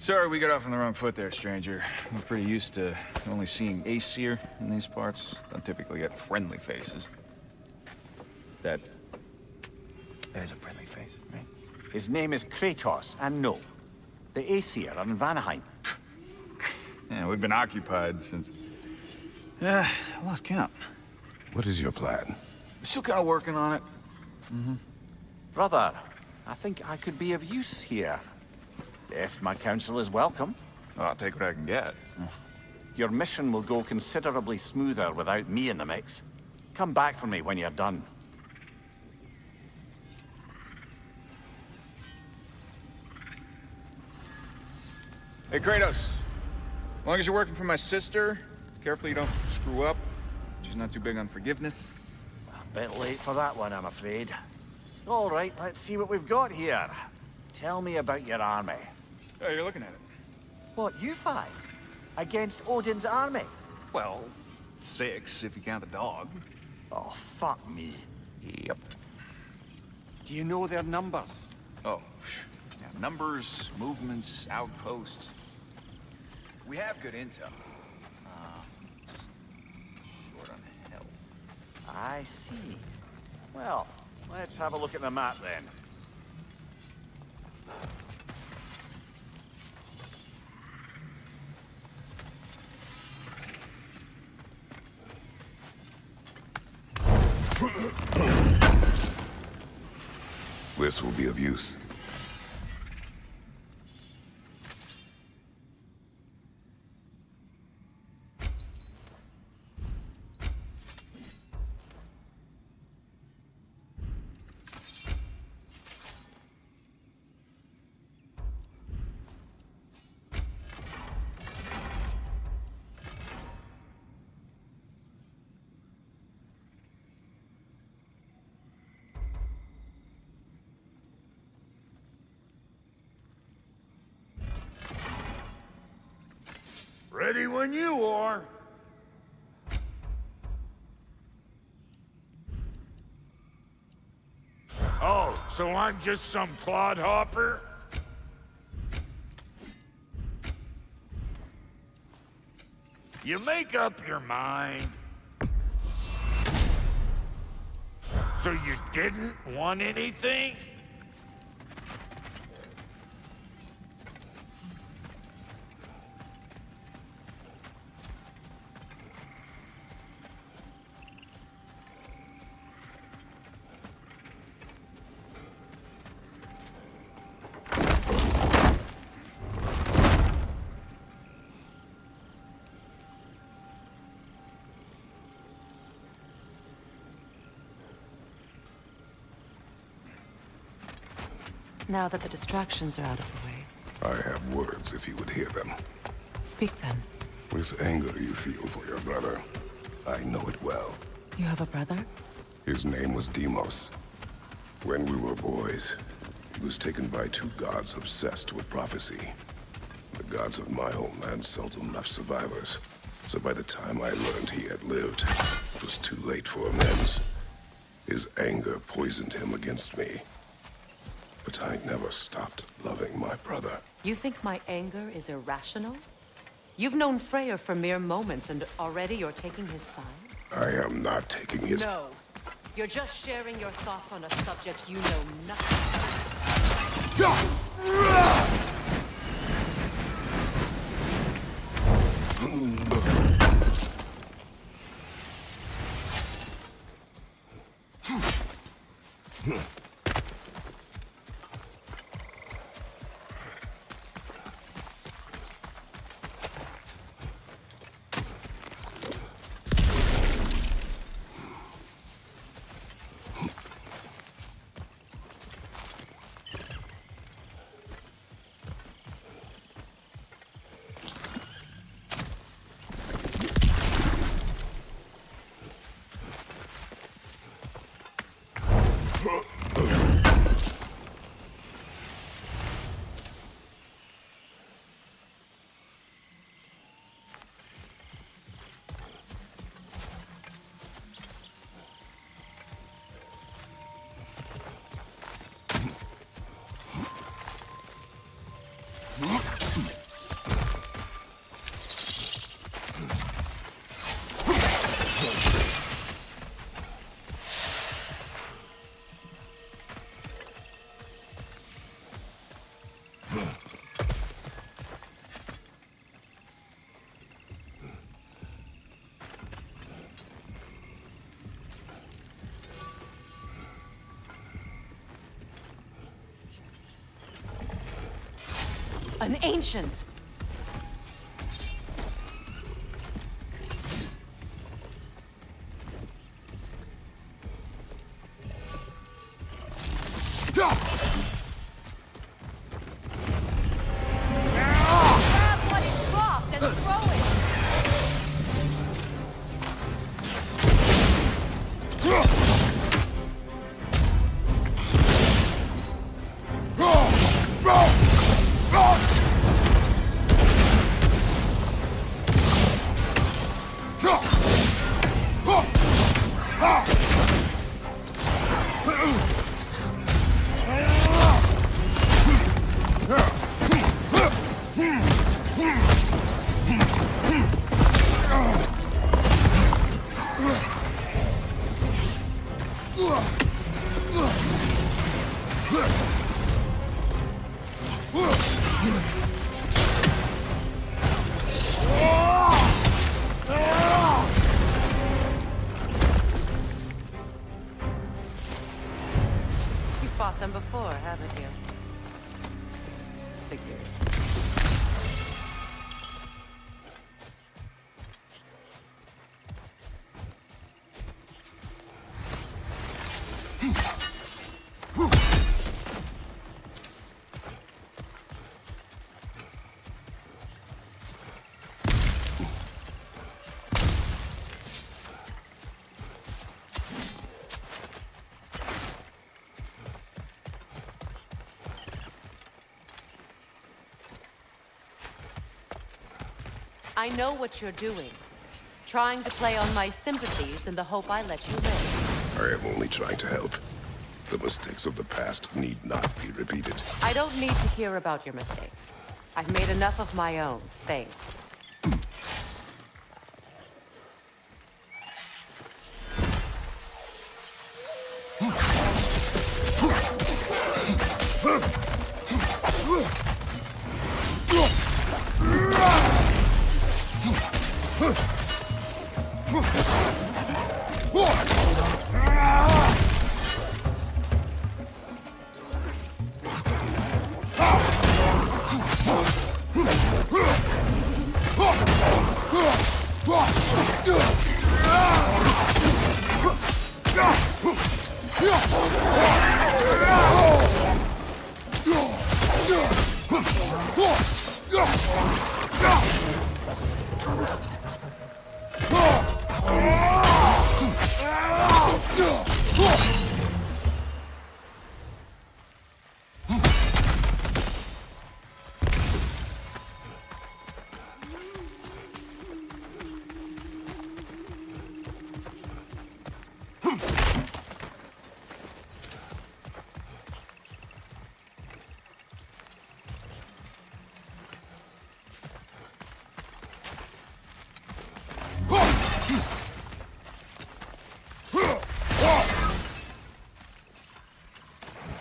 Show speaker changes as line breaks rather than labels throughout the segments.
Sorry we got off on the wrong foot there, stranger. We're pretty used to only seeing Aesir in these parts. Don't typically get friendly faces. That is a friendly face, right?
His name is Kratos, and no, the Aesir are in Vanaheim.
Yeah, we've been occupied since... I lost count.
What is your plan?
Still kind of working on it.
Brother, I think I could be of use here. If my counsel is welcome.
Oh, I'll take what I can get.
Your mission will go considerably smoother without me in the mix. Come back for me when you're done.
Hey, Kratos. As long as you're working for my sister, carefully you don't screw up. She's not too big on forgiveness.
A bit late for that one, I'm afraid. All right, let's see what we've got here. Tell me about your army.
Oh, you're looking at it.
What, you five? Against Odin's army?
Well, 6 if you count the dog.
Oh, fuck me.
Yep.
Do you know their numbers?
Oh, yeah, numbers, movements, outposts. We have good intel. Just short on help.
I see. Well, let's have a look at the map then.
This will be of use.
Ready when you are. Oh, so I'm just some clodhopper? You make up your mind. So you didn't want anything?
Now that the distractions are out of the way.
I have words if you would hear them.
Speak then.
This anger you feel for your brother, I know it well.
You have a brother?
His name was Deimos. When we were boys, he was taken by 2 gods obsessed with prophecy. The gods of my homeland seldom left survivors, so by the time I learned he had lived, it was too late for amends. His anger poisoned him against me. But I never stopped loving my brother.
You think my anger is irrational? You've known Freyr for mere moments, and already you're taking his side?
I am not taking his...
No. You're just sharing your thoughts on a subject you know nothing about. An ancient! Grab what it dropped and throw it! You fought them before, haven't you? Figures. I know what you're doing. Trying to play on my sympathies in the hope I let you live.
I am only trying to help. The mistakes of the past need not be repeated.
I don't need to hear about your mistakes. I've made enough of my own, thanks.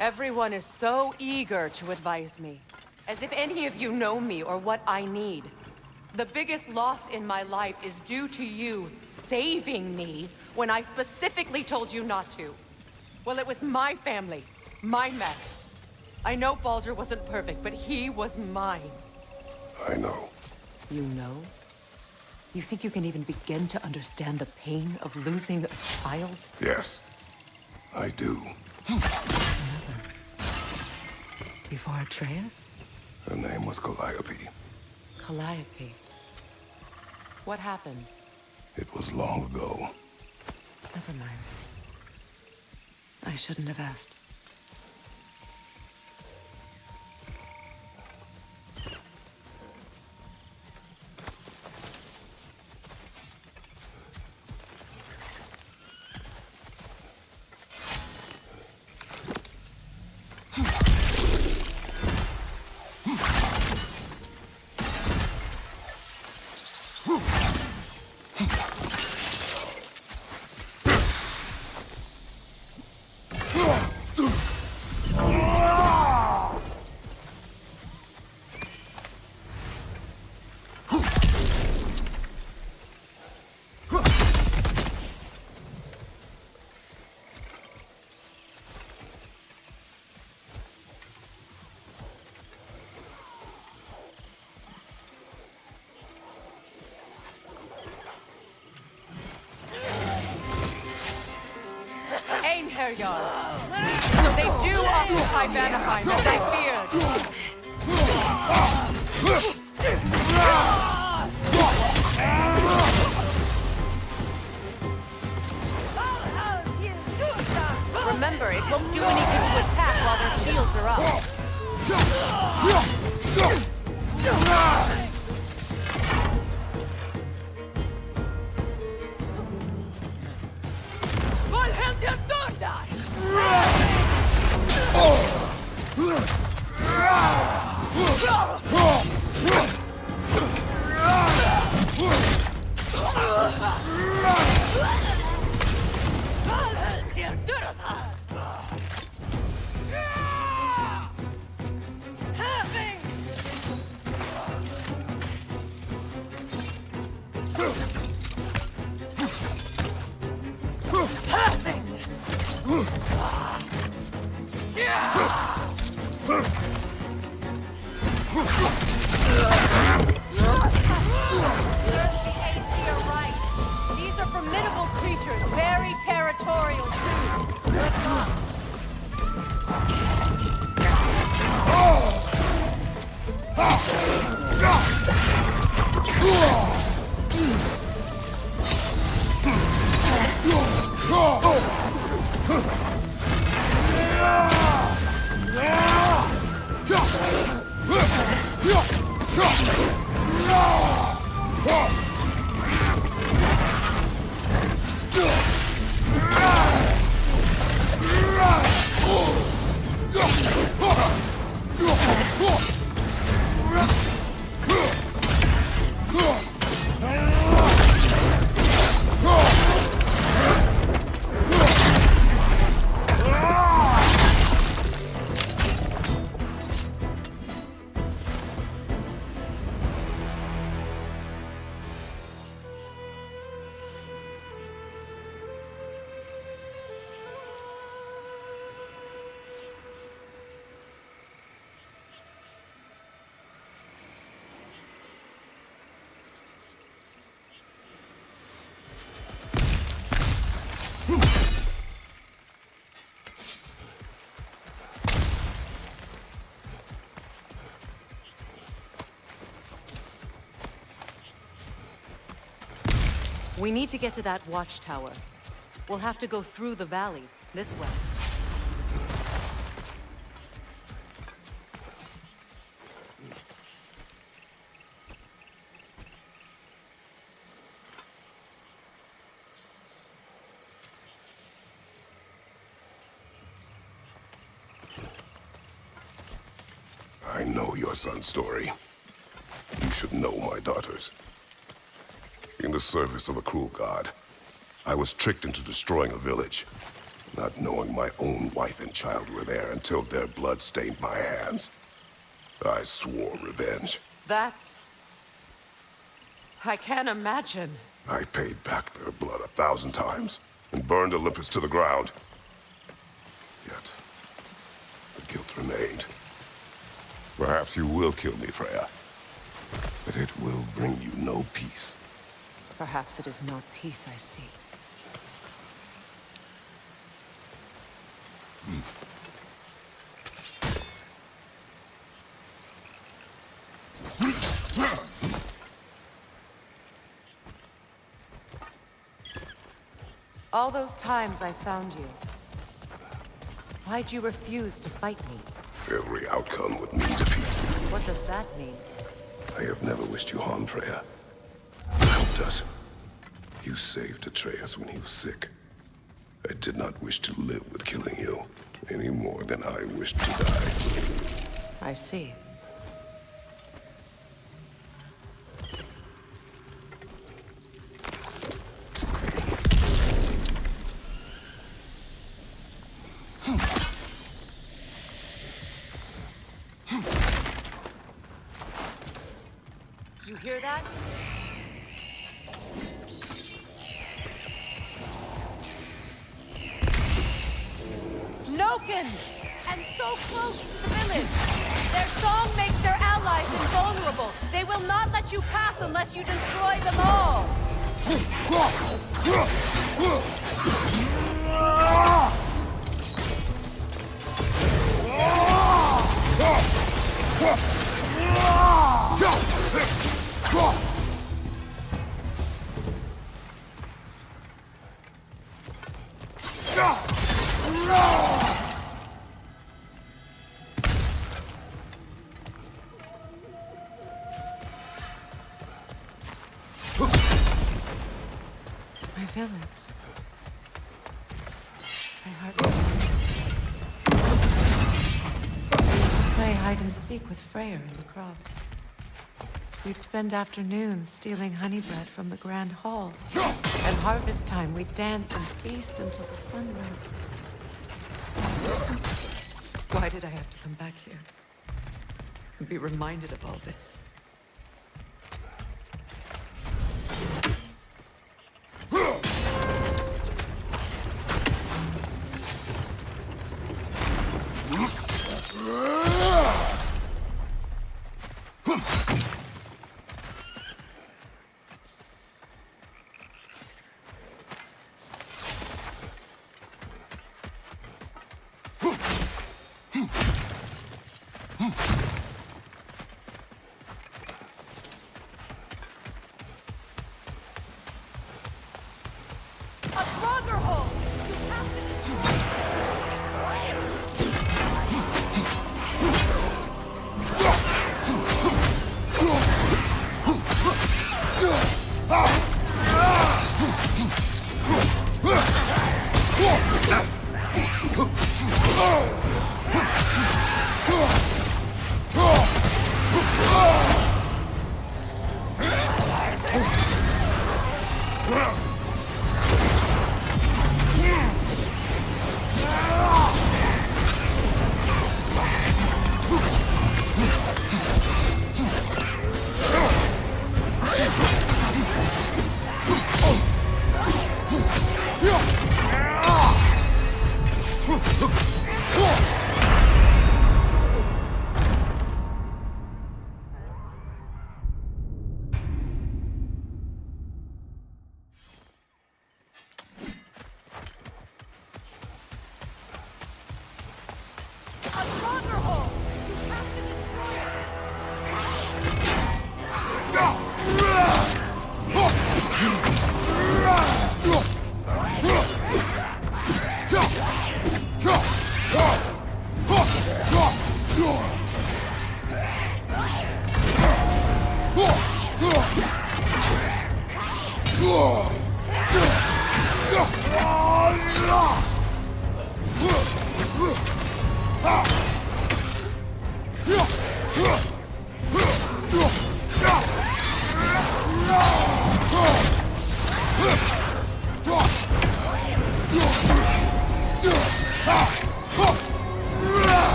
Everyone is so eager to advise me, as if any of you know me or what I need. The biggest loss in my life is due to you saving me when I specifically told you not to. Well, it was my family, my mess. I know Baldur wasn't perfect, but he was mine.
I know.
You know? You think you can even begin to understand the pain of losing a child?
Yes, I do.
Before Atreus?
Her name was Calliope.
Calliope. What happened?
It was long ago.
Never mind. I shouldn't have asked. yard. So they do occupy Vanaheim, as I feared. Remember, it won't do anything to attack while their shields are up. These are formidable creatures, very territorial too. We need to get to that watchtower. We'll have to go through the valley, this way.
I know your son's story. You should know my daughter's. In the service of a cruel god, I was tricked into destroying a village, not knowing my own wife and child were there until their blood stained my hands. I swore revenge.
That's... I can't imagine.
I paid back their blood 1,000 times and burned Olympus to the ground. Yet, the guilt remained. Perhaps you will kill me, Freya, but it will bring you no peace.
Perhaps it is not peace I seek. All those times I found you, why'd you refuse to fight me?
Every outcome would mean defeat.
What does that mean?
I have never wished you harm, Freya. You helped us. You saved Atreus when he was sick. I did not wish to live with killing you, any more than I wished to die.
I see. You hear that? Noken! And so close to the village! Their song makes their allies invulnerable. They will not let you pass unless you destroy them all! My village. I hardly. I used to play hide and seek with Freyr in the crops. We'd spend afternoons stealing honey bread from the Grand Hall. At harvest time, we'd dance and feast until the sun rose. Why did I have to come back here? And be reminded of all this?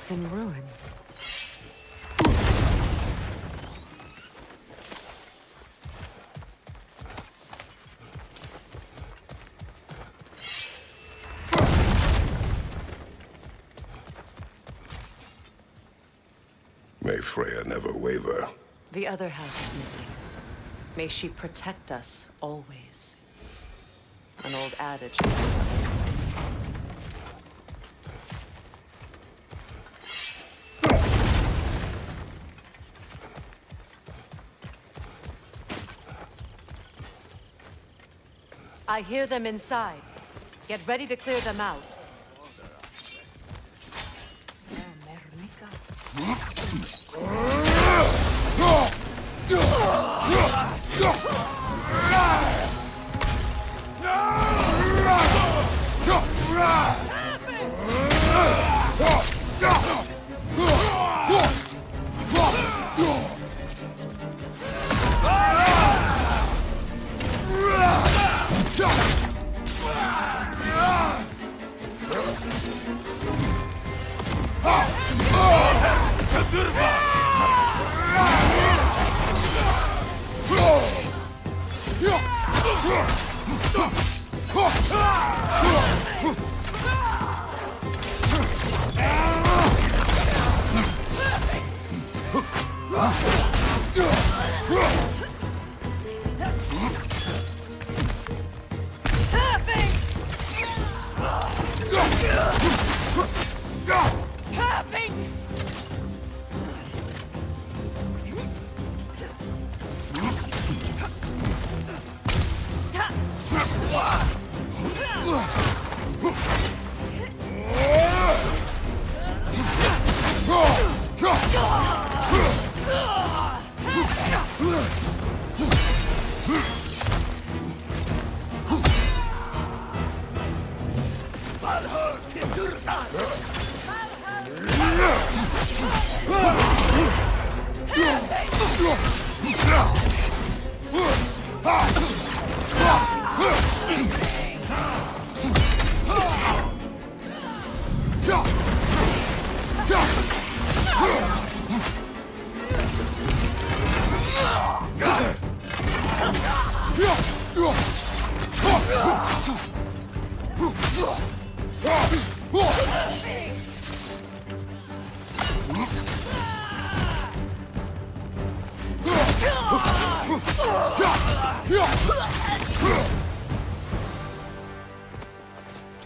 It's in ruin.
May Freya never waver.
The other house is missing. May she protect us always. An old adage. I hear them inside. Get ready to clear them out.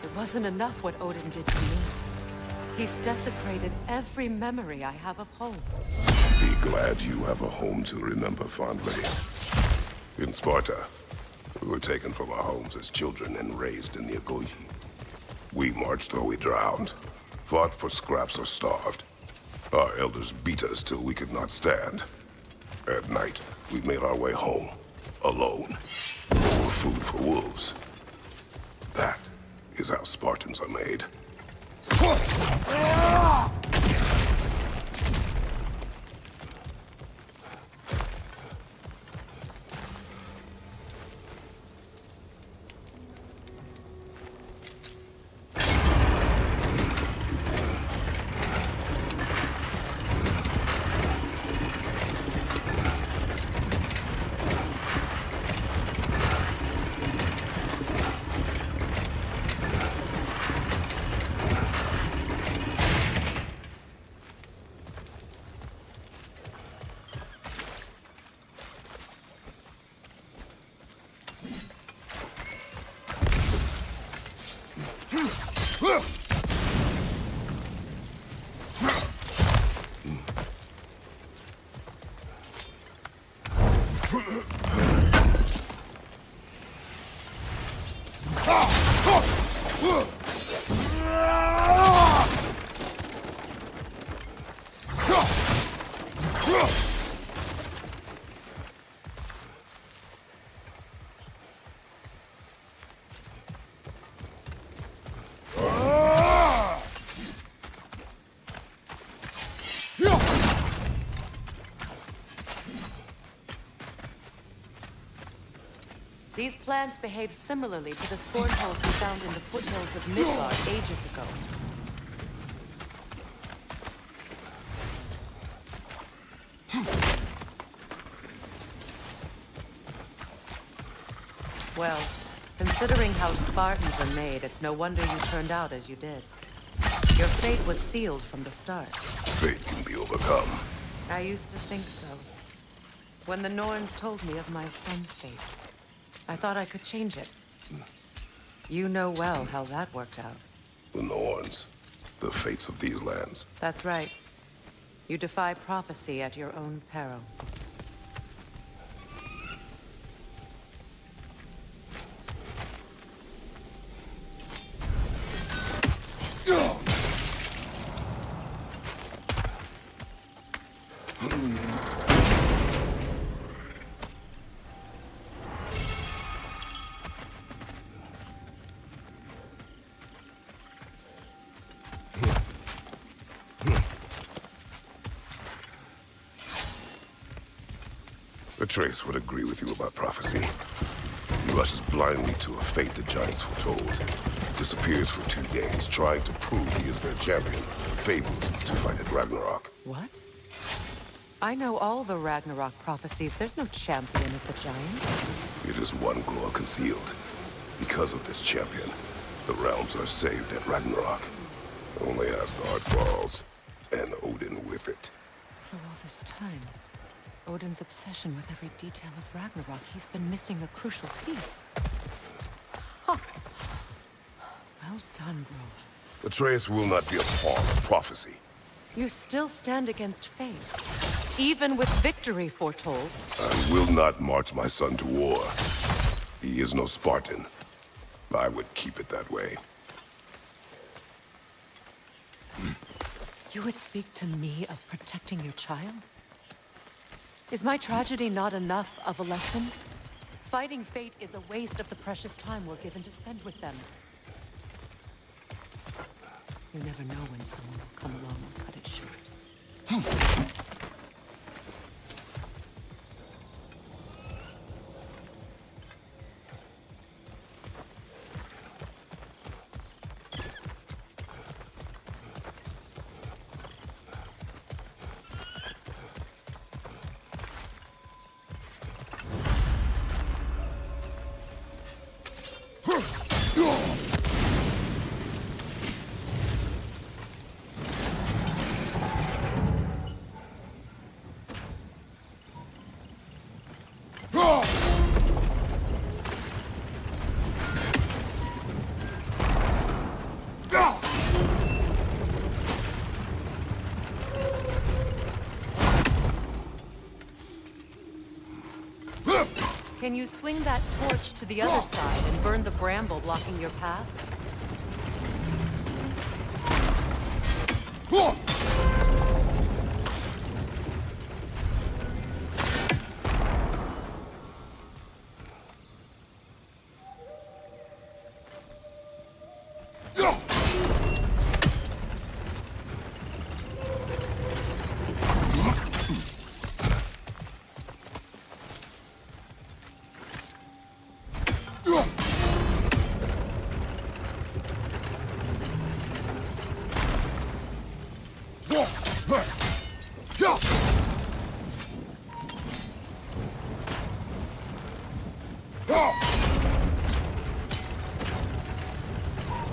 It wasn't enough what Odin did to me. He's desecrated every memory I have of home.
Be glad you have a home to remember fondly. In Sparta, we were taken from our homes as children and raised in the Agoge. We marched or we drowned, fought for scraps or starved. Our elders beat us till we could not stand. At night, we made our way home, alone. We were food for wolves. That is how Spartans are made.
These plants behave similarly to the spawn holes we found in the foothills of Midgard ages ago. Well, considering how Spartans are made, it's no wonder you turned out as you did. Your fate was sealed from the start.
Fate can be overcome.
I used to think so. When the Norns told me of my son's fate, I thought I could change it. You know well how that worked out.
The Norns. The fates of these lands.
That's right. You defy prophecy at your own peril.
Atreus would agree with you about prophecy. He rushes blindly to a fate the giants foretold. Disappears for 2 days, trying to prove he is their champion. Fabled to fight at Ragnarok.
What? I know all the Ragnarok prophecies. There's no champion of the giants.
It is one glow concealed. Because of this champion, the realms are saved at Ragnarok. Only Asgard falls, and Odin with it.
So all this time, Odin's obsession with every detail of Ragnarok, he's been missing a crucial piece. Huh. Well done, bro.
Atreus will not be a pawn of prophecy.
You still stand against fate, even with victory foretold.
I will not march my son to war. He is no Spartan. I would keep it that way.
You would speak to me of protecting your child? Is my tragedy not enough of a lesson? Fighting fate is a waste of the precious time we're given to spend with them. You never know when someone will come along and cut it short. Can you swing that torch to the other side and burn the bramble blocking your path?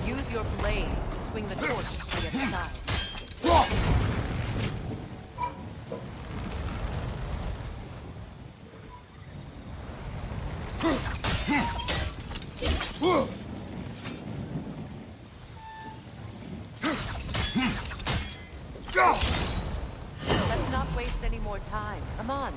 Use your blades to swing the torch to the other side. Let's not waste any more time. Come on.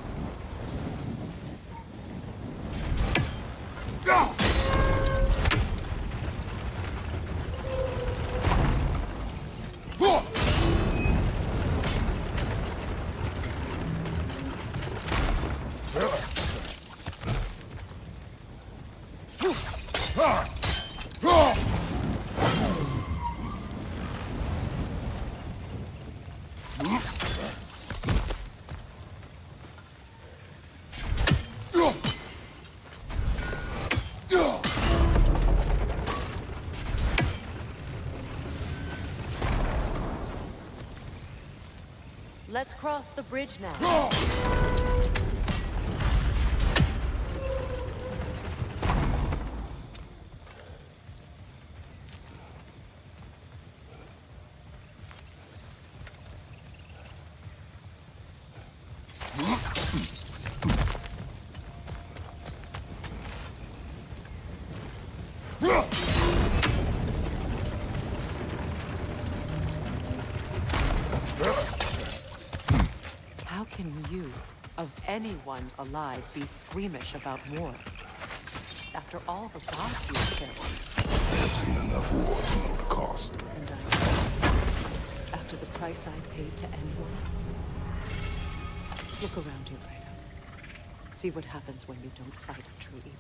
Let's cross the bridge now. can you, of anyone alive, be squeamish about war? After all the gods you killed.
I have seen enough war to know the cost.
And after the price I paid to end one? Look around you, Kratos. See what happens when you don't fight a true evil.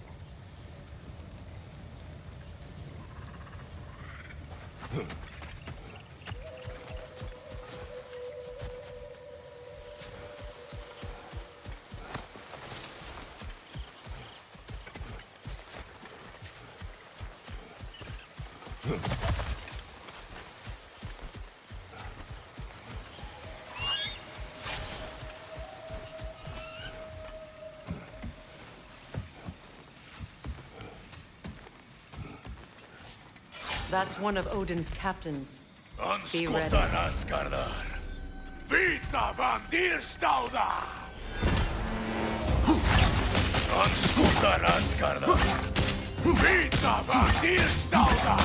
That's one of Odin's captains. Be ready.
Vita van Dierstauda! Anskutar Asgarda! Vita van Dierstauda!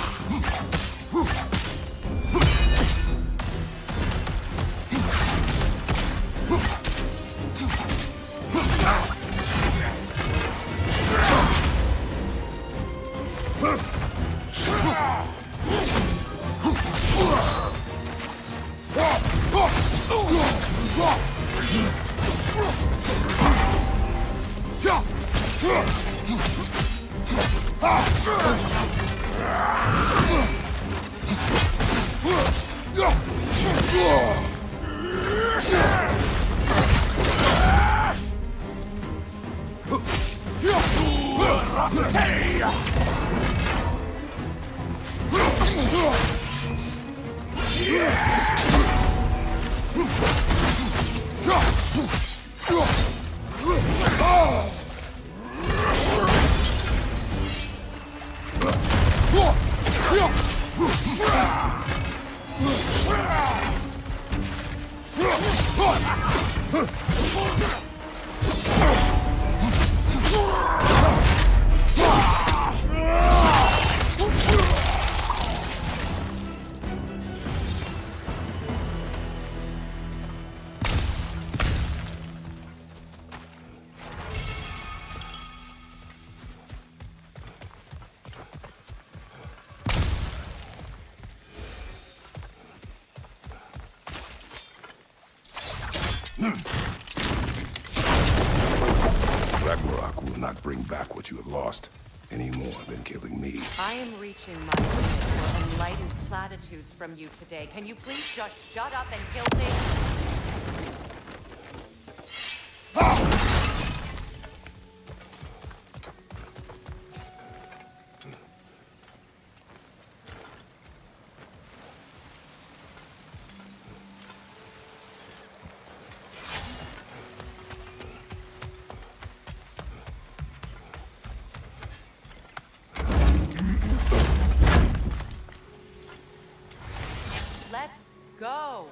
Ragnarök will not bring back what you have lost, any more than killing me.
I am reaching my limit for enlightened platitudes from you today. Can you please just shut up and kill things? Let's go!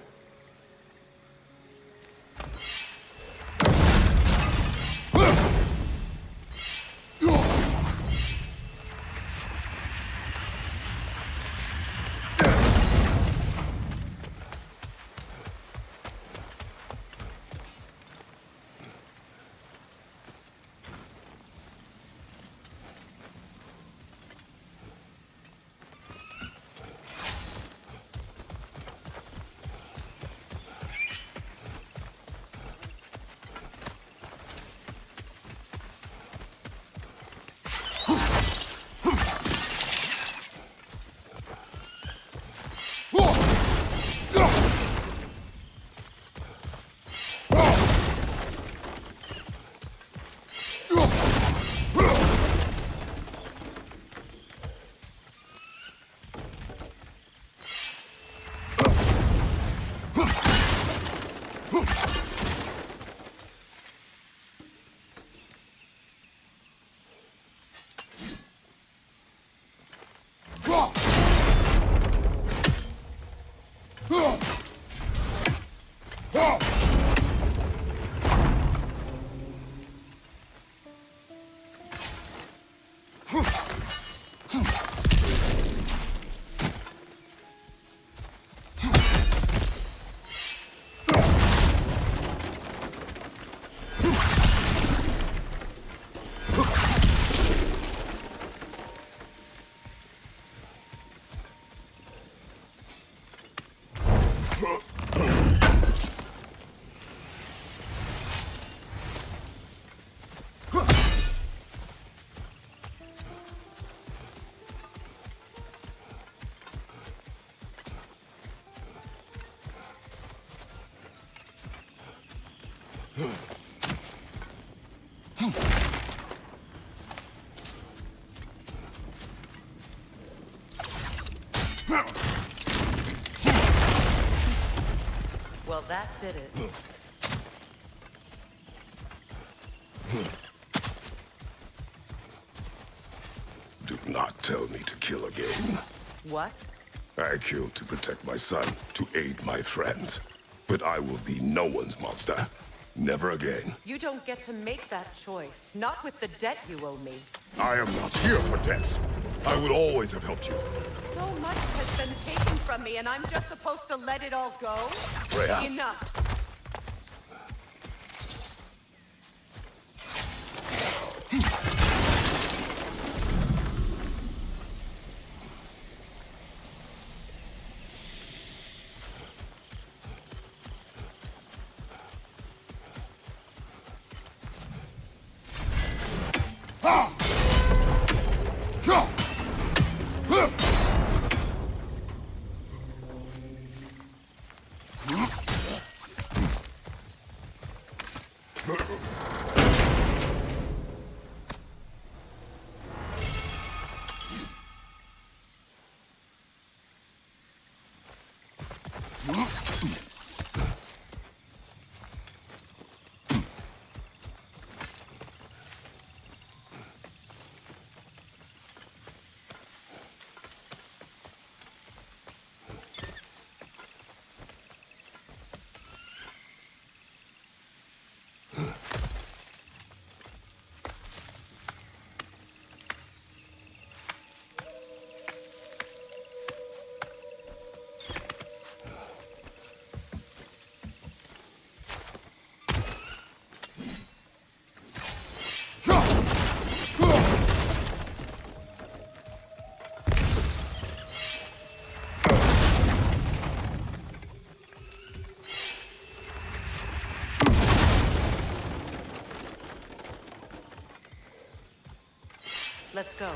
Well, that did it.
Do not tell me to kill again.
What?
I killed to protect my son, to aid my friends. But I will be no one's monster. Never again.
You don't get to make that choice. Not with the debt you owe me.
I am not here for debts. I would always have helped you.
So much has been taken from me, and I'm just supposed to let it all go?
Freya.
Enough. Let's go.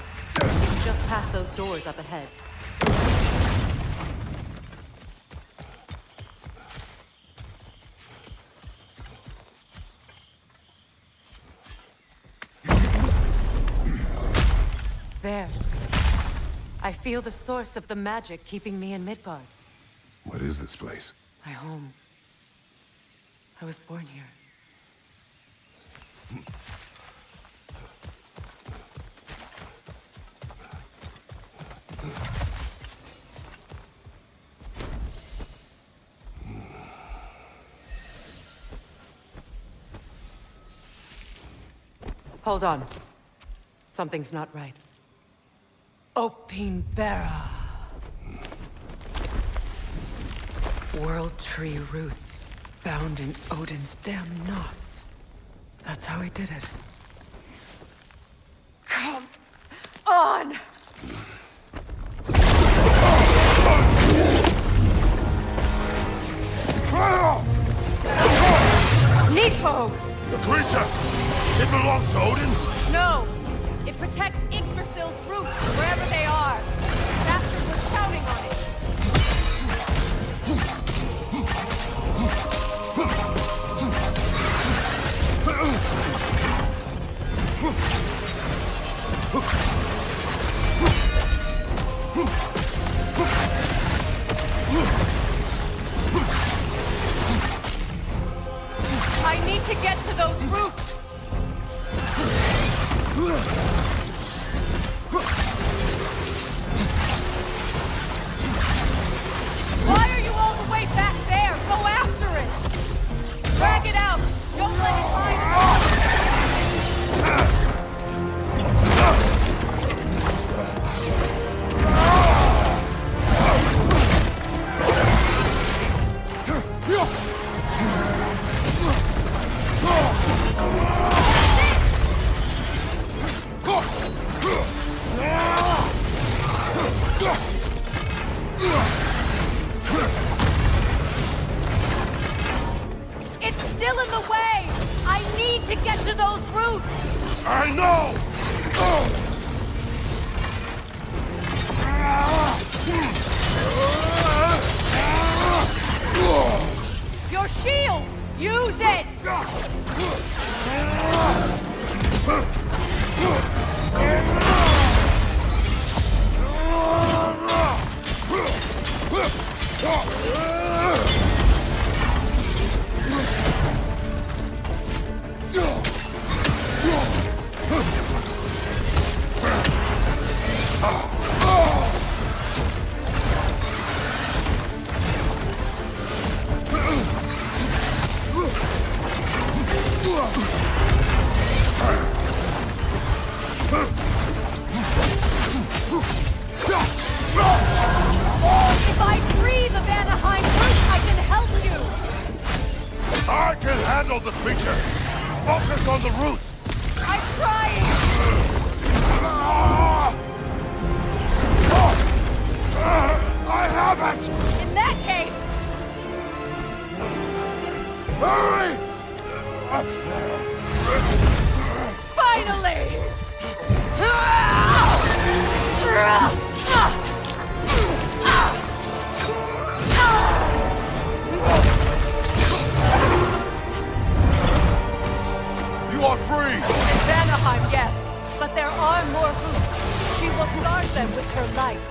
Just past those doors up ahead. There. I feel the source of the magic keeping me in Midgard.
What is this place?
My home. I was born here. Hold on. Something's not right. Opinbera. World Tree roots, bound in Odin's damn knots. That's how he did it. Come on! Needfog!
The creature! It belongs to Odin?
No! It protects Yggdrasil's roots, wherever they are. Bastards were shouting on it. I need to get to those roots! Why are you all the way back there? Go after it! Drag it out! Don't let it lie! It's still in the way! I need to get to those roots!
I know!
Your shield! Use it! If I free the Vanaheim root, I can help you!
I can handle the creature. Focus on the roots.
I'm trying!
I have it!
In that case,
Hurry!
finally!
You are free!
In Vanaheim, yes, but there are more roots. She will guard them with her life.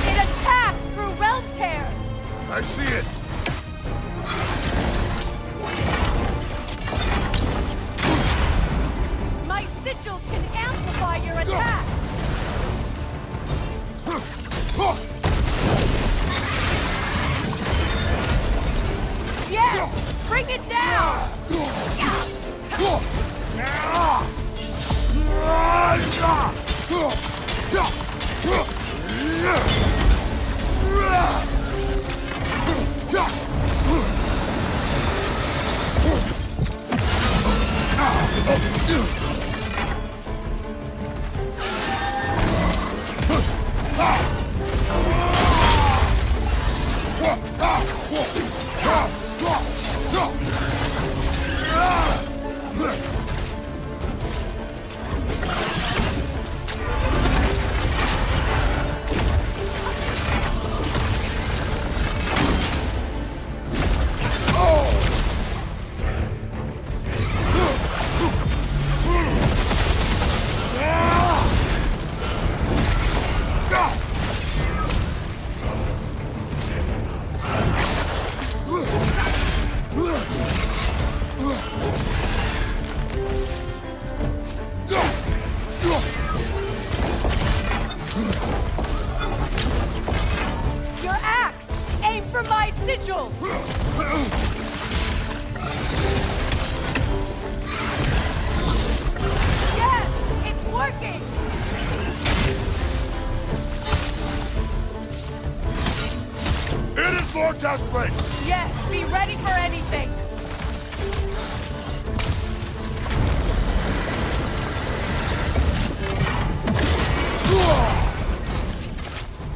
It attacks through realm tears!
I see it!
My sigils can amplify your attacks! Yes! Bring it down! Your axe! Aim for my sigils! Yes! It's working!
It is more desperate!
Yes, be ready for anything!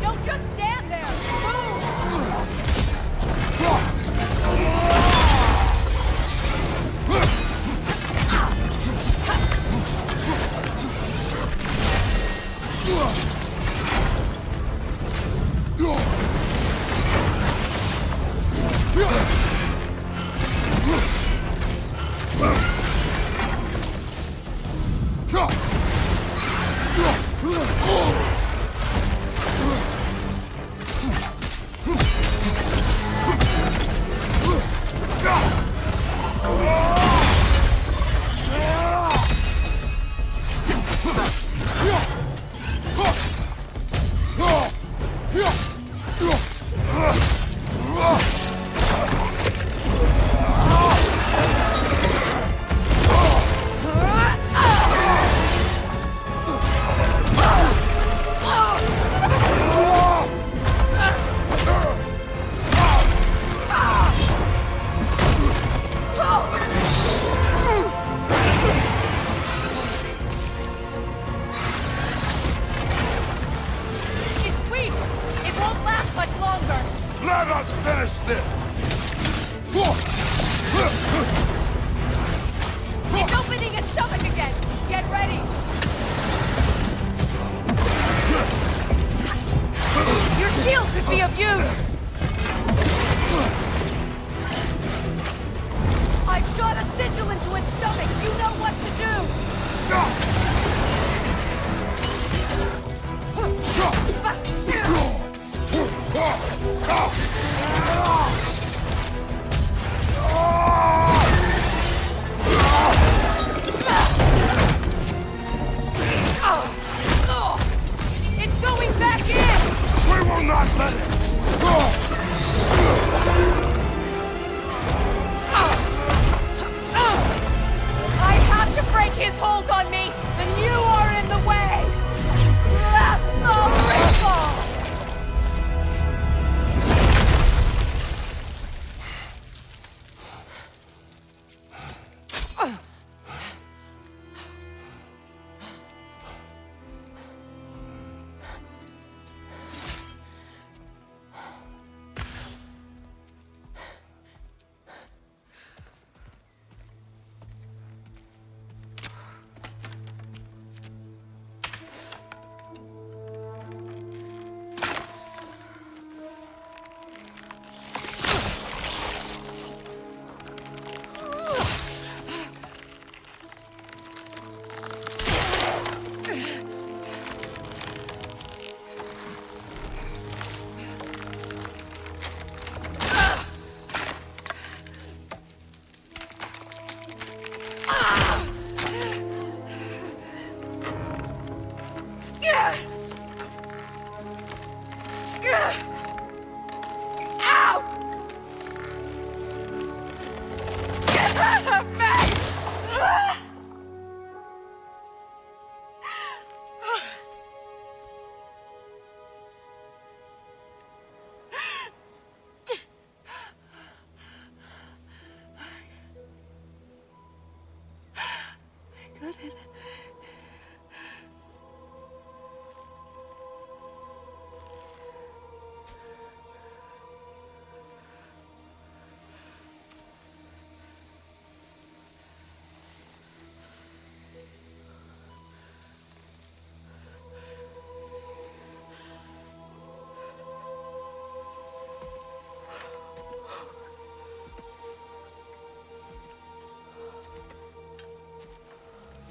Don't just stand there! Move!
this!
It's opening its stomach again! Get ready! Your shield could be of use! I shot a sigil into its stomach! You know what to do! It's going back in!
We will not let it!
I have to break his hold on me, and you are in the way! Lasso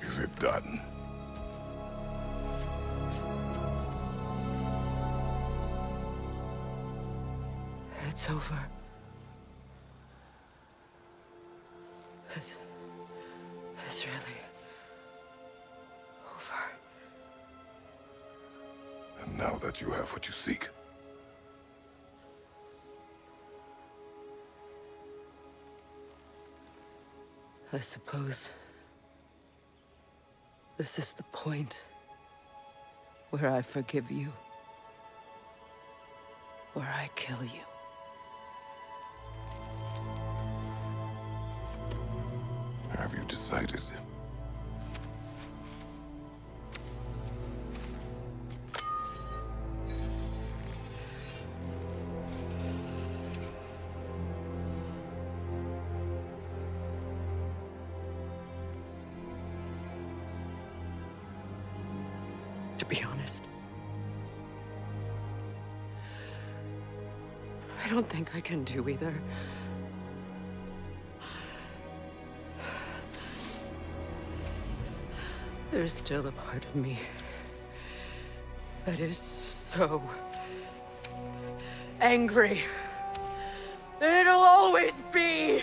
Is it done?
It's over. It's really over.
And now that you have what you seek,
I suppose this is the point where I forgive you, where I kill you.
have you decided?
To be honest, I don't think I can do either. There's still a part of me that is so angry that it'll always be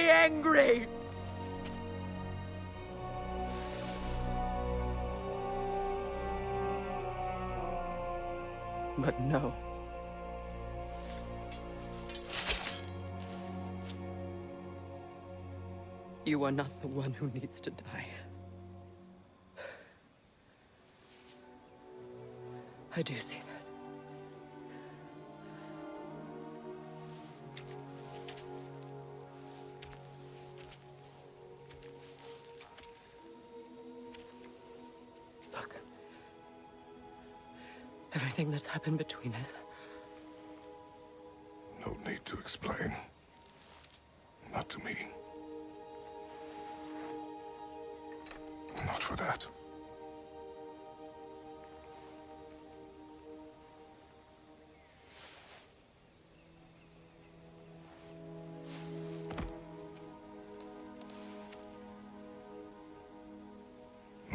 angry. But no. You are not the one who needs to die. I do see that. Look. Everything that's happened between us,
to explain. Not to me. Not for that.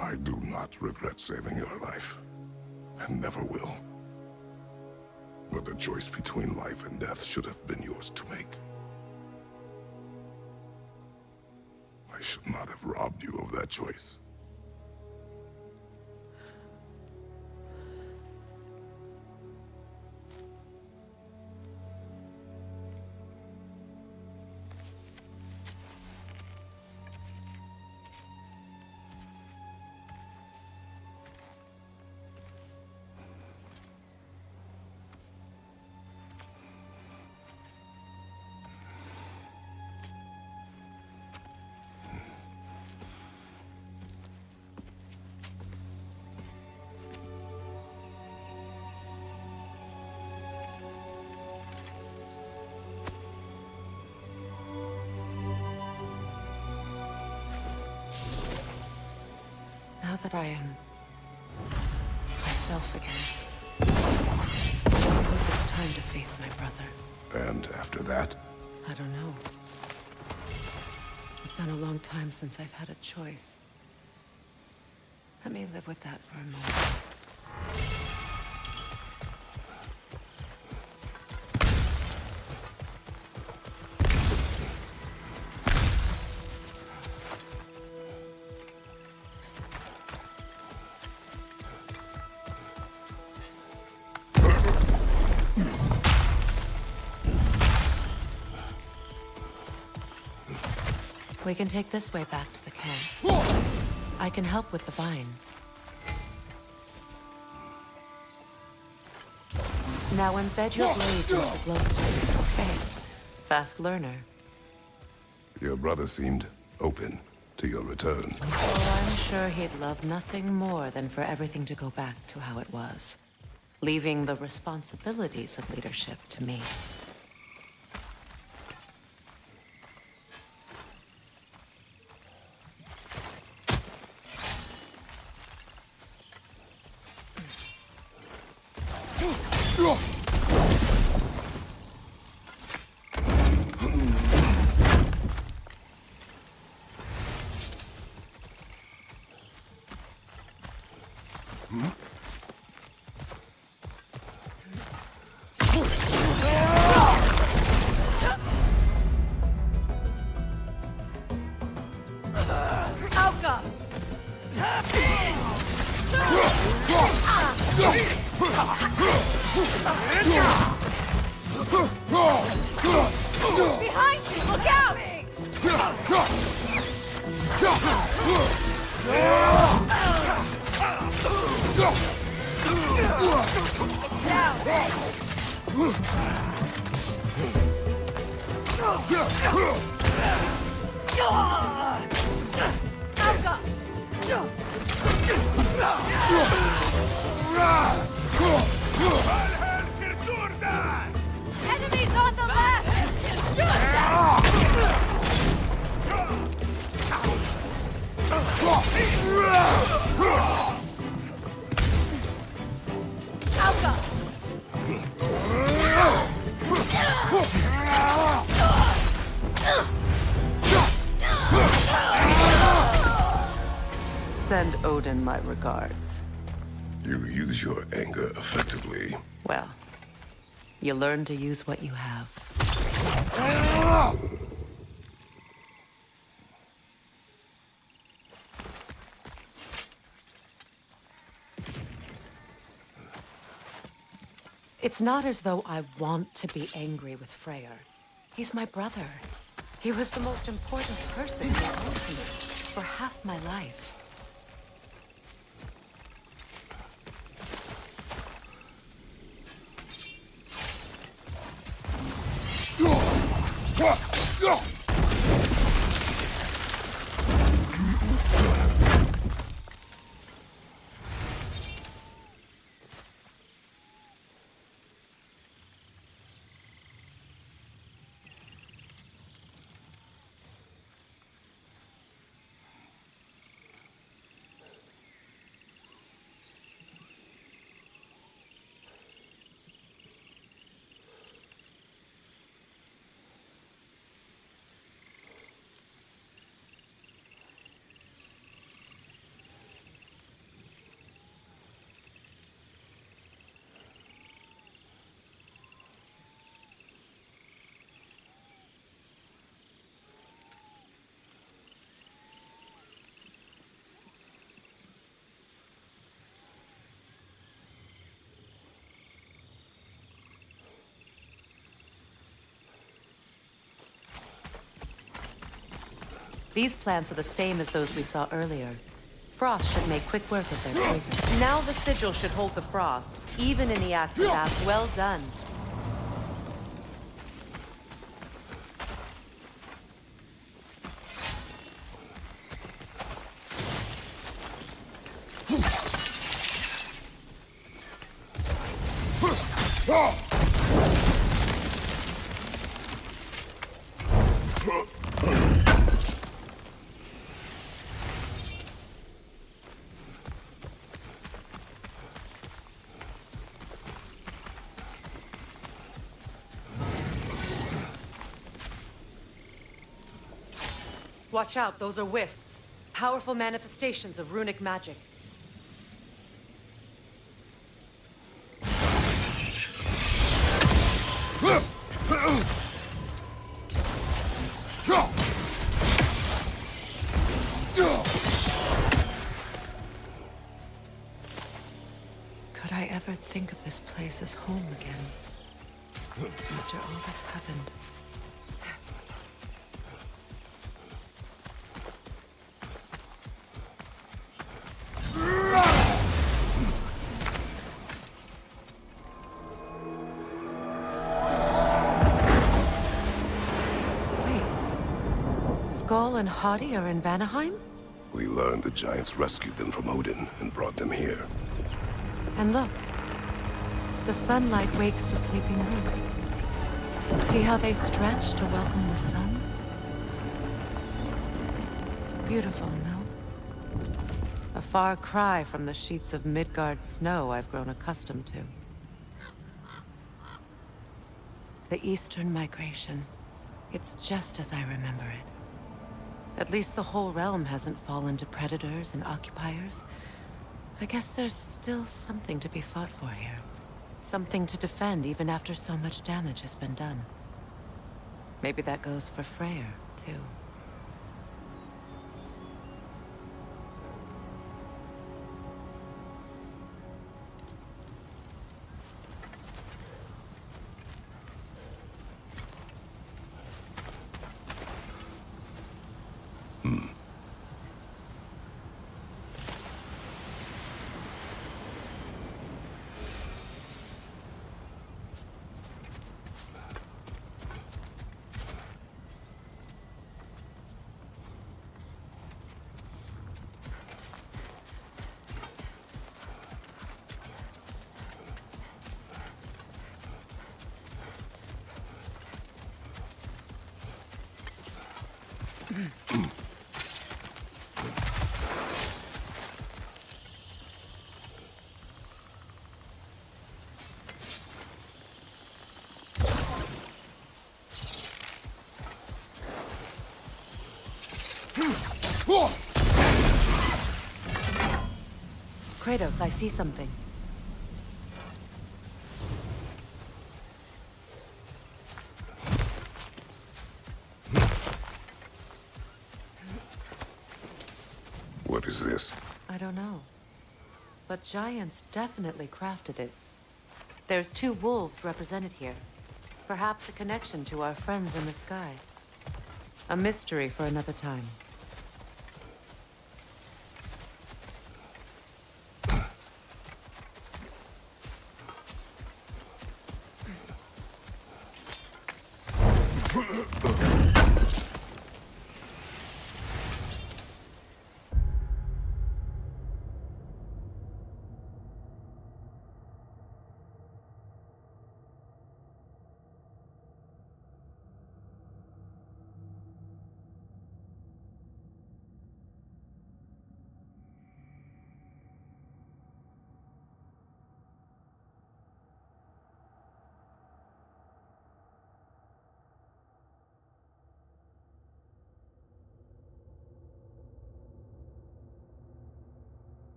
I do not regret saving your life, and never will. But the choice between life and death should have been yours to make. I should not have robbed you of that choice.
Now that I am myself again, I suppose it's time to face my brother.
And after that?
I don't know. It's been a long time since I've had a choice. Let me live with that for a moment. We can take this way back to the camp. I can help with the vines. Now embed your blades into the blowpipe. Okay. Fast learner.
Your brother seemed open to your return.
Oh, I'm sure he'd love nothing more than for everything to go back to how it was, leaving the responsibilities of leadership to me.
Behind you! Look out! Enemies on the left!
Send Odin my regards.
You use your anger effectively.
Well, you learn to use what you have. It's not as though I want to be angry with Freyr. He's my brother. He was the most important person in the world to me for half my life. These plants are the same as those we saw earlier. Frost should make quick work of their poison. Now the sigil should hold the frost, even in the axe of ass. Well done. Watch out, those are wisps. Powerful manifestations of runic magic. Could I ever think of this place as home again? After all that's happened. Skull and Hadi are in Vanaheim?
We learned the giants rescued them from Odin and brought them here.
And look, the sunlight wakes the sleeping roots. See how they stretch to welcome the sun? Beautiful, no? A far cry from the sheets of Midgard snow I've grown accustomed to. The Eastern Migration. It's just as I remember it. At least the whole realm hasn't fallen to predators and occupiers. I guess there's still something to be fought for here. Something to defend even after so much damage has been done. Maybe that goes for Freyr, too. Kratos, I see something.
What is this?
I don't know. But giants definitely crafted it. There's 2 wolves represented here. Perhaps a connection to our friends in the sky. A mystery for another time.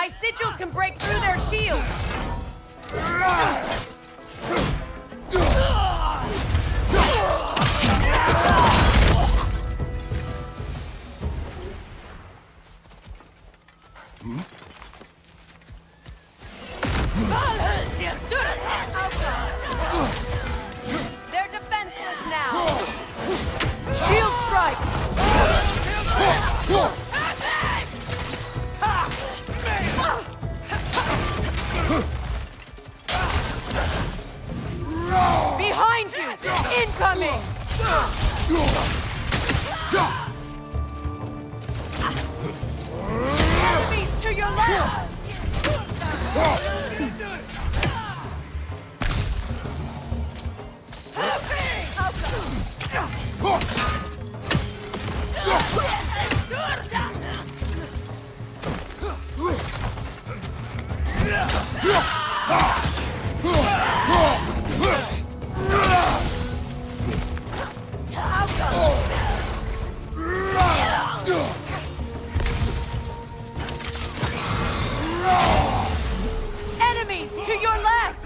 My sigils can break through their shields! They're defenseless now! Shield strike! Behind you! Incoming! Enemies to your left! Enemies to your left!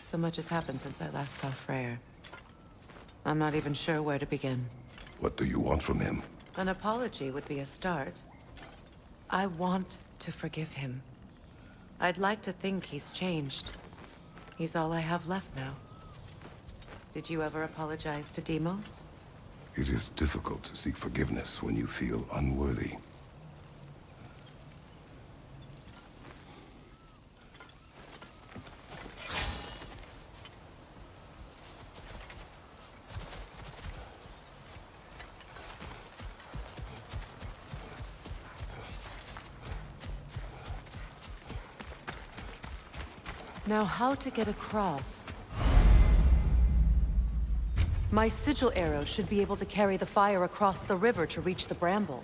So much has happened since I last saw Freyr. I'm not even sure where to begin.
What do you want from him?
An apology would be a start. I want to forgive him. I'd like to think he's changed. He's all I have left now. Did you ever apologize to Deimos?
It is difficult to seek forgiveness when you feel unworthy.
Now, how to get across? My sigil arrow should be able to carry the fire across the river to reach the bramble.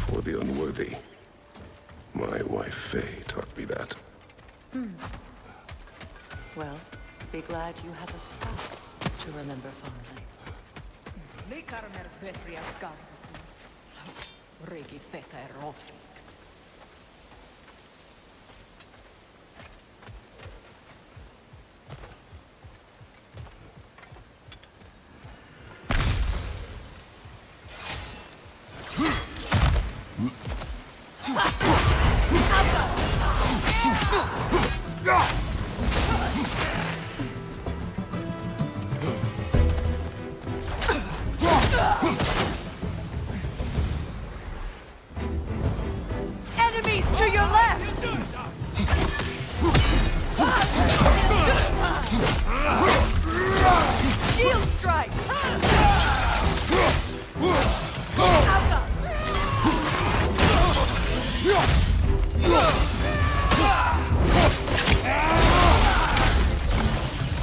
for the unworthy. My wife Faye taught me that.
Well, be glad you have a spouse to remember fondly.
Enemies to your left! Shield strike!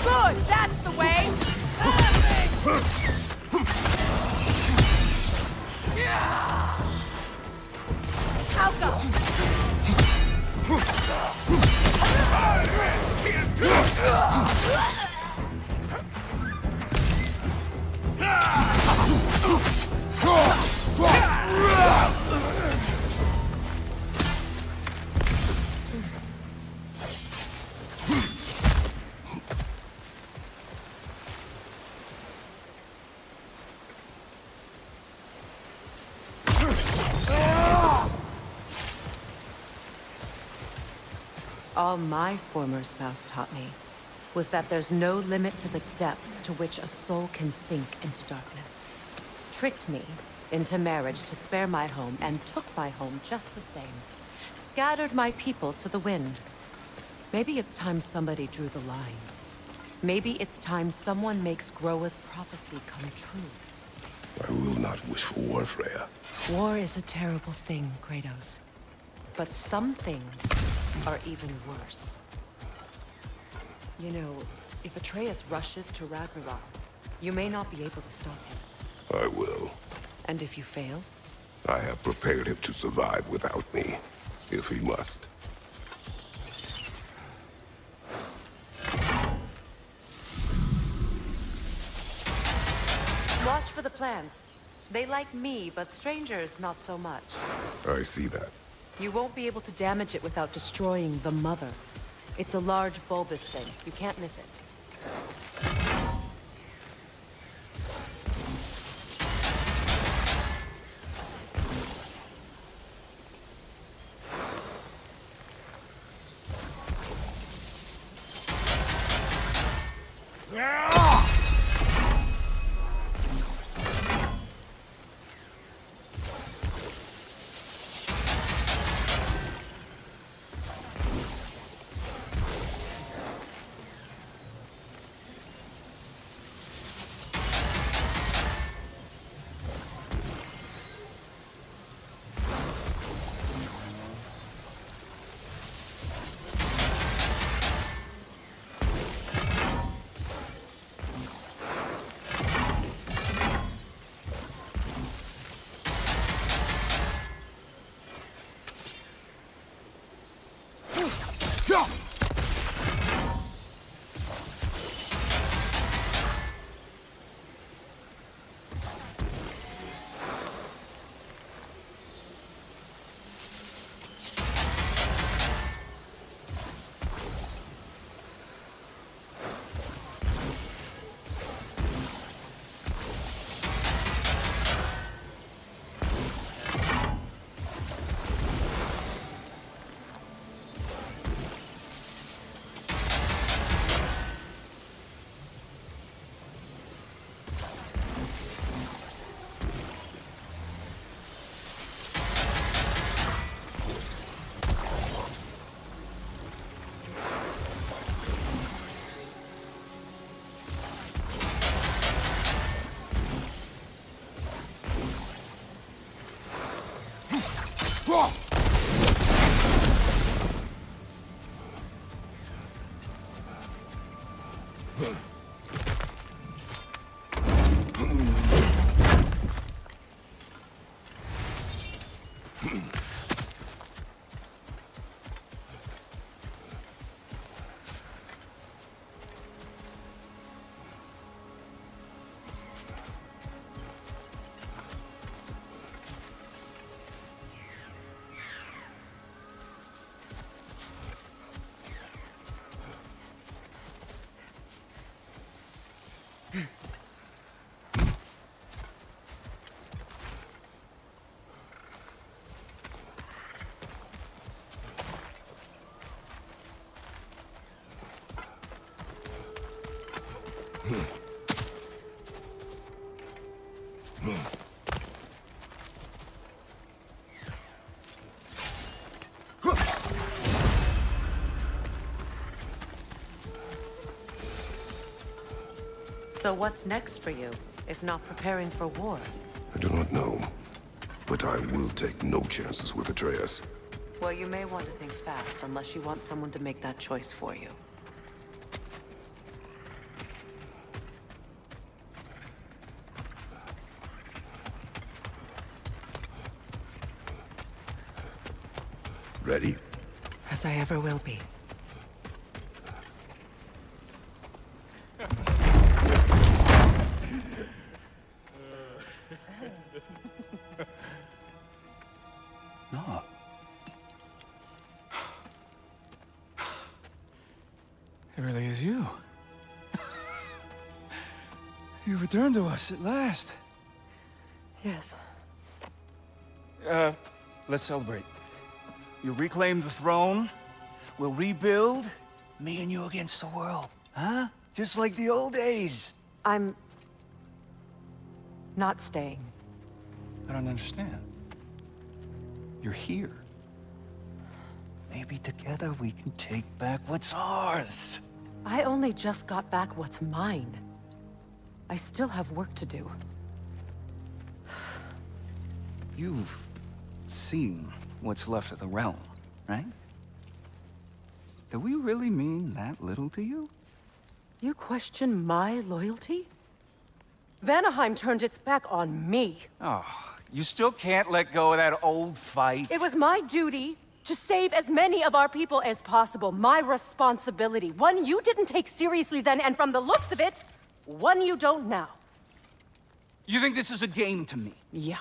Good, that's the way!
All my former spouse taught me was that there's no limit to the depth to which a soul can sink into darkness. Tricked me into marriage to spare my home and took my home just the same. Scattered my people to the wind. Maybe it's time somebody drew the line. Maybe it's time someone makes Groa's prophecy come true.
I will not wish for war, Freya.
War is a terrible thing, Kratos. But some things are even worse. You know, if Atreus rushes to Ragnarök, you may not be able to stop him.
I will.
And if you fail?
I have prepared him to survive without me, if he must.
Watch for the plants. They like me, but strangers not so much.
I see that.
You won't be able to damage it without destroying the mother. It's a large bulbous thing. You can't miss it. So what's next for you, if not preparing for war?
I do not know, but I will take no chances with Atreus.
Well, you may want to think fast, unless you want someone to make that choice for you.
Ready?
As I ever will be.
No. It really is you. You returned to us at last.
Yes.
Let's celebrate. You reclaim the throne, we'll rebuild, me and you against the world. Huh? Just like the old days.
I'm... not staying.
I don't understand. You're here. Maybe together we can take back what's ours.
I only just got back what's mine. I still have work to do.
You've seen what's left of the realm, right? Do we really mean that little to you?
You question my loyalty? Vanaheim turned its back on me.
Oh, you still can't let go of that old fight?
It was my duty to save as many of our people as possible. My responsibility. One you didn't take seriously then, and from the looks of it, one you don't now.
You think this is a game to me?
Yeah.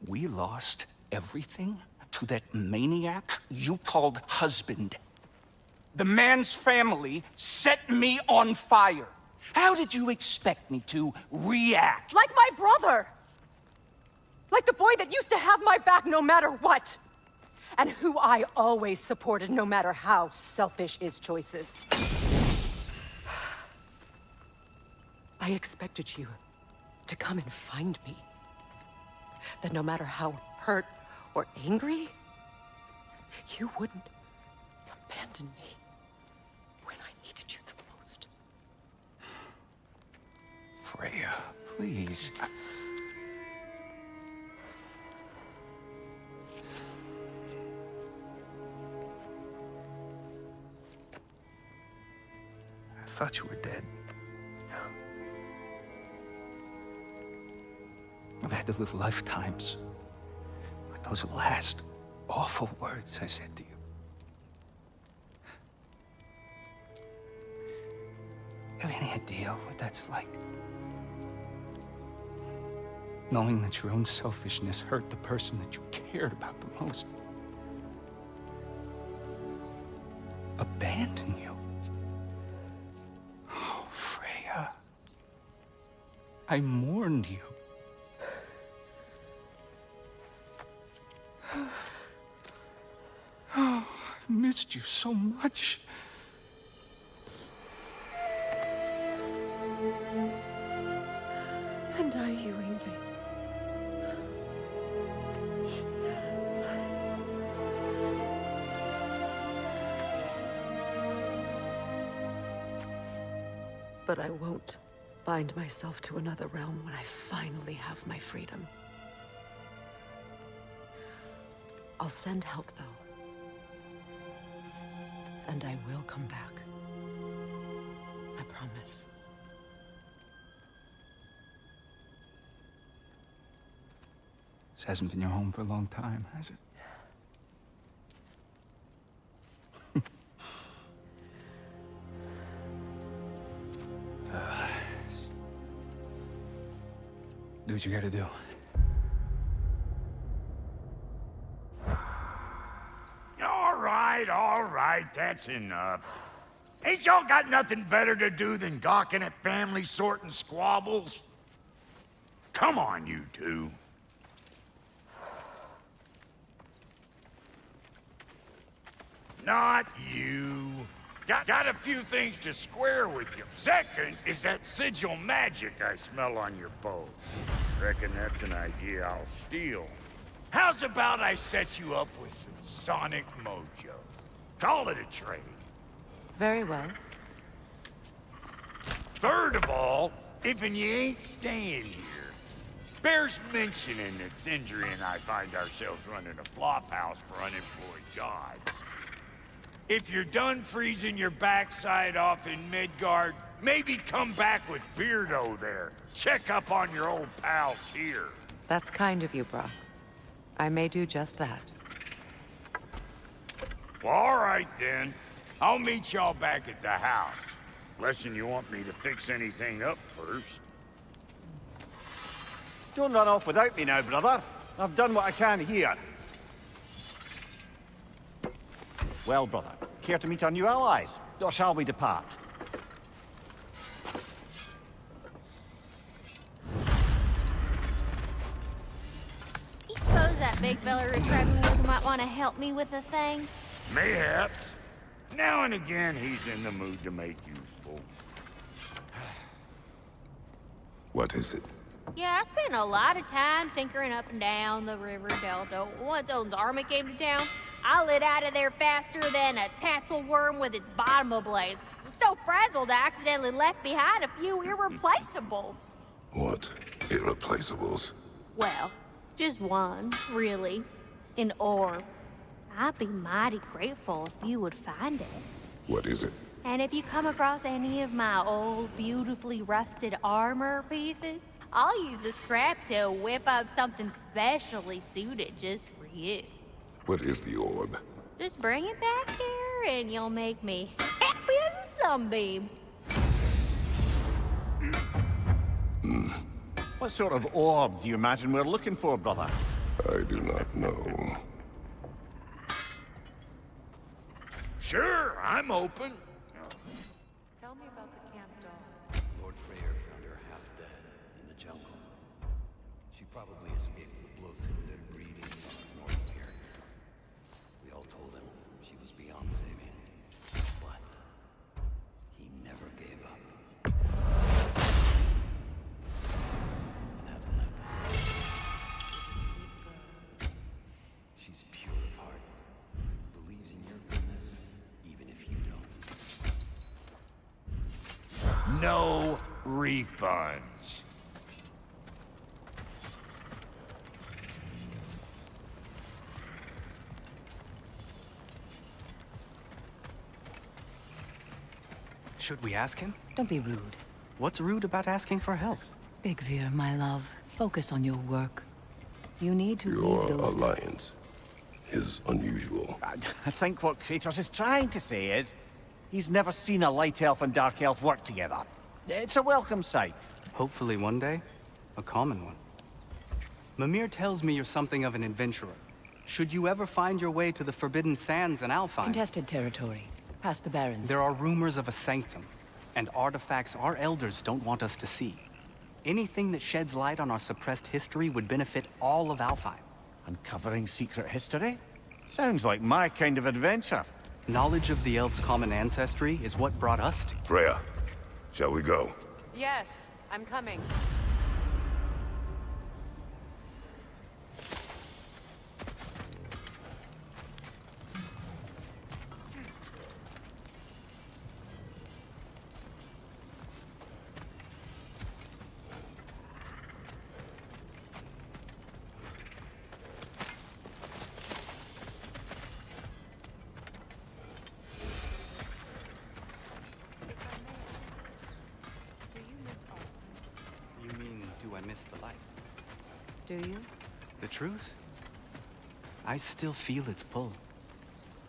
We lost everything to that maniac you called husband. The man's family set me on fire. How did you expect me to react?
Like my brother! Like the boy that used to have my back no matter what! And who I always supported no matter how selfish his choices. I expected you to come and find me. That no matter how hurt or angry, you wouldn't abandon me when I needed you the most.
Freya, please. I thought you were dead. I've had to live lifetimes with those last awful words I said to you. Have any idea what that's like? Knowing that your own selfishness hurt the person that you cared about the most. Abandon you. Oh, Freya. I mourned you. Oh, I've missed you so much.
And I, you, Ingvi. But I won't bind myself to another realm when I finally have my freedom. I'll send help, though. And I will come back. I promise.
This hasn't been your home for a long time, has it? Just do what you gotta do.
All right, that's enough. Ain't y'all got nothing better to do than gawking at family sorting squabbles? Come on, you two. Not you. Got a few things to square with you. Second is that sigil magic I smell on your bow. Reckon that's an idea I'll steal. How's about I set you up with some sonic mojo? Call it a trade.
Very well.
Third of all, if you ain't staying here, bears mentioning that Sindri and I find ourselves running a flop house for unemployed gods. If you're done freezing your backside off in Midgard, maybe come back with Beardo there. Check up on your old pal Tyr.
That's kind of you, Brock. I may do just that.
Well, all right then. I'll meet y'all back at the house. Less'n you want me to fix anything up first.
Don't run off without me now, brother. I've done what I can here. Well, brother, care to meet our new allies? Or shall we depart?
Suppose that big fella you're traveling with might want to help me with a thing.
Mayhaps. Now and again, he's in the mood to make useful.
What is it?
Yeah, I spent a lot of time tinkering up and down the river delta. Once Odin's army came to town, I lit out of there faster than a tassel worm with its bottom ablaze. So frazzled, I accidentally left behind a few irreplaceables.
What? Irreplaceables?
Well, just one, really. An orb. I'd be mighty grateful if you would find it.
What is it?
And if you come across any of my old, beautifully rusted armor pieces, I'll use the scrap to whip up something specially suited just for you.
What is the orb?
Just bring it back here and you'll make me happy as a sunbeam.
What sort of orb do you imagine we're looking for, brother?
I do not know.
Sure, I'm open.
Tell me about the camp dog.
Lord Freyr found her half dead in the jungle. She probably escaped the blow through their breeding north of here. We all told him she was beyond saving, but he never gave up. And hasn't left a single. She's pure of heart, believes in your goodness, even if you don't.
No refunds.
Should we ask him?
Don't be rude.
What's rude about asking for help?
Big Veer, my love, focus on your work. You need to
Your
leave those...
alliance is unusual.
I think what Kratos is trying to say is, he's never seen a light elf and dark elf work together. It's a welcome sight.
Hopefully one day, a common one. Mimir tells me you're something of an adventurer. Should you ever find your way to the Forbidden Sands in Alfheim...
Contested territory. Past the Barrens.
There are rumors of a sanctum, and artifacts our elders don't want us to see. Anything that sheds light on our suppressed history would benefit all of Alfheim.
Uncovering secret history? Sounds like my kind of adventure.
Knowledge of the elves' common ancestry is what brought us to...
Freya, shall we go?
Yes, I'm coming.
You mean, do I miss the light?
Do you?
The truth? I still feel its pull.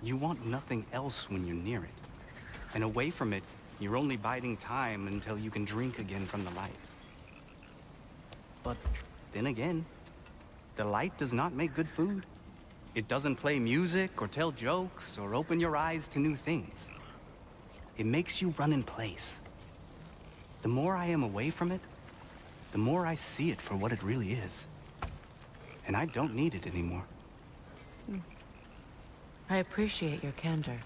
You want nothing else when you're near it. And away from it, you're only biding time until you can drink again from the light. But then again, the light does not make good food. It doesn't play music or tell jokes or open your eyes to new things. It makes you run in place. The more I am away from it, the more I see it for what it really is. And I don't need it anymore.
I appreciate your candor.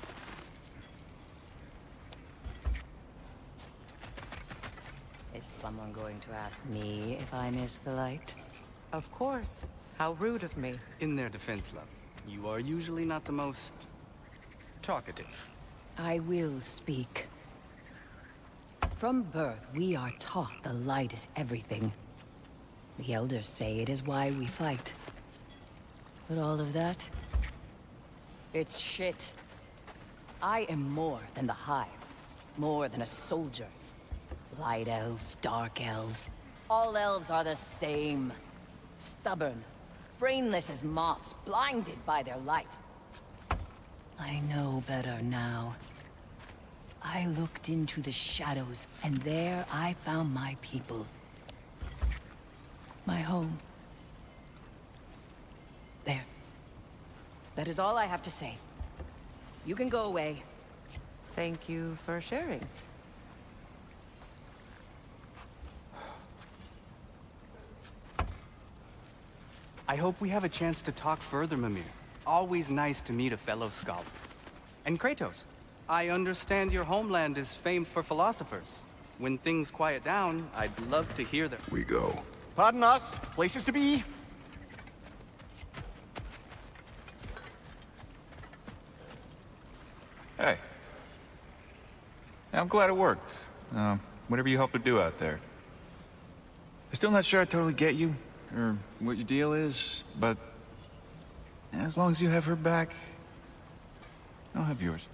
Is someone going to ask me if I miss the light?
Of course. How rude of me.
In their defense, love, you are usually not the most talkative.
I will speak. From birth, we are taught the light is everything. The elders say it is why we fight. But all of that, it's shit. I am more than the Hive, more than a soldier. Light elves, dark elves, all elves are the same. Stubborn, brainless as moths, blinded by their light. I know better now. I looked into the shadows, and there I found my people. My home. There. That is all I have to say. You can go away.
Thank you for sharing.
I hope we have a chance to talk further, Mimir. Always nice to meet a fellow scholar. And Kratos, I understand your homeland is famed for philosophers. When things quiet down, I'd love to hear them.
We go.
Pardon us. Places to be.
Hey. I'm glad it worked. Whatever you helped her do out there. I'm still not sure I totally get you, or what your deal is, but as long as you have her back, I'll have yours.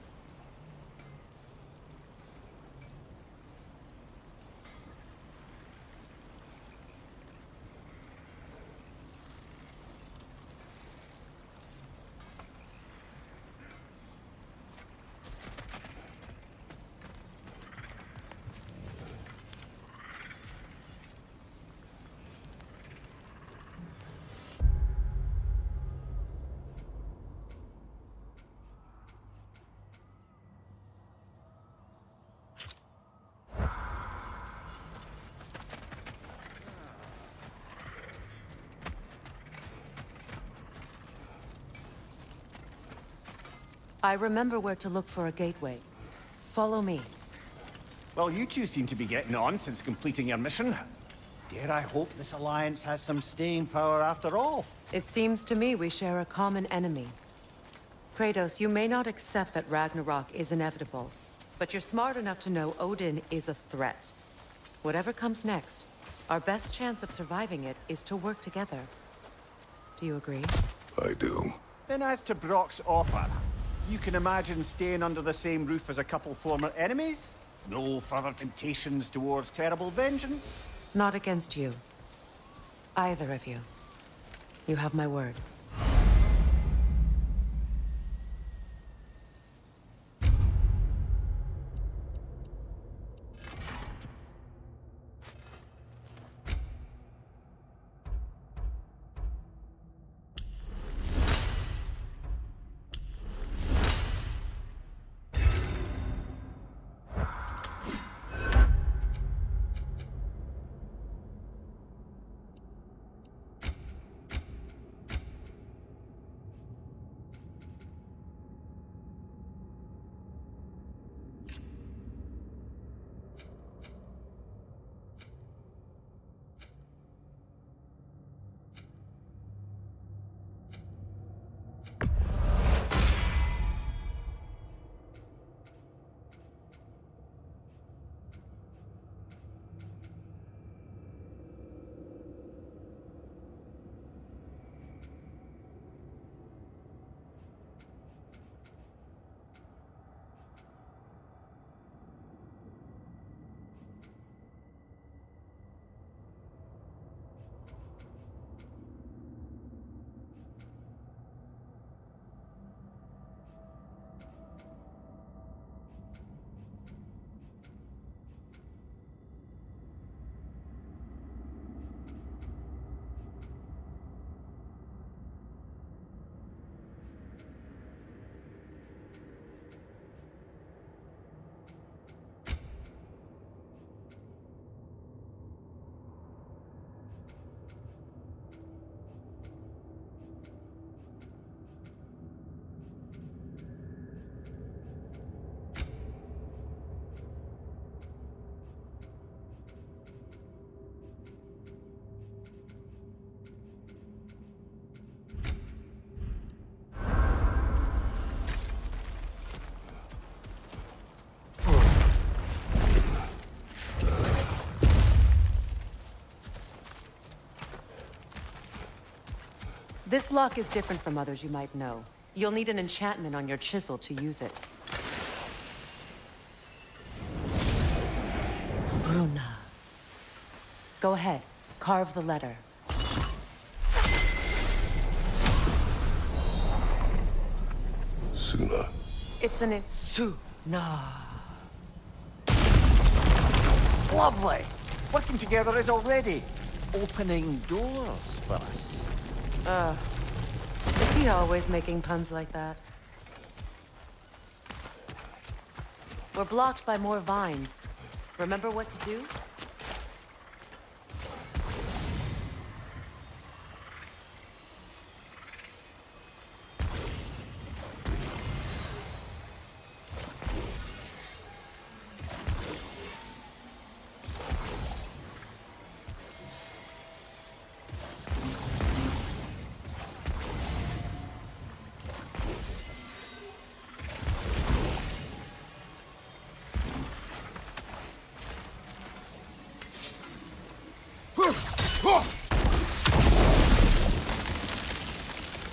I remember where to look for a gateway. Follow me.
Well, you two seem to be getting on since completing your mission. Dare I hope this alliance has some staying power after all?
It seems to me we share a common enemy. Kratos, you may not accept that Ragnarok is inevitable, but you're smart enough to know Odin is a threat. Whatever comes next, our best chance of surviving it is to work together. Do you agree?
I do.
Then as to Brock's offer, you can imagine staying under the same roof as a couple former enemies? No further temptations towards terrible vengeance?
Not against you. Either of you. You have my word. This lock is different from others you might know. You'll need an enchantment on your chisel to use it. Bruna. Go ahead. Carve the letter.
Suna.
It's an Suna.
Lovely! Working together is already opening doors for us.
Is he always making puns like that? We're blocked by more vines. Remember what to do?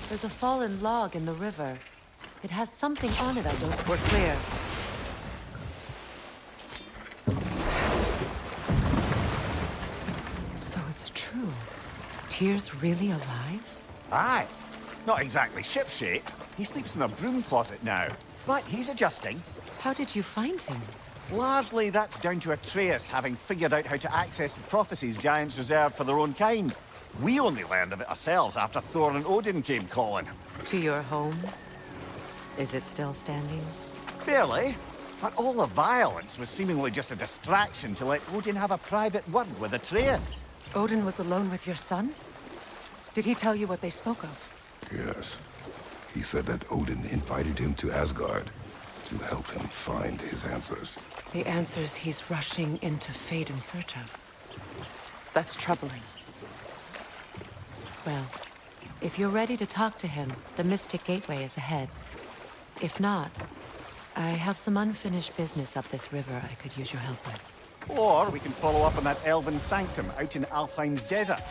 There's a fallen log in the river. It has something on it I don't... We're clear. So it's true. Tyr's really alive?
Aye. Not exactly shipshape. He sleeps in a broom closet now. But he's adjusting.
How did you find him?
Largely, that's down to Atreus having figured out how to access the prophecies giants reserve for their own kind. We only learned of it ourselves after Thor and Odin came calling.
To your home? Is it still standing?
Barely. But all the violence was seemingly just a distraction to let Odin have a private word with Atreus.
Odin was alone with your son? Did he tell you what they spoke of?
Yes. He said that Odin invited him to Asgard to help him find his answers.
The answers he's rushing into fate in search of. That's troubling. Well, if you're ready to talk to him, the Mystic Gateway is ahead. If not, I have some unfinished business up this river I could use your help with.
Or we can follow up on that elven sanctum out in Alfheim's desert.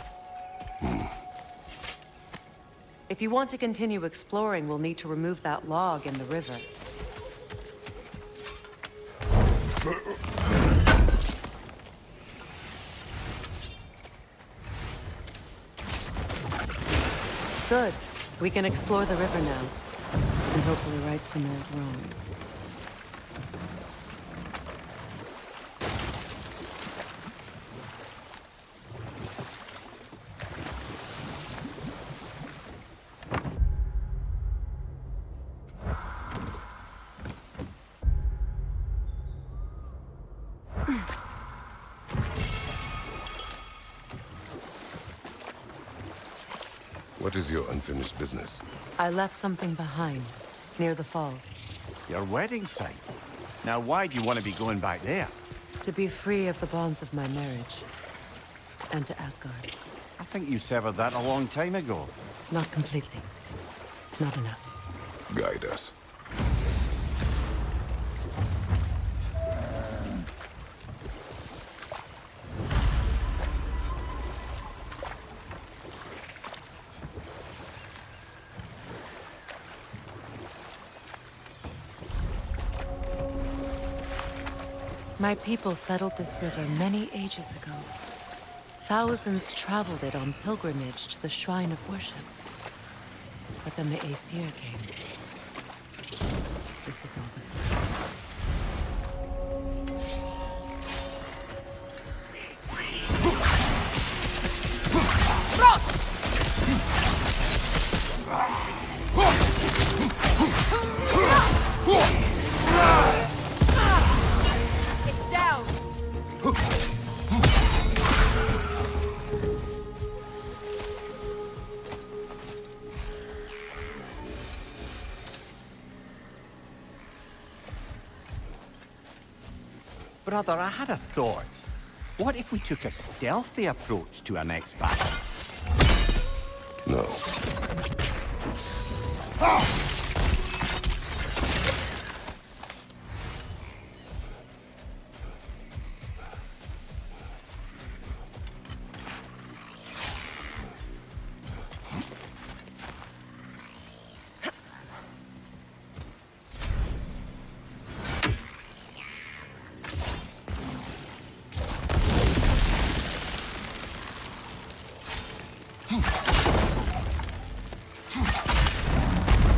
If you want to continue exploring, we'll need to remove that log in the river. Good. We can explore the river now. And hopefully right some old wrongs.
What is your unfinished business?
I left something behind, near the falls.
Your wedding site. Now why do you want to be going back there?
To be free of the bonds of my marriage. And to Asgard.
I think you severed that a long time ago.
Not completely. Not enough.
Guide us.
My people settled this river many ages ago. Thousands traveled it on pilgrimage to the shrine of worship. But then the Aesir came. This is all that's left.
It's down.
Brother, I had a thought. What if we took a stealthy approach to our next battle?
No.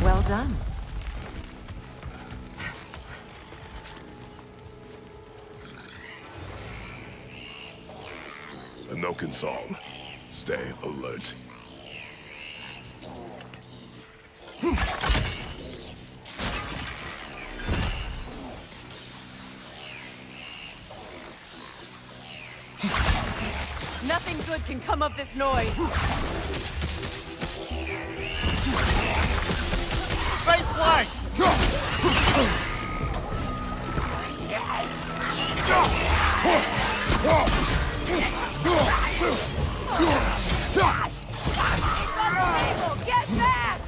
Well done.
No console. Stay alert.
Nothing good can come of this noise.
Face flank!
Get back!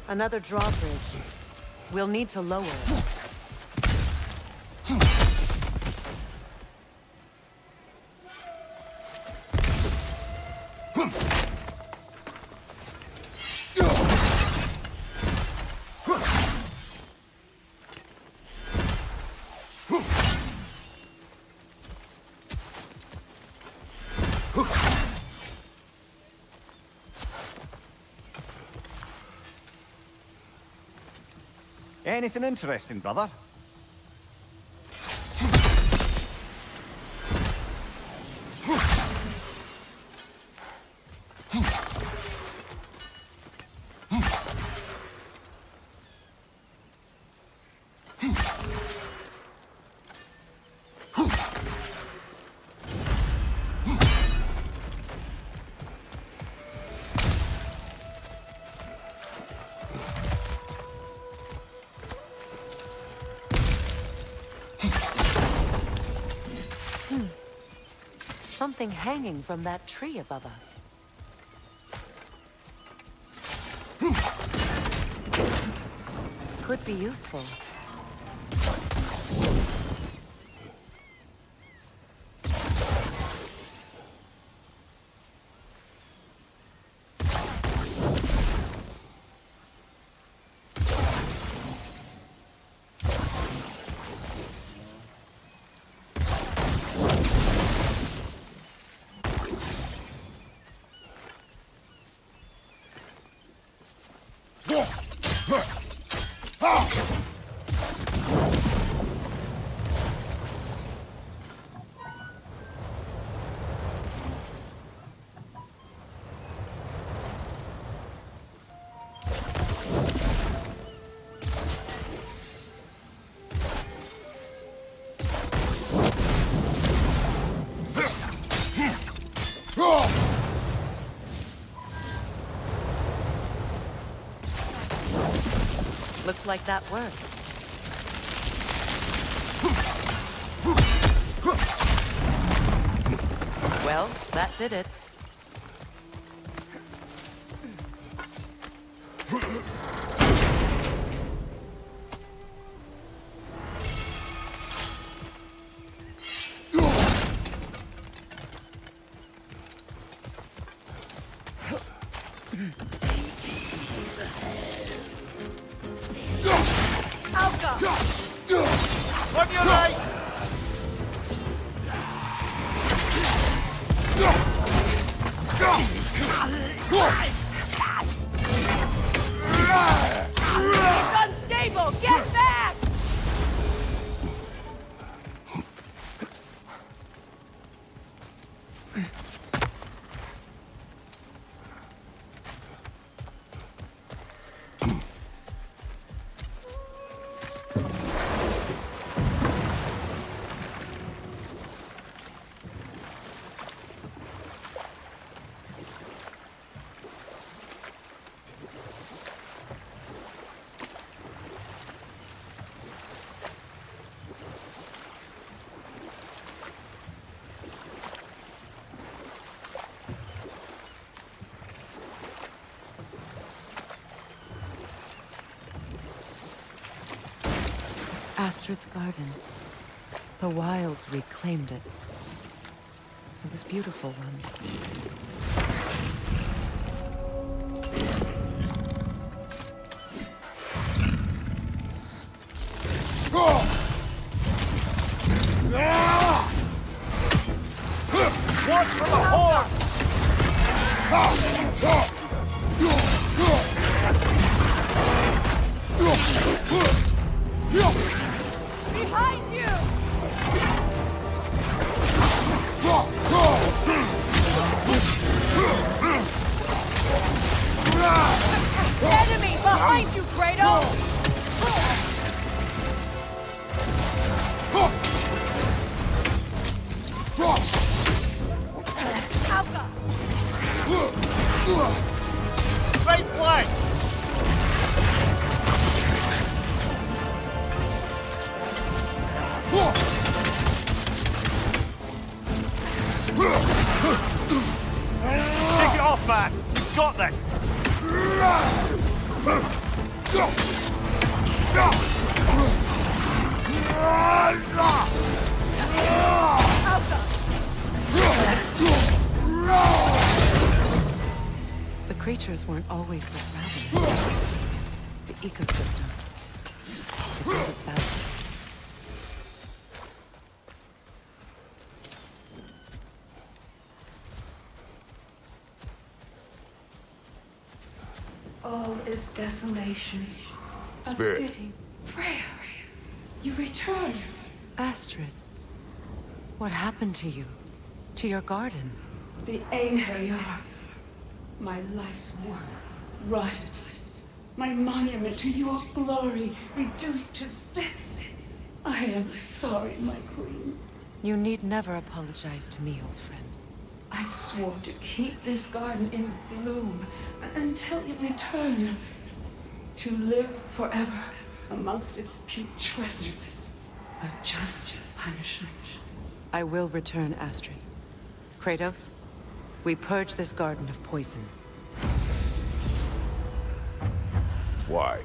Another drawbridge. We'll need to lower it.
Anything interesting, brother?
Something hanging from that tree above us. Could be useful. Looks like that worked. Well, that did it.
On your right!
It's unstable! Get back!
Astrid's garden. The wilds reclaimed it. It was beautiful once.
Watch for the horse!
Behind you! Enemy behind you, Kratos!
Right flank! Take it off, man! You've got this!
The creatures weren't always this ravenous. The ecosystem. It's out of balance.
All is desolation.
Spirit.
A fitting. Freya, you returned.
Astrid, what happened to you? To your garden?
The Einherjar. My life's work rotted. My monument to your glory reduced to this. I am sorry, my queen.
You need never apologize to me, old friend.
I swore to keep this garden in bloom until you return. To live forever amongst its putrescence. A just punishment.
I will return, Astrid. Kratos, we purge this garden of poison.
Why?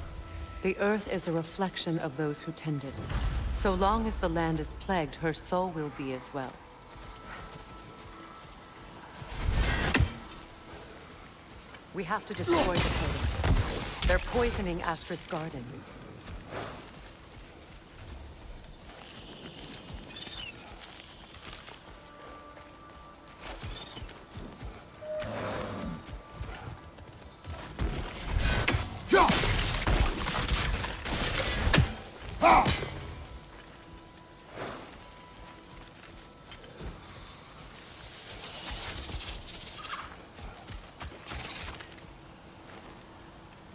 The earth is a reflection of those who tend it. So long as the land is plagued, her soul will be as well. We have to destroy the totems. They're poisoning Astrid's garden.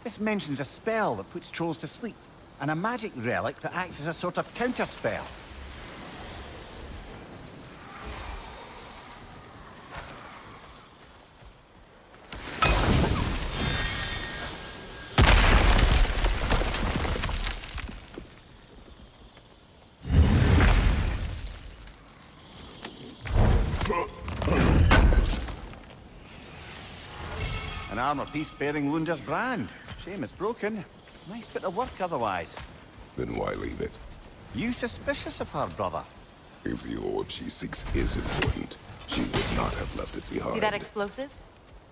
This mentions a spell that puts trolls to sleep, and a magic relic that acts as a sort of counter-spell. An armor piece bearing Lunda's brand. Shame it's broken. Nice bit of work otherwise.
Then why leave it?
You suspicious of her, brother?
If the orb she seeks is important, she would not have left it behind.
See that explosive?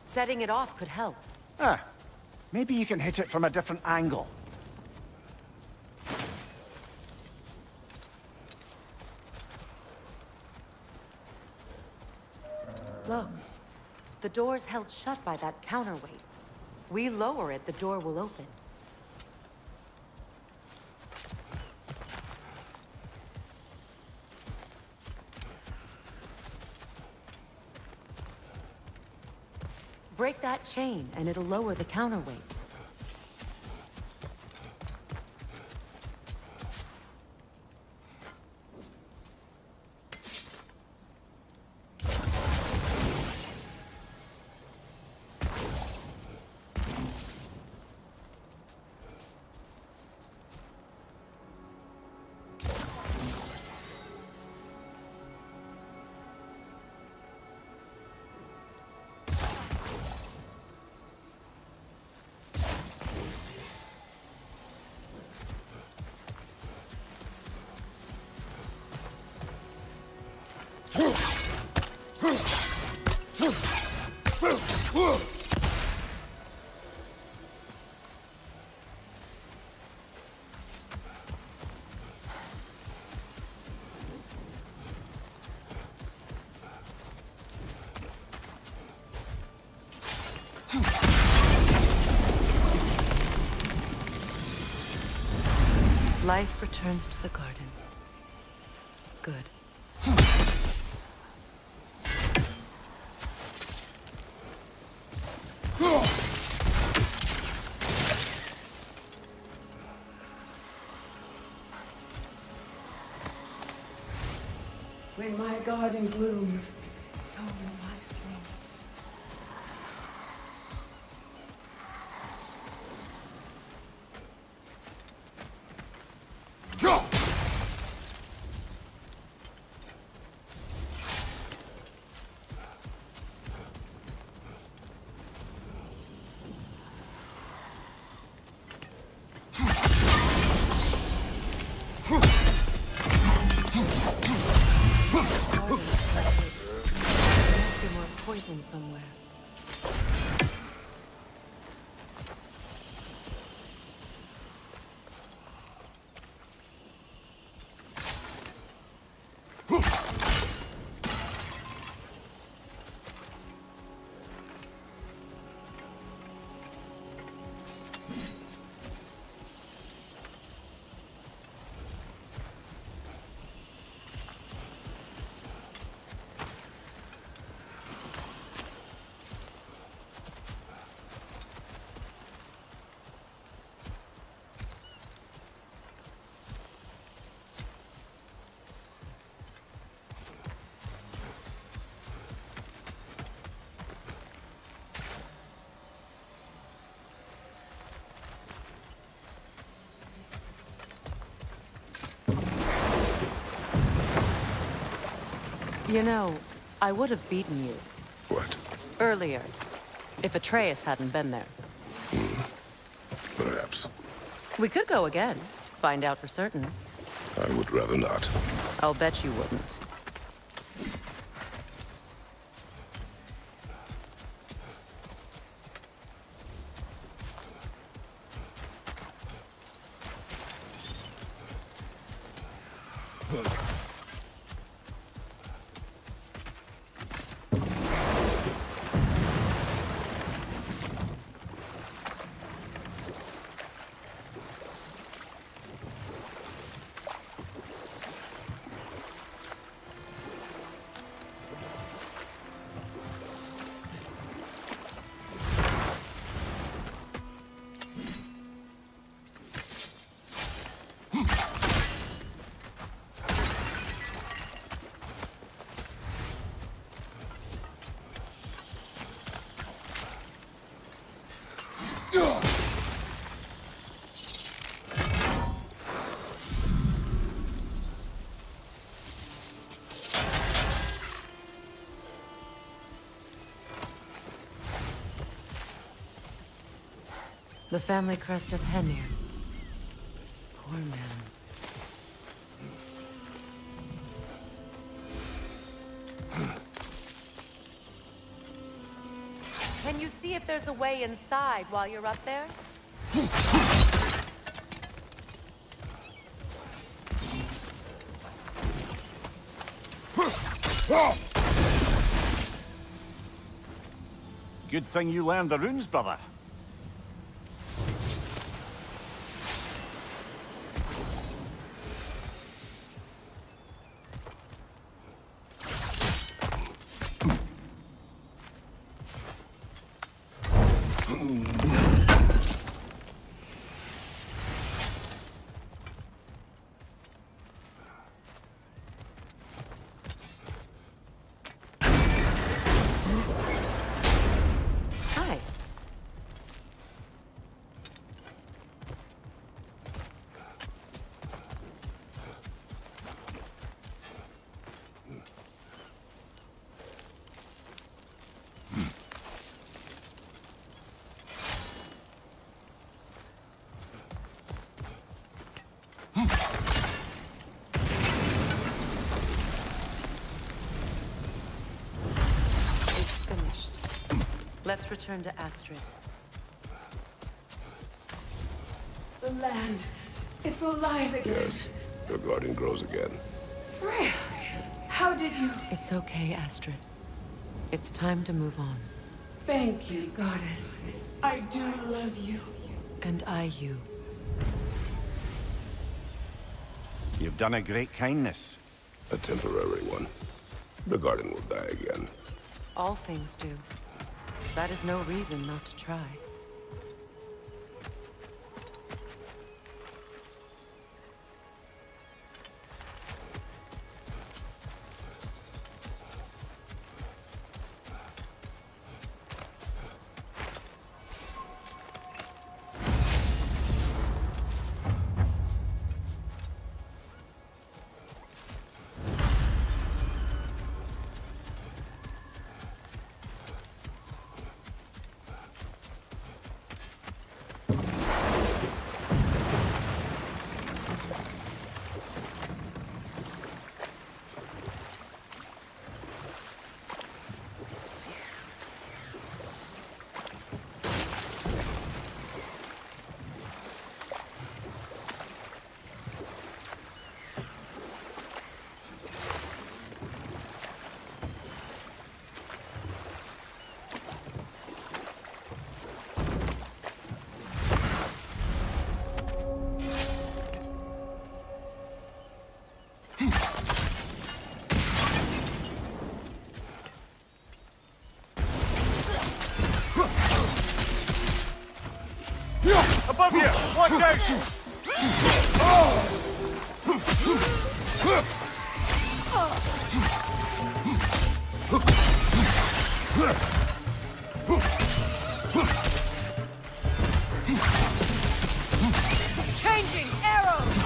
Setting it off could help.
Ah, maybe you can hit it from a different angle.
Look, the door's held shut by that counterweight. We lower it, the door will open. Break that chain, and it'll lower the counterweight. Life returns to the garden. Good.
When my garden blooms, so will I sing.
Poison somewhere. You know, I would have beaten you.
What?
Earlier, if Atreus hadn't been there.
Perhaps.
We could go again, find out for certain.
I would rather not.
I'll bet you wouldn't. The family crest of Henir. Poor man.
Can you see if there's a way inside while you're up there?
Good thing you learned the runes, brother.
Let's return to Astrid.
The land. It's alive again.
Yes, your garden grows again.
Freya, how did you...
It's okay, Astrid. It's time to move on.
Thank you, goddess. I do love you.
And I you.
You've done a great kindness.
A temporary one. The garden will die again.
All things do. That is no reason not to try.
Above you! Watch out!
Changing arrows!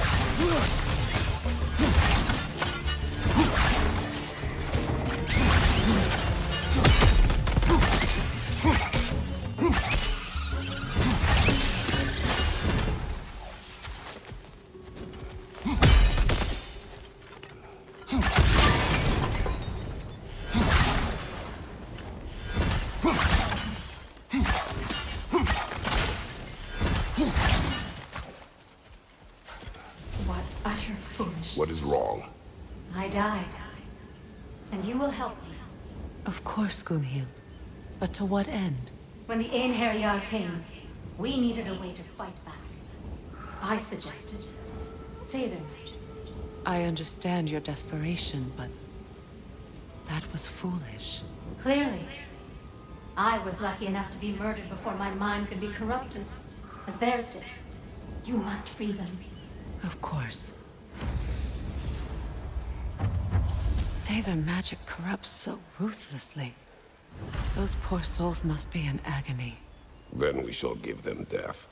What utter foolishness.
What is wrong?
I died. And you will help me.
Of course, Gunhild. But to what end?
When the Einherjar came, we needed a way to fight back. I suggested Sather magic.
I understand your desperation, but that was foolish.
Clearly. I was lucky enough to be murdered before my mind could be corrupted, as theirs did. You must free them.
Of course. Say their magic corrupts so ruthlessly. Those poor souls must be in agony.
Then we shall give them death.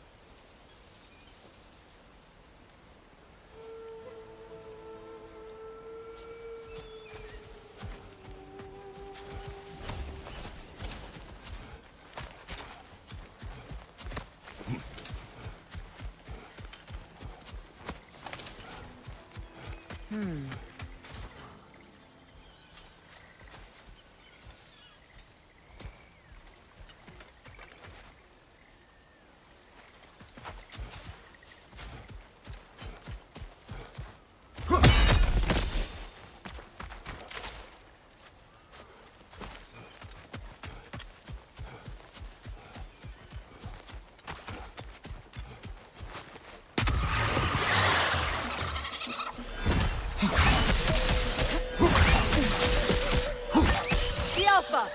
The Alpha!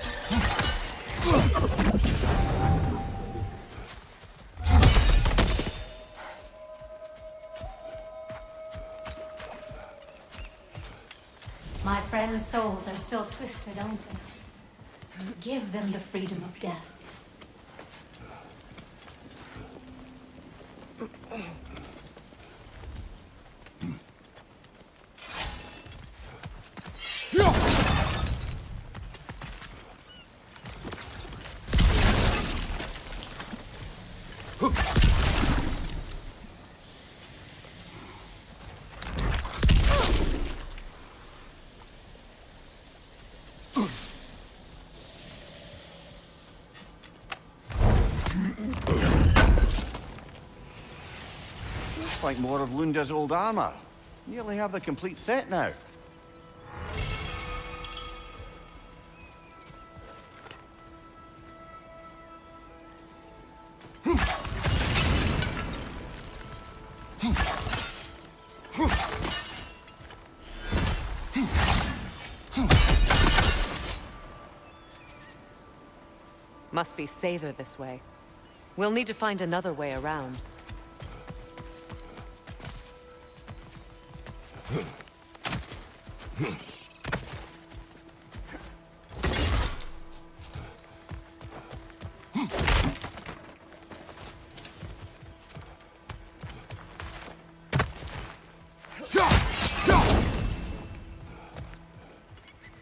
My friends' souls are still twisted, aren't they? Give them the freedom of death.
Looks like more of Lunda's old armor. Nearly have the complete set now.
Must be safer this way. We'll need to find another way around.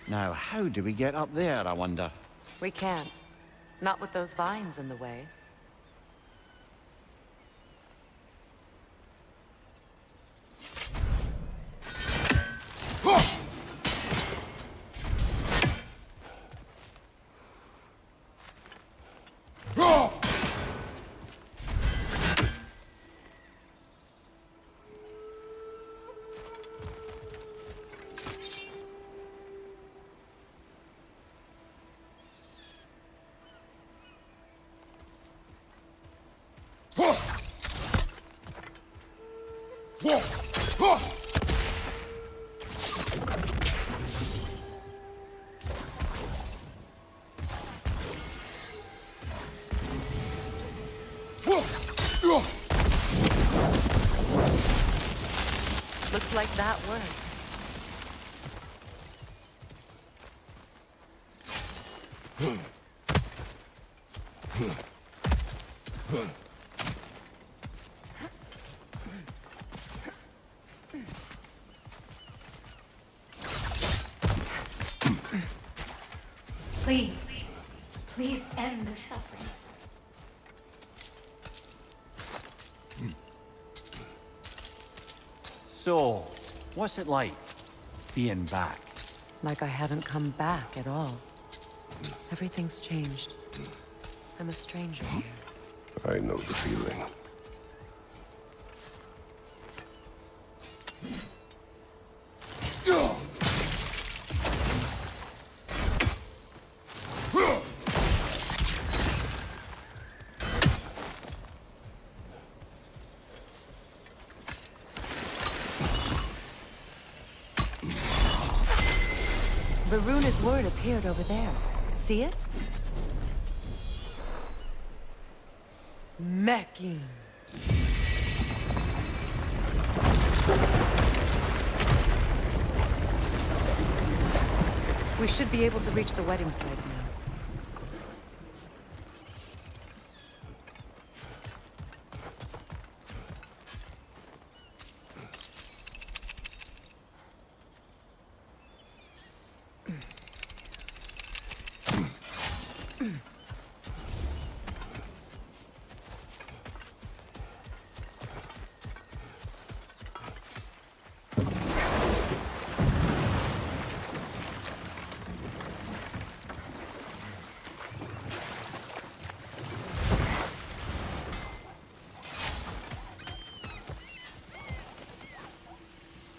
Now, how do we get up there, I wonder?
We can't. Not with those vines in the way. Looks like that worked.
Please. Please end their suffering.
So, what's it like, being back?
Like I haven't come back at all. Everything's changed. I'm a stranger here.
I know the feeling.
The runic word appeared over there. See it? Mecking. We should be able to reach the wedding site now.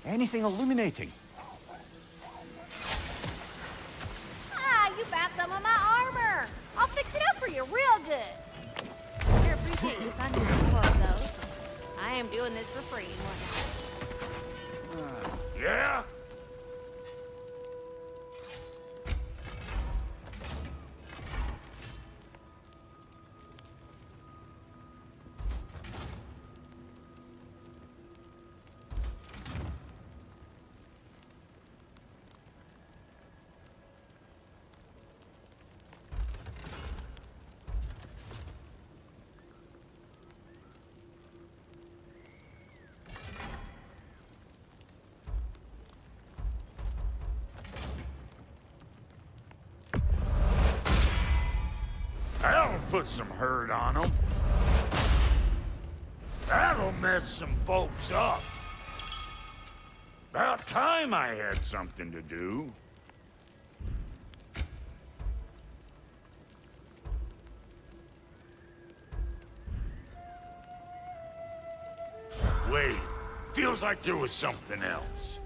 Anything illuminating?
Ah, you found some of my armor. I'll fix it up for you real good. Sure appreciate you finding some more of those. I am doing this for free and whatnot.
Yeah? That'll put some hurt on them. That'll mess some folks up. About time I had something to do. Wait, feels like there was something else.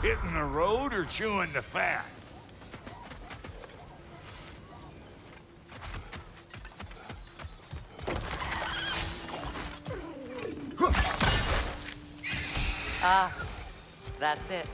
Hitting the road or chewing the fat?
Ah, that's it.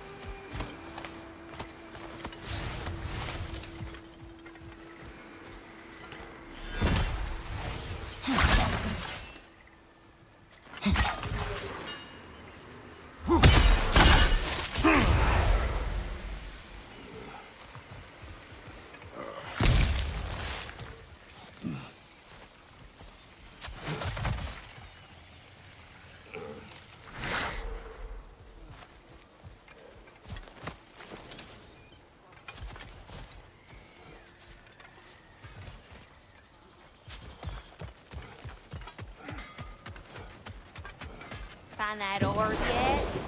Find that orb yet?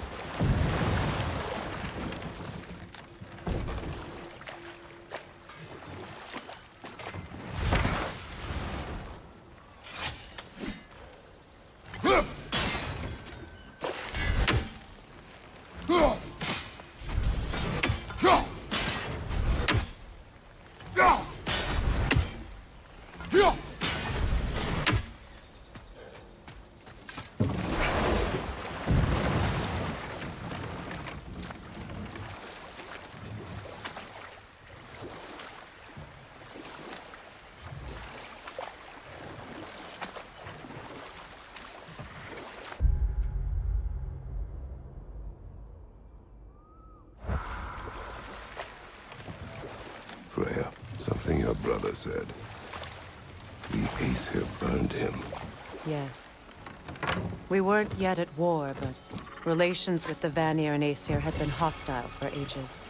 Freya, something your brother said. The Aesir burned him.
Yes. We weren't yet at war, but relations with the Vanir and Aesir had been hostile for ages.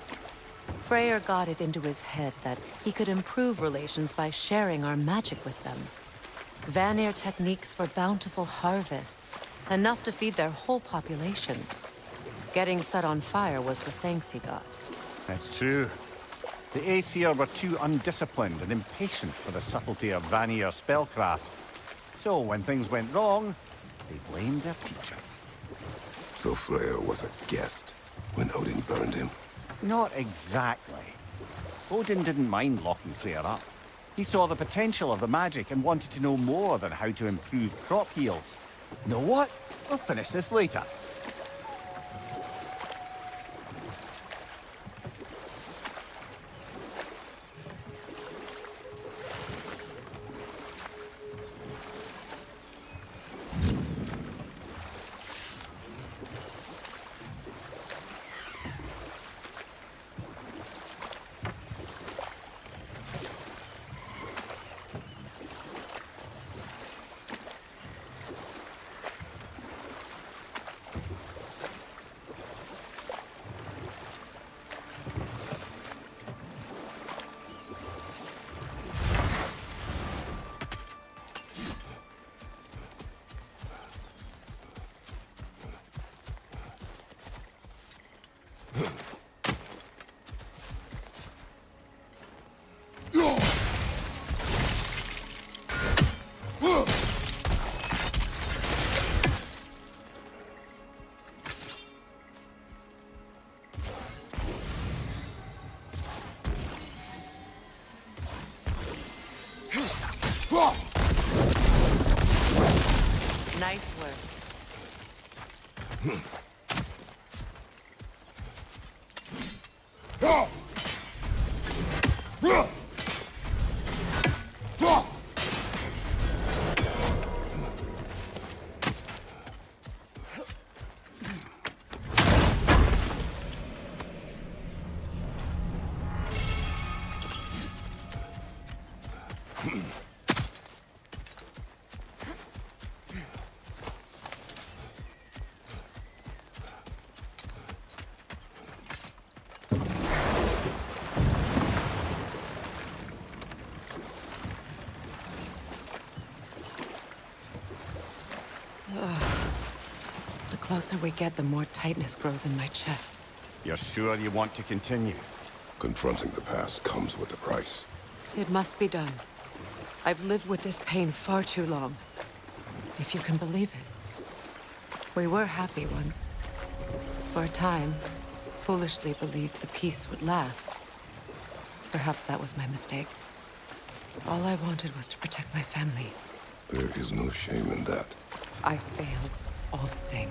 Freyr got it into his head that he could improve relations by sharing our magic with them. Vanir techniques for bountiful harvests, enough to feed their whole population. Getting set on fire was the thanks he got.
That's true. The Aesir were too undisciplined and impatient for the subtlety of Vanir spellcraft. So when things went wrong, they blamed their teacher.
So Freya was a guest when Odin burned him?
Not exactly. Odin didn't mind locking Freyr up. He saw the potential of the magic and wanted to know more than how to improve crop yields. Know what? We'll finish this later.
Nice work. closer we get, the more tightness grows in my chest.
You're sure you want to continue?
Confronting the past comes with a price.
It must be done. I've lived with this pain far too long. If you can believe it. We were happy once. For a time, foolishly believed the peace would last. Perhaps that was my mistake. All I wanted was to protect my family.
There is no shame in that.
I failed, all the same.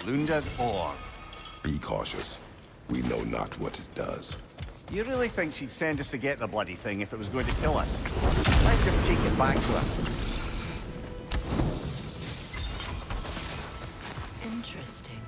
Lunda's ore.
Be cautious. We know not what it does.
You really think she'd send us to get the bloody thing if it was going to kill us? Let's just take it back to her.
Interesting.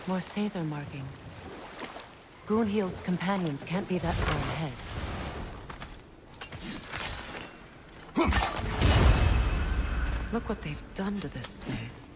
More Sather markings. Gunhild's companions can't be that far ahead. Look what they've done to this place.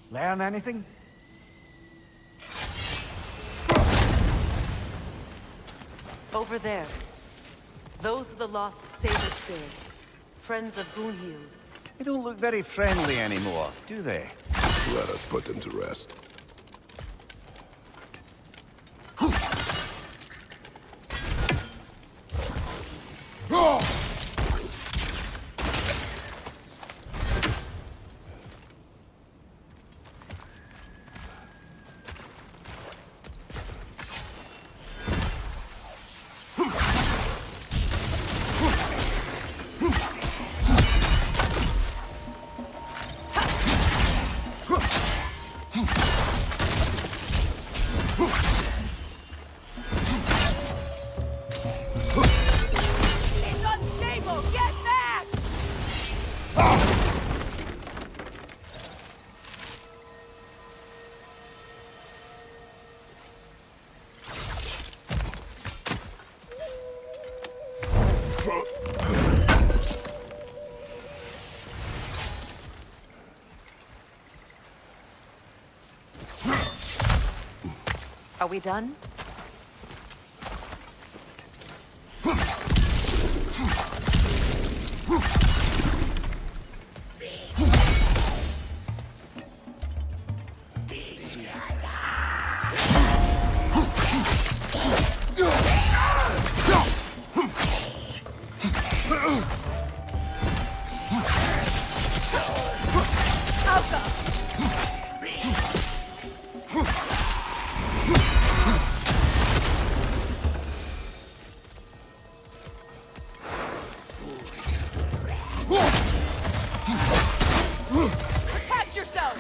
Learn anything?
Over there. Those are the lost Sather spirits. Friends of Gunhild.
They don't look very friendly anymore, do they?
Let us put them to rest.
Are we done?
Protect yourself!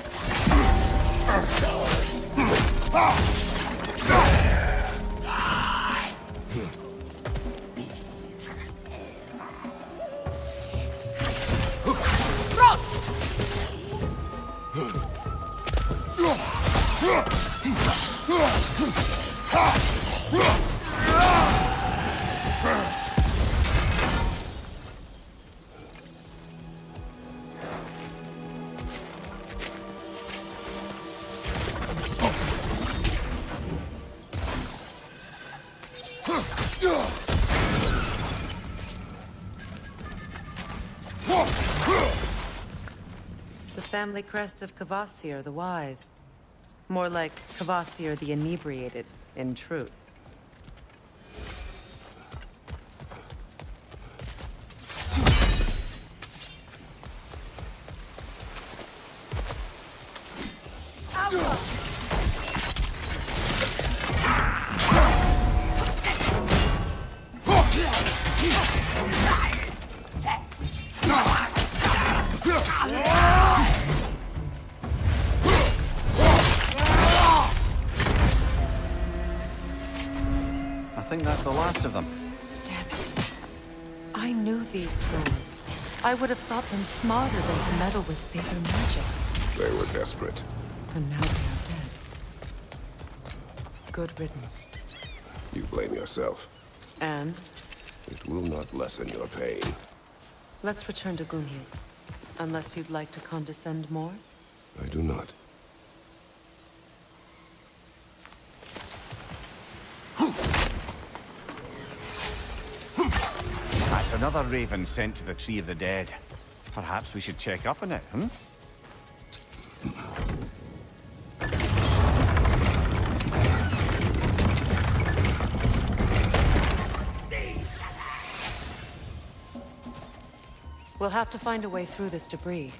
The family crest of Kvasir the Wise. More like Kvasir the Inebriated, in truth.
think that's the last of them.
Damn it. I knew these souls. I would have thought them smarter than to meddle with Saber magic.
They were desperate.
And now they are dead. Good riddance.
You blame yourself.
And
It will not lessen your pain.
let's return to Gunhild. Unless you'd like to condescend more?
I do not.
That's another raven sent to the Tree of the Dead. Perhaps we should check up on it, hmm?
We'll have to find a way through this debris.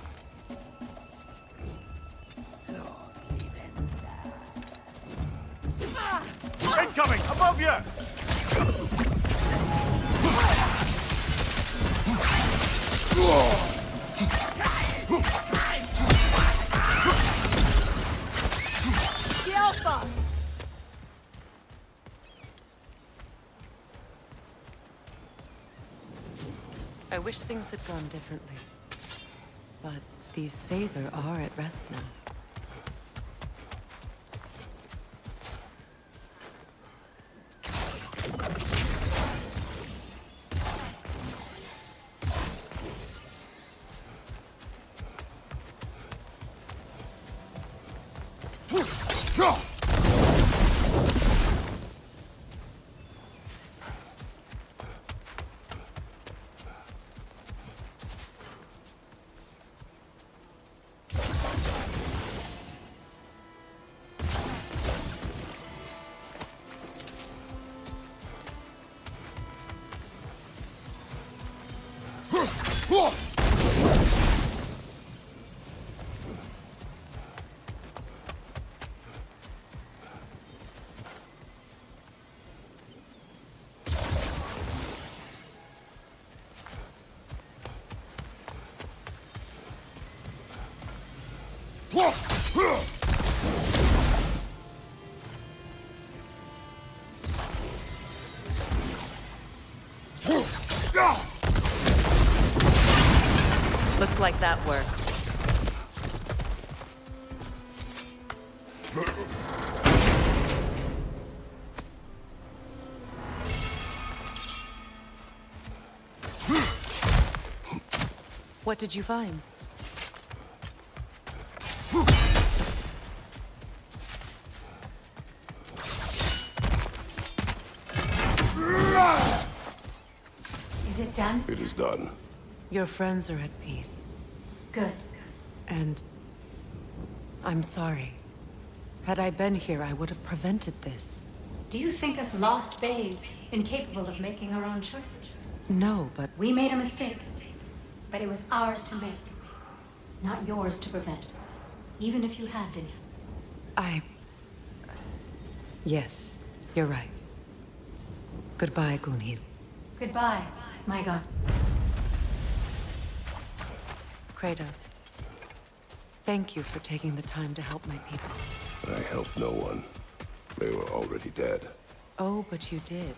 Incoming! Above you!
The Alpha!
I wish things had gone differently. But these Saber are at rest now. Looks like that worked. What did you find?
Is it done?
It is done.
Your friends are at peace.
Good.
And I'm sorry. Had I been here, I would have prevented this.
Do you think us lost babes, incapable of making our own choices?
No, but
We made a mistake, but it was ours to make, not yours to prevent. Even if you had been.
Yes, you're right. Goodbye, Gunhild.
Goodbye, my god.
Kratos. Thank you for taking the time to help my people.
I helped no one. They were already dead.
Oh, but you did.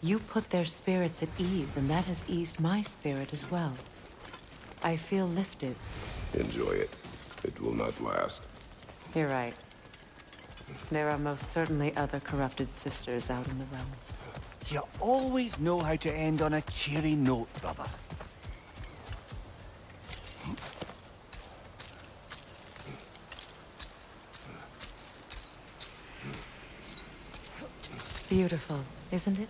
You put their spirits at ease, and that has eased my spirit as well. I feel lifted.
Enjoy it. It will not last.
You're right. There are most certainly other corrupted sisters out in the realms.
You always know how to end on a cheery note, brother.
Beautiful, isn't it?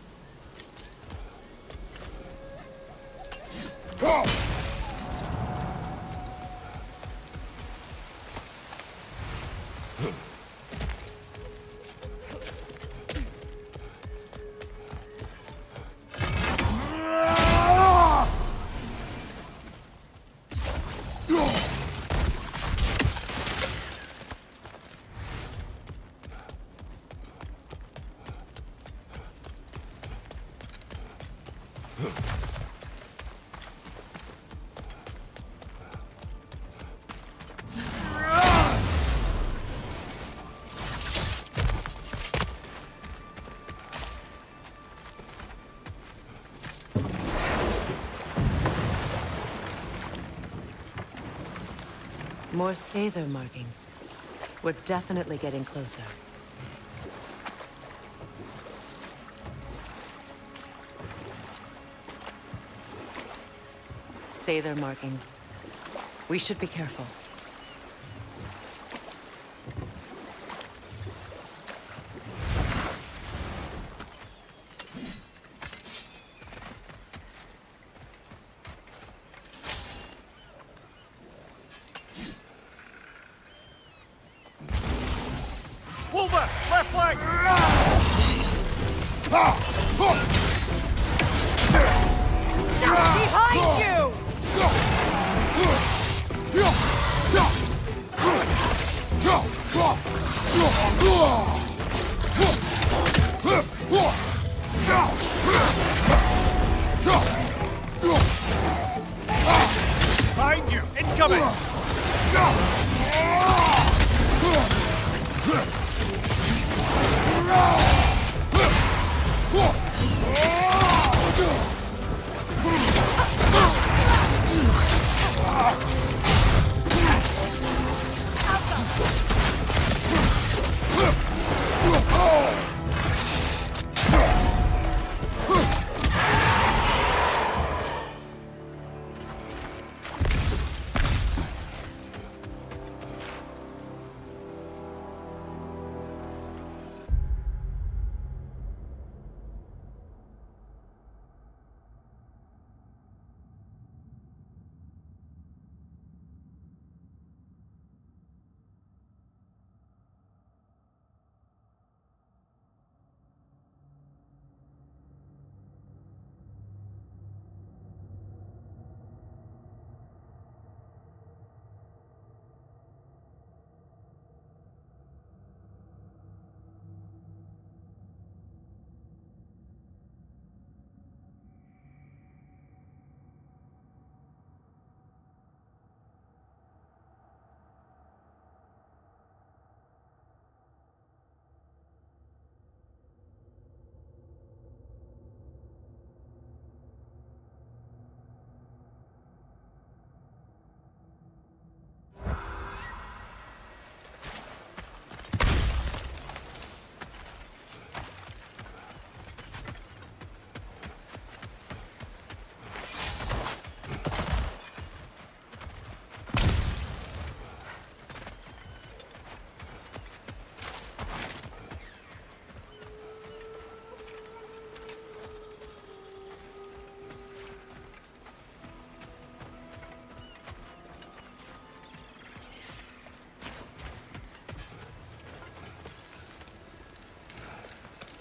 More Sather markings. We're definitely getting closer. Sather markings. We should be careful.
Left flank!
Behind you!
Behind you! Incoming!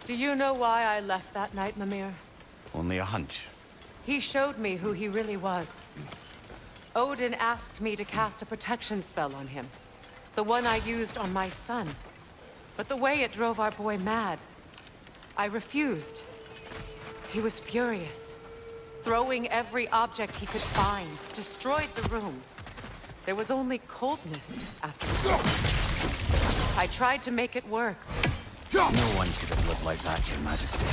Do you know why I left that night, Mimir?
Only a hunch.
He showed me who he really was. Odin asked me to cast a protection spell on him. The one I used on my son. But the way it drove our boy mad, I refused. He was furious. Throwing every object he could find, destroyed the room. There was only coldness after. I tried to make it work.
No one could have lived like that, Your Majesty.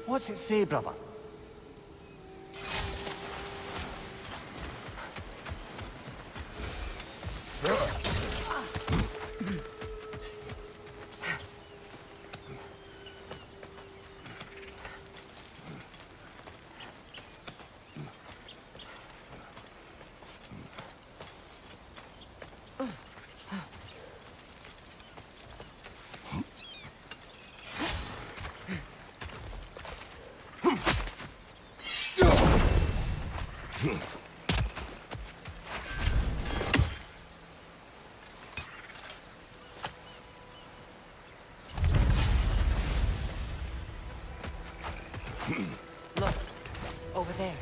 What's it say, brother?
Look, over there.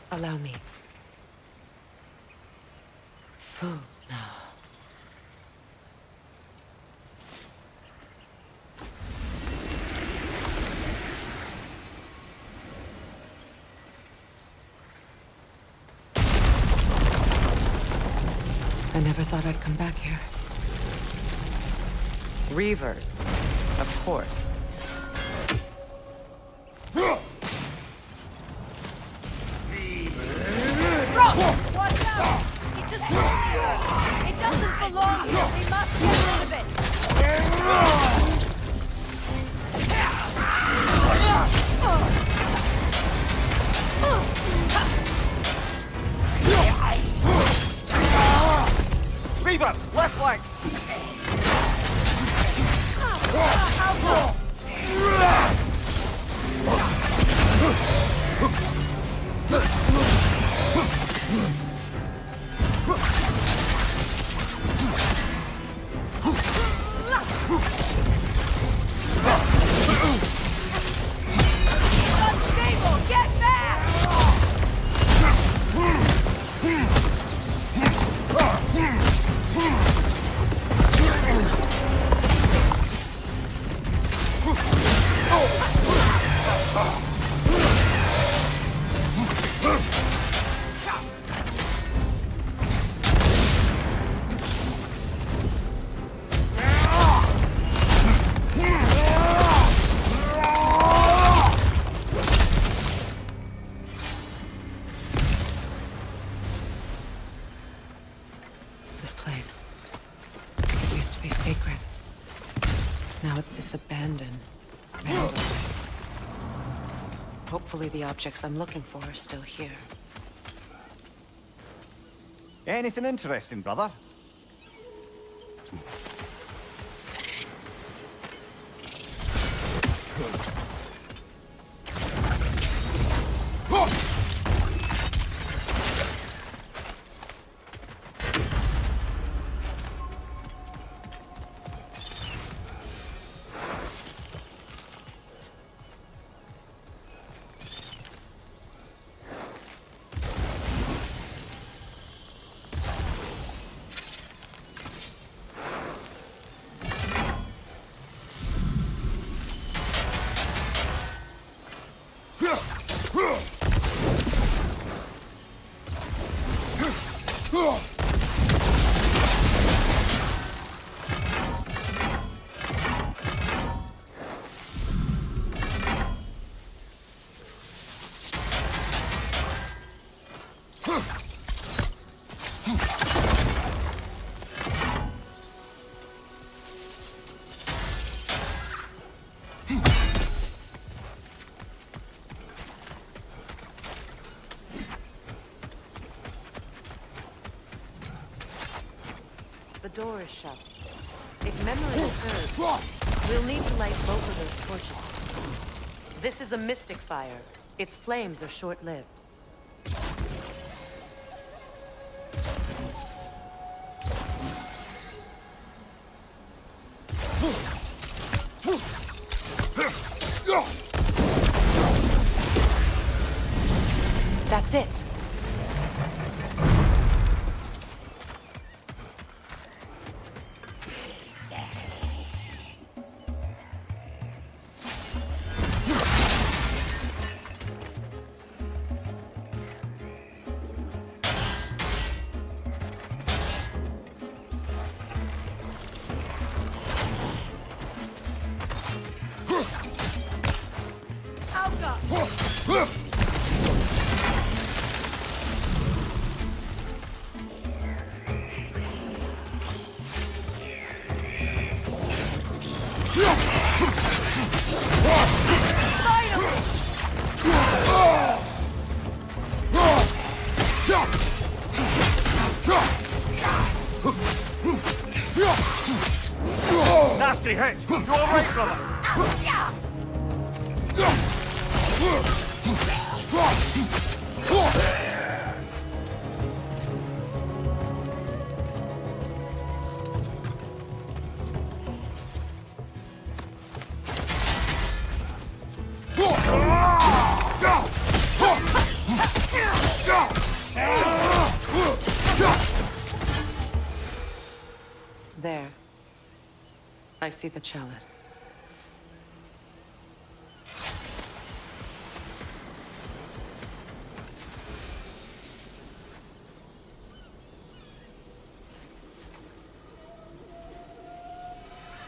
Allow me. Food now. I never thought I'd come back here. Reavers, of course.
Left flank!
Unstable! Get back!
This place. It used to be sacred. Now it sits abandoned. Vandalized. Hopefully the objects I'm looking for are still here.
Anything interesting, brother?
The door is shut. If memory serves, we'll need to light both of those torches. This is a mystic fire. Its flames are short-lived. That's it.
Nasty hit! You alright, brother?
There. I see the chalice.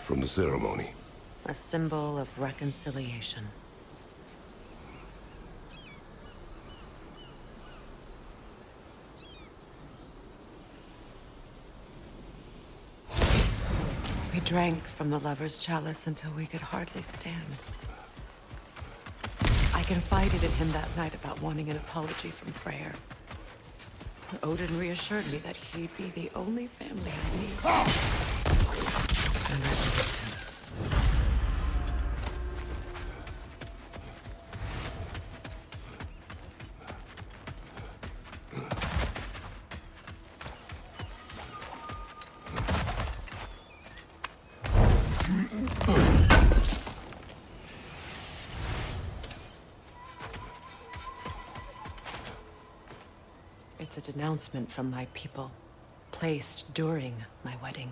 From the ceremony.
A symbol of reconciliation. We drank from the lover's chalice until we could hardly stand. I confided in him that night about wanting an apology from Freyr. Odin reassured me that he'd be the only family I need. And I believed him. It's a denouncement from my people, placed during my wedding.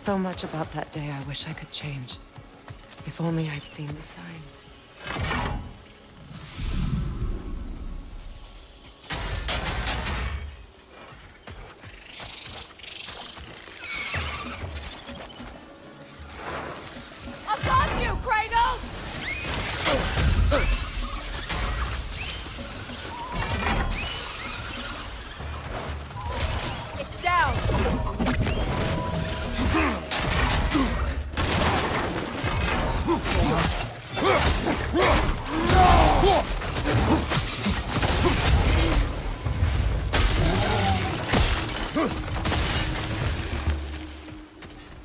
So much about that day I wish I could change. If only I'd seen the signs.
I've got you, Kratos! It's down!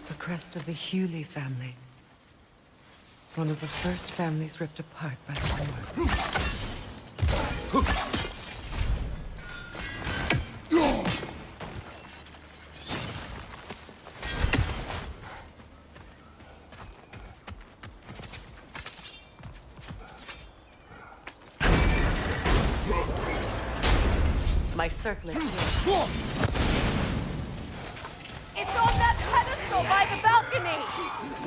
The crest of the Hewley family. One of the first families ripped apart by the war. My circlet here.
It's on that pedestal by the balcony!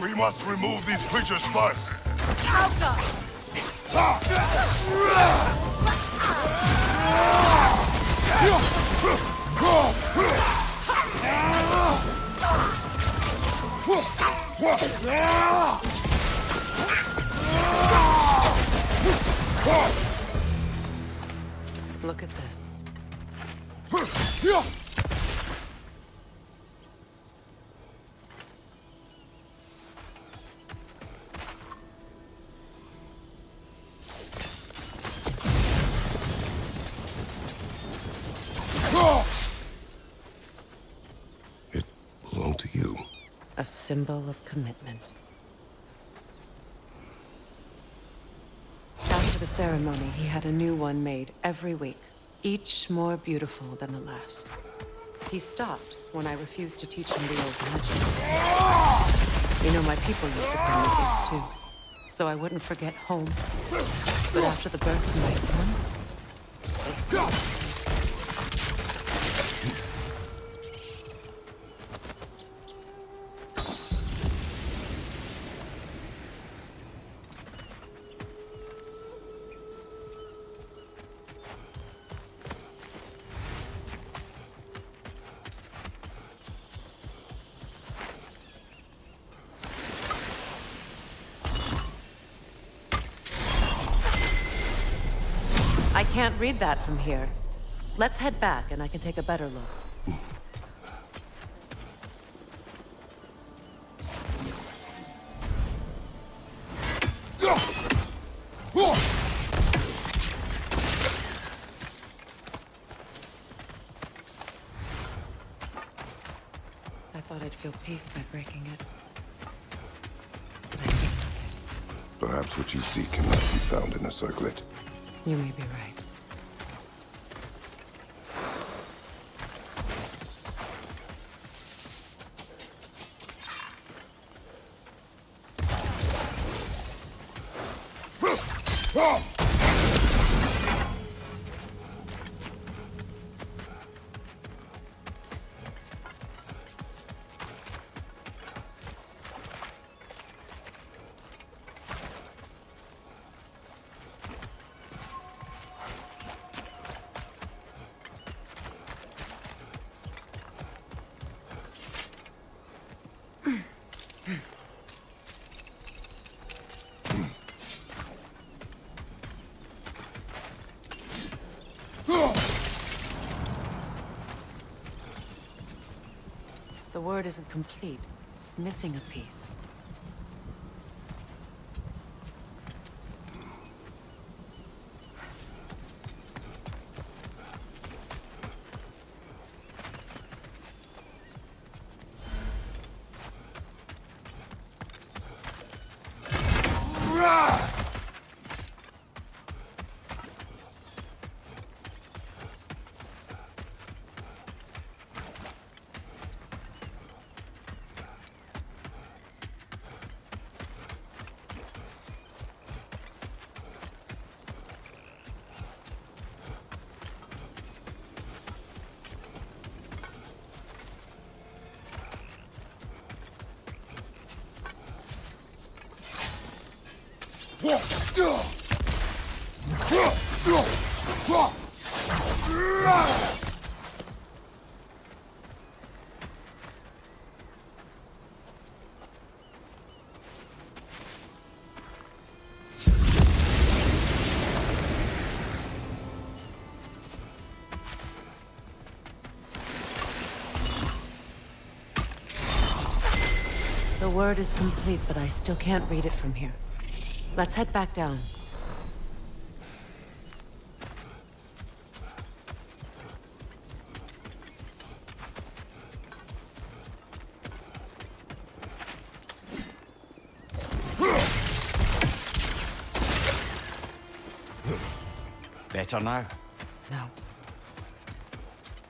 We must remove these creatures first.
Alka!
Look at this.
It belonged to you.
A symbol of commitment. After the ceremony, he had a new one made every week, each more beautiful than the last. He stopped when I refused to teach him the old magic. You know, my people used to send me gifts too, so I wouldn't forget home. But after the birth of my son, they stopped. I can't read that from here. Let's head back and I can take a better look. I thought I'd feel peace by breaking it. But I think
Perhaps what you seek cannot be found in a circlet.
you may be right. The word isn't complete. It's missing a piece. The word is complete, but I still can't read it from here. Let's head back down.
Better now?
No.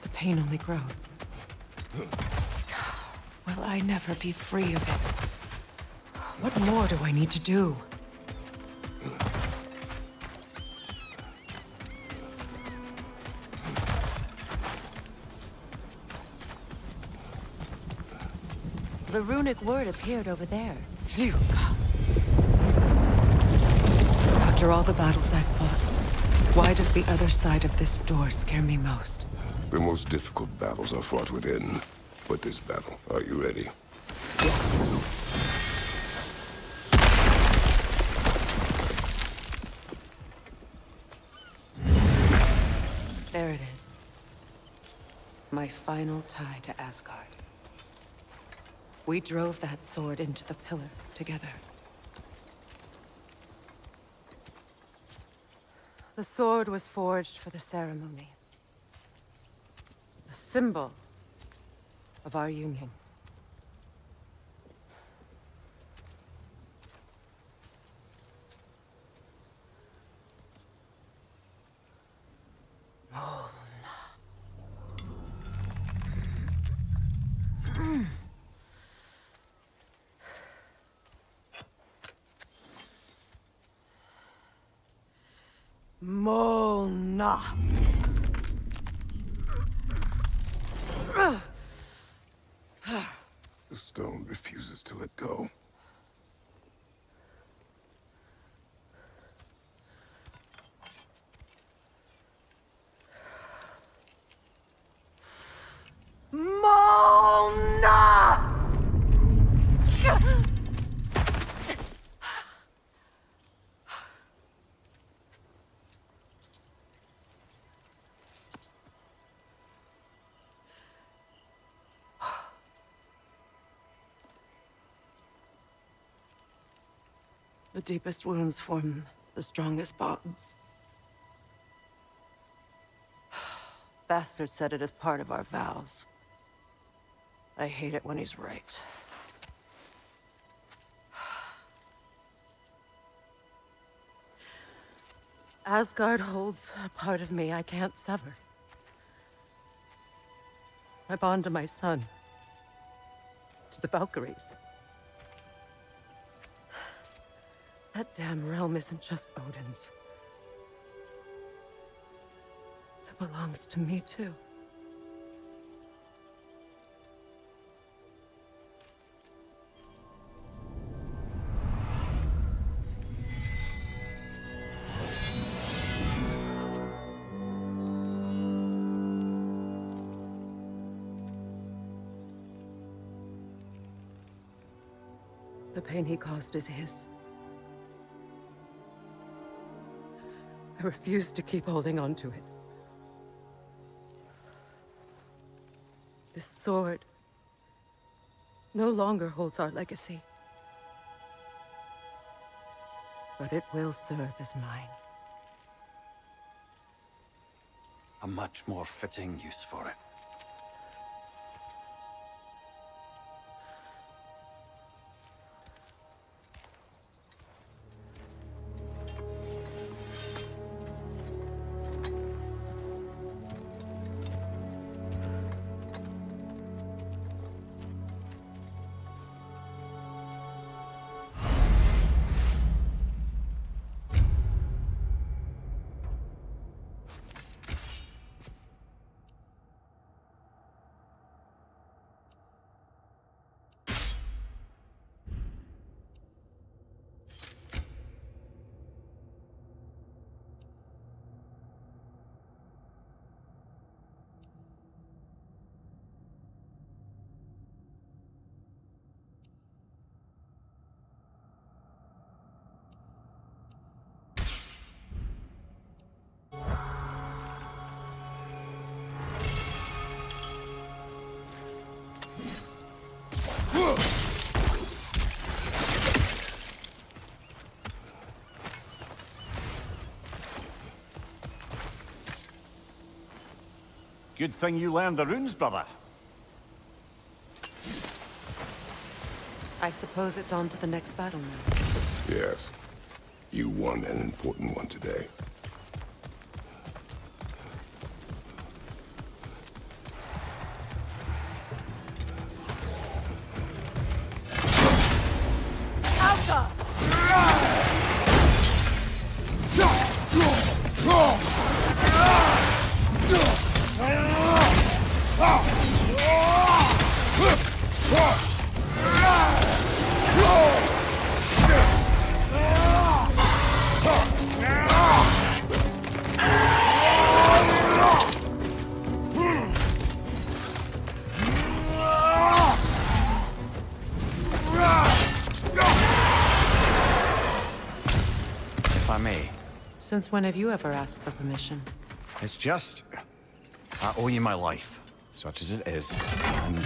The pain only grows. Will I never be free of it? What more do I need to do? The runic word appeared over there. Phew. After all the battles I've fought, why does the other side of this door scare me most?
The most difficult battles are fought within. But this battle, are you ready?
There it is. My final tie to Asgard. We drove that sword into the pillar together. The sword was forged for the ceremony. A symbol of our union. Mona.
The stone refuses to let go.
Mona! The deepest wounds form the strongest bonds. Bastard said it as part of our vows. I hate it when he's right. Asgard holds a part of me I can't sever. I bond to my son, to the Valkyries. That damn realm isn't just Odin's. It belongs to me, too. The pain he caused is his. I refuse to keep holding on to it. This sword no longer holds our legacy. But it will serve as mine.
A much more fitting use for it. Good thing you learned the runes, brother.
I suppose it's on to the next battle now.
Yes. You won an important one today.
Since when have you ever asked for permission?
It's just... I owe you my life, such as it is. And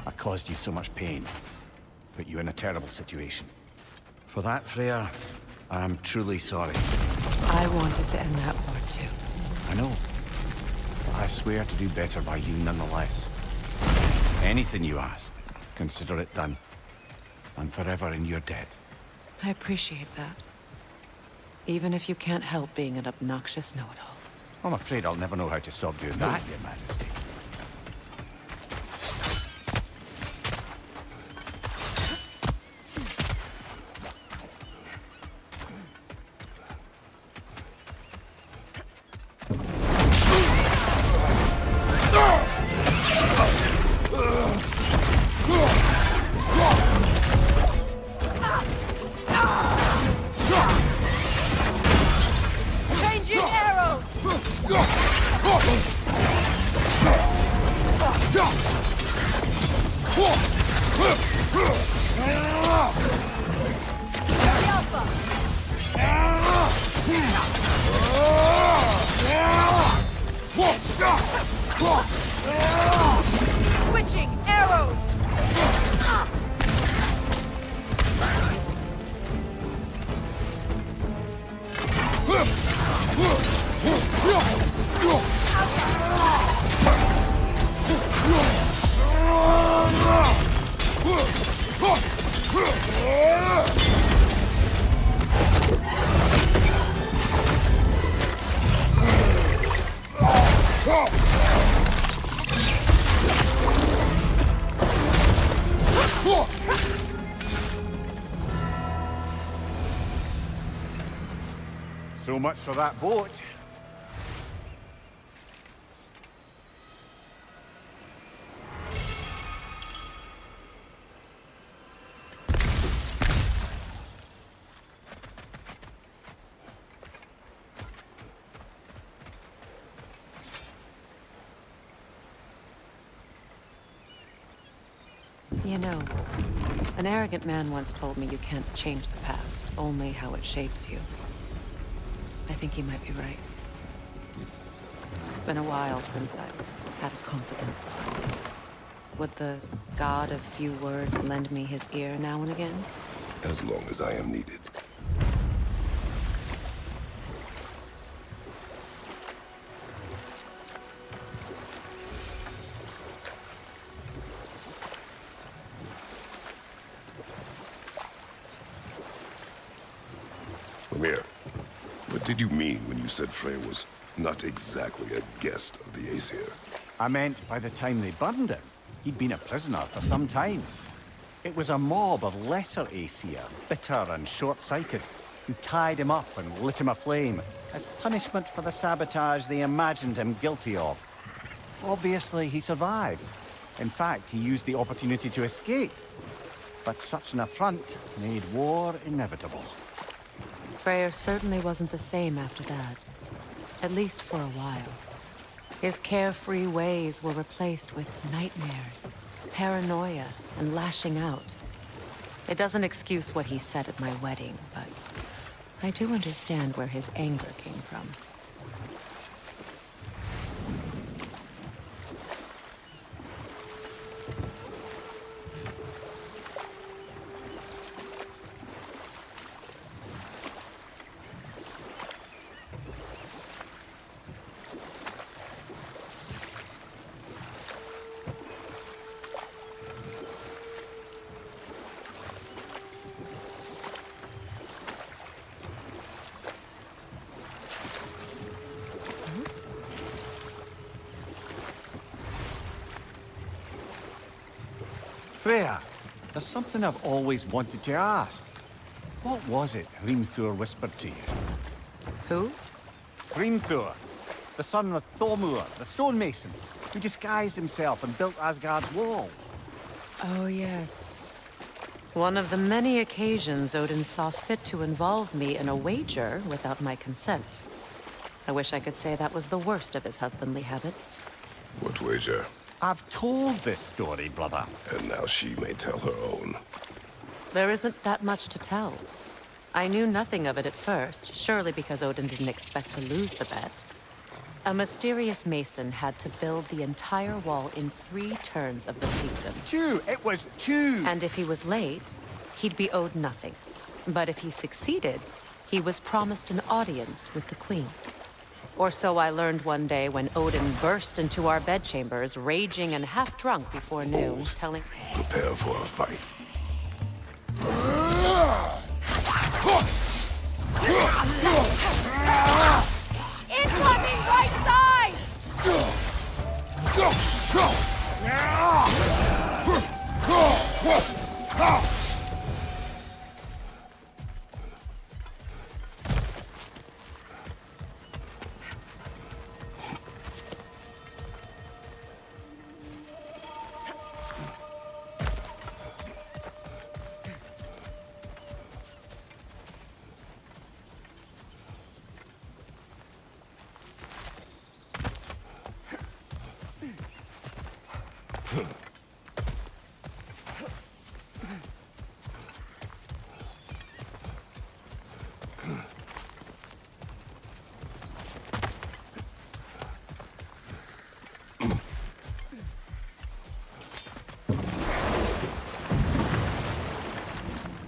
I caused you so much pain. Put you in a terrible situation. For that, Freya, I am truly sorry.
I wanted to end that war too.
I know. But I swear to do better by you nonetheless. Anything you ask, consider it done. I'm forever in your debt.
I appreciate that. Even if you can't help being an obnoxious know-it-all.
I'm afraid I'll never know how to stop doing that, Your Majesty.
Switching arrows!
So much for that boat.
You know, an arrogant man once told me you can't change the past, only how it shapes you. I think he might be right. It's been a while since I've had a confidant. Would the god of few words lend me his ear now and again?
As long as I am needed. Lemire, what did you mean when you said Freya was not exactly a guest of the Aesir?
I meant by the time they burned him, he'd been a prisoner for some time. It was a mob of lesser Aesir, bitter and short-sighted, who tied him up and lit him aflame, as punishment for the sabotage they imagined him guilty of. Obviously, he survived. In fact, he used the opportunity to escape. But such an affront made war inevitable.
Freyr certainly wasn't the same after that. At least for a while. His carefree ways were replaced with nightmares, paranoia, and lashing out. It doesn't excuse what he said at my wedding, but I do understand where his anger came from.
Freya, there's something I've always wanted to ask. What was it Hrimthur whispered to you?
Who?
Hrimthur, the son of Thormur, the stonemason, who disguised himself and built Asgard's wall.
Oh, yes. One of the many occasions Odin saw fit to involve me in a wager without my consent. I wish I could say that was the worst of his husbandly habits.
What wager?
I've told this story, brother.
And now she may tell her own.
There isn't that much to tell. I knew nothing of it at first, surely because Odin didn't expect to lose the bet. A mysterious mason had to build the entire wall in 3 turns of the season.
2! It was 2!
And if he was late, he'd be owed nothing. But if he succeeded, he was promised an audience with the queen. Or so I learned one day when Odin burst into our bedchambers, raging and half-drunk before noon, telling...
Prepare for a fight.
Incoming right side!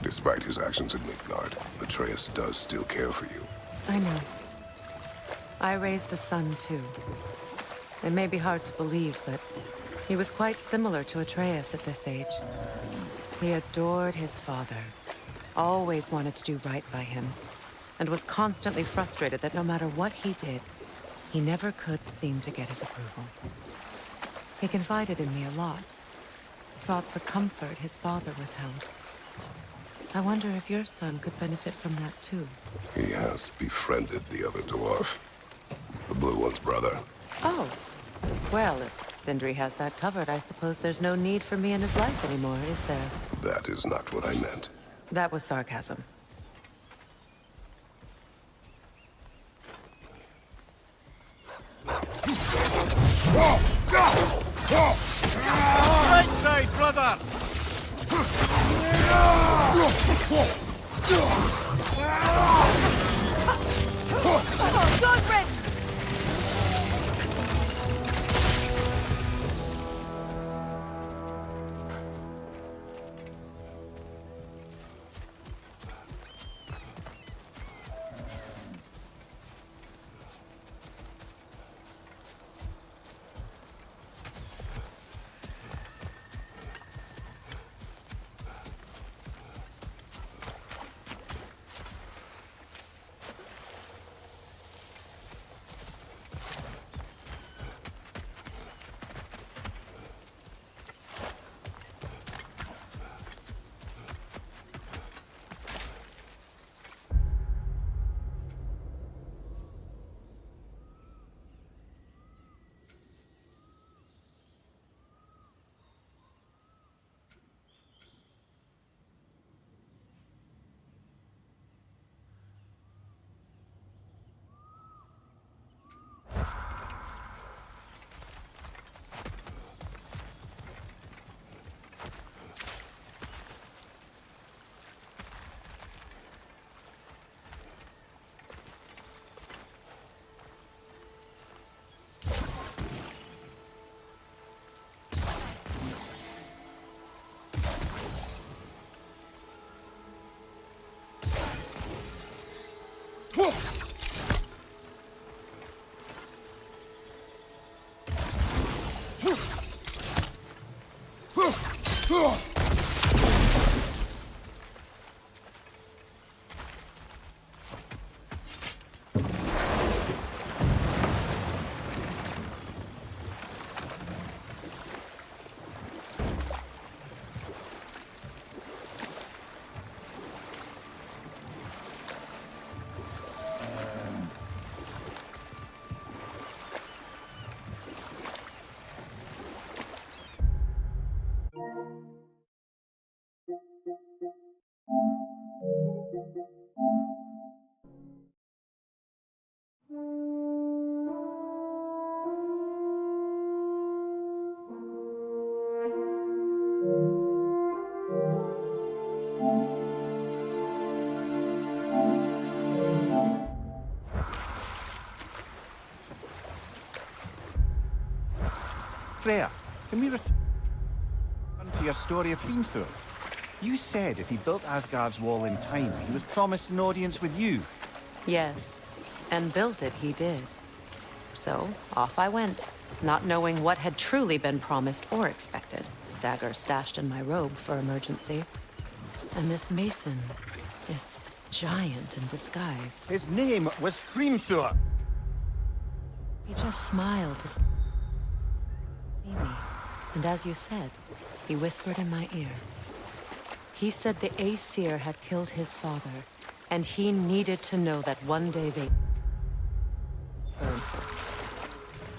Despite his actions in Midgard, Atreus does still care for you.
I know. I raised a son, too. It may be hard to believe, but he was quite similar to Atreus at this age. He adored his father, always wanted to do right by him, and was constantly frustrated that no matter what he did, he never could seem to get his approval. He confided in me a lot, sought the comfort his father withheld. I wonder if your son could benefit from that, too.
He has befriended the other dwarf. The blue one's brother.
Oh. Well, if Sindri has that covered, I suppose there's no need for me in his life anymore, is there?
That is not what I meant.
That was sarcasm.
Right side, brother!
Good Rick!
Freya, can we return to your story of Hrimthur? You said if he built Asgard's wall in time, he was promised an audience with you.
Yes, and built it he did. So, off I went, not knowing what had truly been promised or expected. Dagger stashed in my robe for emergency. And this mason, this giant in disguise.
His name was Hrimthur.
He just smiled to see me. And as you said, he whispered in my ear. He said the Aesir had killed his father, and he needed to know that one day they...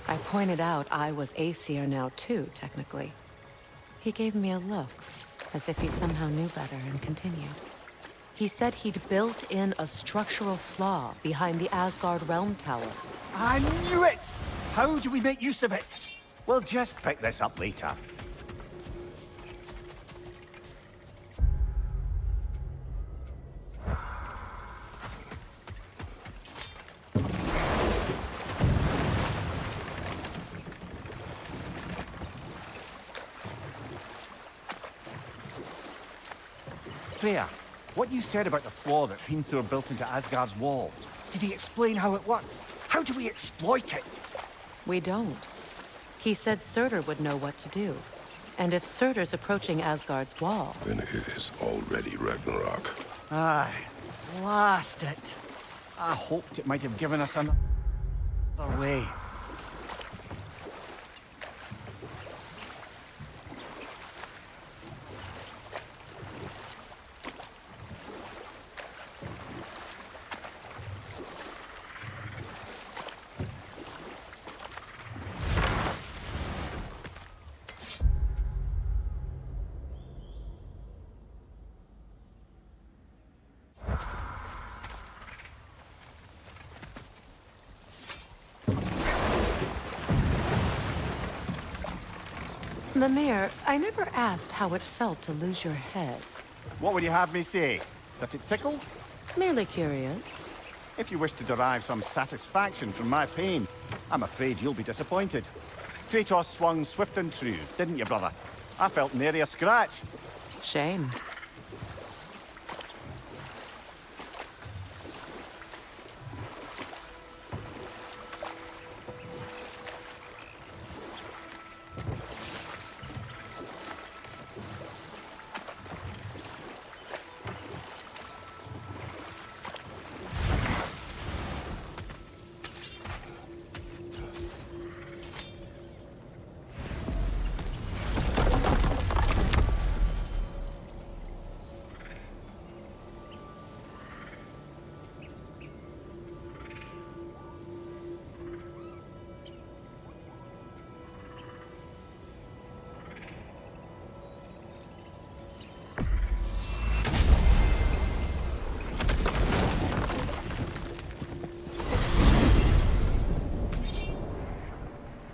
I pointed out I was Aesir now too, technically. He gave me a look, as if he somehow knew better, and continued. He said he'd built in a structural flaw behind the Asgard Realm Tower.
I knew it! How do we make use of it? We'll just pick this up later. Freya, what you said about the flaw that Hrimthur built into Asgard's wall, did he explain how it works? How do we exploit it?
We don't. He said Surtur would know what to do. And if Surtur's approaching Asgard's wall...
Then it is already Ragnarok.
Aye, blast it. I hoped it might have given us another way.
The mayor, I never asked how it felt to lose your head.
What would you have me say? That it tickled?
Merely curious.
If you wish to derive some satisfaction from my pain, I'm afraid you'll be disappointed. Kratos swung swift and true, didn't you, brother? I felt nary a scratch.
Shame.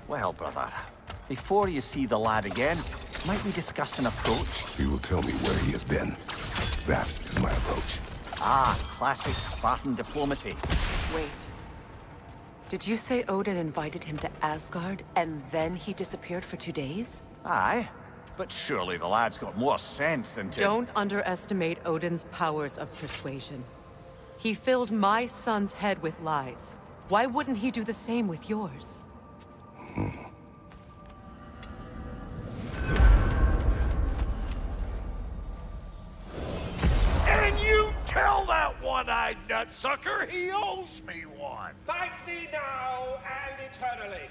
Well, brother, before you see the lad again, might we discuss an approach?
He will tell me where he has been. That is my approach.
Ah, classic Spartan diplomacy.
Wait. Did you say Odin invited him to Asgard, and then he disappeared for 2 days?
Aye, but surely the lad's got more sense than to...
Don't underestimate Odin's powers of persuasion. He filled my son's head with lies. Why wouldn't he do the same with yours?
And you tell that one-eyed nutsucker he owes me one.
Thank thee now and eternally.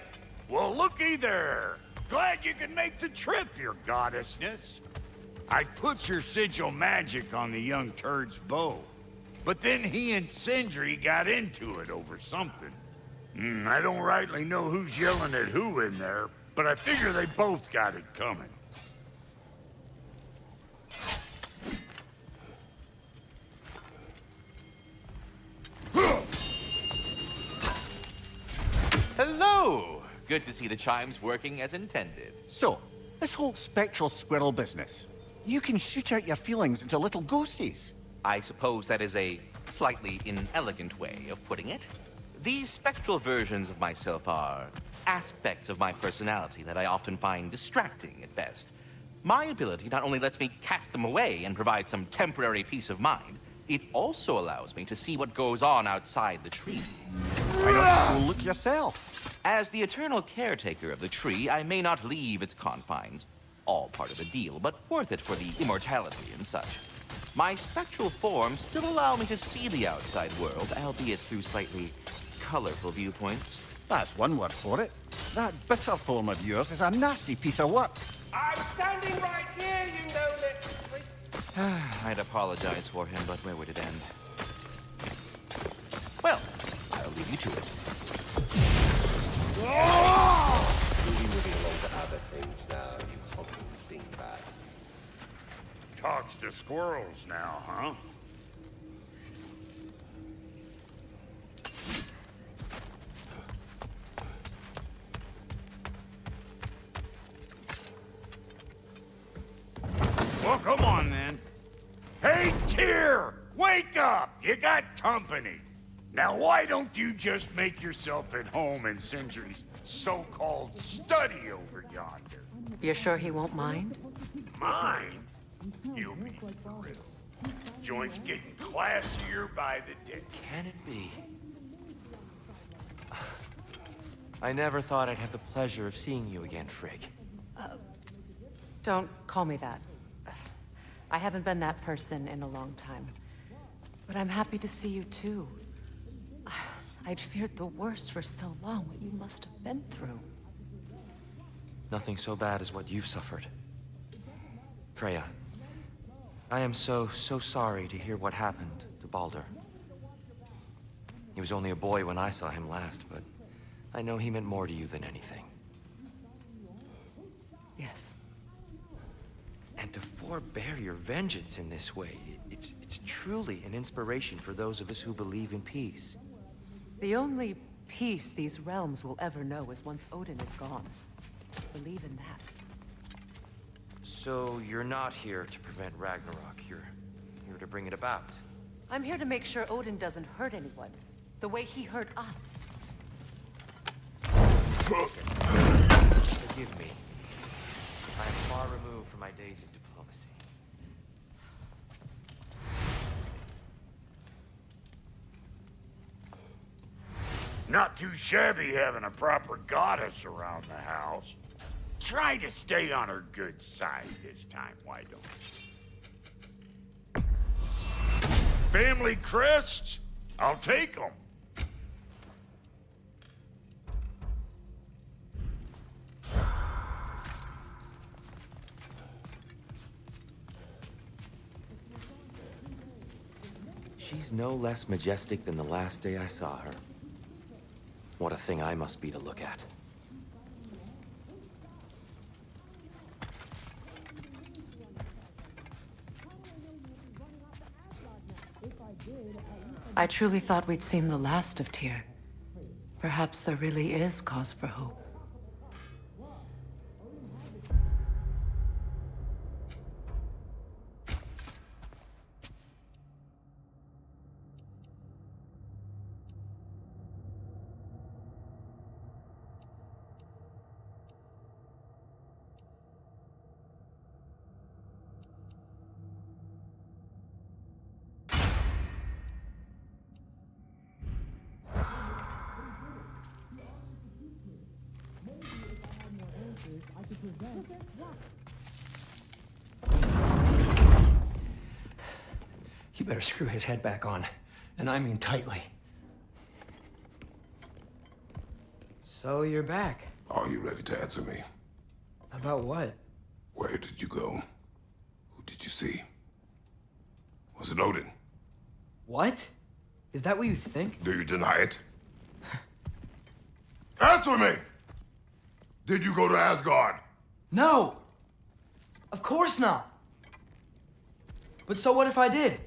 Well, looky there. Glad you can make the trip, your goddessness. I put your sigil magic on the young turd's bow, but then he and Sindri got into it over something. I don't rightly know who's yelling at who in there, but I figure they both got it coming.
Hello! Good to see the chimes working as intended.
So, this whole spectral squirrel business, you can shoot out your feelings into little ghosties.
I suppose that is a slightly inelegant way of putting it. these spectral versions of myself are aspects of my personality that I often find distracting at best. My ability not only lets me cast them away and provide some temporary peace of mind, it also allows me to see what goes on outside the tree.
Why don't you go look yourself?
As the eternal caretaker of the tree, I may not leave its confines. All part of the deal, but worth it for the immortality and such. My spectral forms still allow me to see the outside world, albeit through slightly colorful viewpoints.
That's one word for it. That bitter form of yours is a nasty piece of work.
I'm standing right here, you know, little...
I'd apologize for him, but where would it end? Well, I'll leave you to it.
You'll be moving along to other things now, you hulking dingbat.
Talks to squirrels now, huh? Well, come on then. Hey, Tyr! Wake up! You got company. Now, why don't you just make yourself at home in Sindri's so-called study over yonder?
You're sure he won't mind?
Mind? He'll be thrilled. Joint's getting classier by the day.
Can it be? I never thought I'd have the pleasure of seeing you again, Frigg.
Don't call me that. I haven't been that person in a long time. But I'm happy to see you too. I'd feared the worst for so long, what you must have been through.
Nothing so bad as what you've suffered. Freya, I am so sorry to hear what happened to Baldur. He was only a boy when I saw him last, but I know he meant more to you than anything.
Yes.
And to forbear your vengeance in this way, it's truly an inspiration for those of us who believe in peace.
The only peace these realms will ever know is once Odin is gone. Believe in that.
So you're not here to prevent Ragnarok, you're here to bring it about.
I'm here to make sure Odin doesn't hurt anyone, the way he hurt us.
Forgive me. I am far removed from my days of diplomacy.
Not too shabby having a proper goddess around the house. Try to stay on her good side this time, why don't you? Family crests? I'll take them.
She's no less majestic than the last day I saw her. What a thing I must be to look at.
I truly thought we'd seen the last of Tyr. Perhaps there really is cause for hope.
You better screw his head back on, and I mean tightly.
So you're back.
Are you ready to answer me?
About what?
Where did you go? Who did you see? Was it Odin?
What? Is that what you think?
Do you deny it? Answer me! Did you go to Asgard?
No! Of course not! But so what if I did?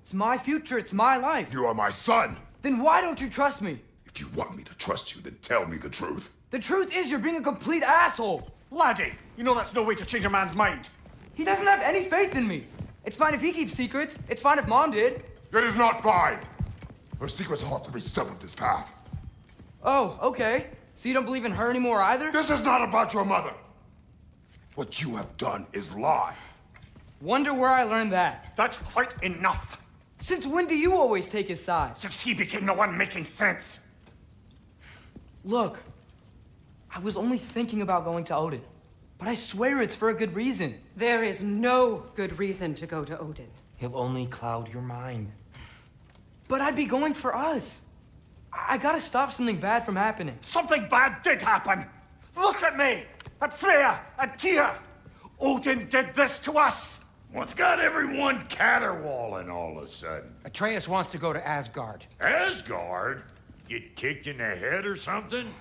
It's my future, it's my life.
You are my son!
Then why don't you trust me?
If you want me to trust you, then tell me the truth.
The truth is you're being a complete asshole!
Laddie, you know that's no way to change a man's mind.
He doesn't have any faith in me. It's fine if he keeps secrets. It's fine if Mom did.
It is not fine. Her secrets ought to be step of this path.
Oh, okay. So you don't believe in her anymore either?
This is not about your mother. What you have done is lie.
Wonder where I learned that.
That's quite enough.
Since when do you always take his side?
Since he became the one making sense.
Look, I was only thinking about going to Odin. But I swear it's for a good reason.
There is no good reason to go to Odin.
He'll only cloud your mind.
But I'd be going for us. I gotta stop something bad from happening.
Something bad did happen. Look at me, at Freya, at Tyr. Odin did this to us. What's got everyone caterwauling all of a sudden?
Atreus wants to go to Asgard.
Asgard? Get kicked in the head or something?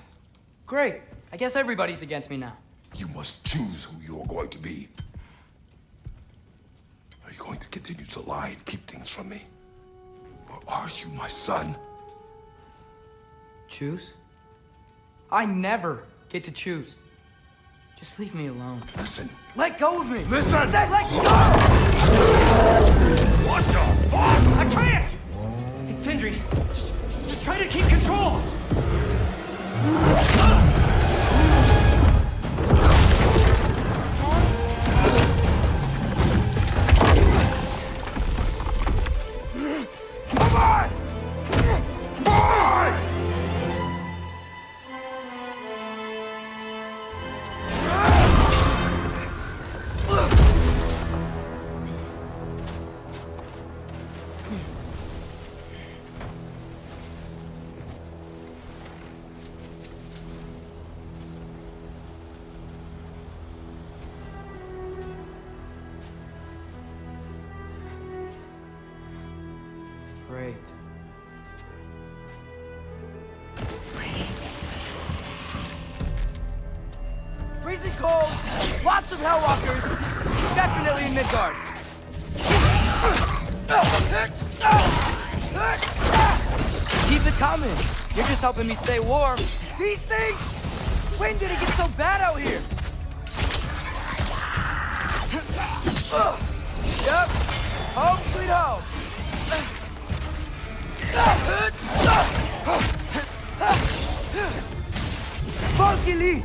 Great. I guess everybody's against me now.
You must choose who you're going to be. Are you going to continue to lie and keep things from me? Or are you my son?
Choose? I never get to choose. Just leave me alone.
Listen.
Let go of me!
Listen!
Say, let go!
What the fuck?
Atreus! It's Sindri. Just try to keep control!
Come on! Boy!
Great. Freezing cold, lots of Hellwalkers, definitely in Midgard. Keep it coming. You're just helping me stay warm. These things! When did it get so bad out here? Yep. Home sweet home. Funky leaf.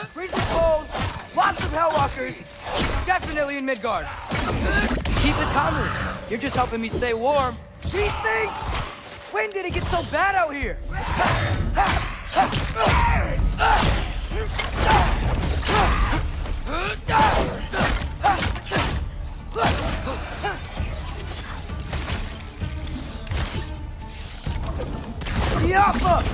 Freezing cold, lots of Hellwalkers, definitely in Midgard. Keep it coming. You're just helping me stay warm. These things! When did it get so bad out here? Yappa!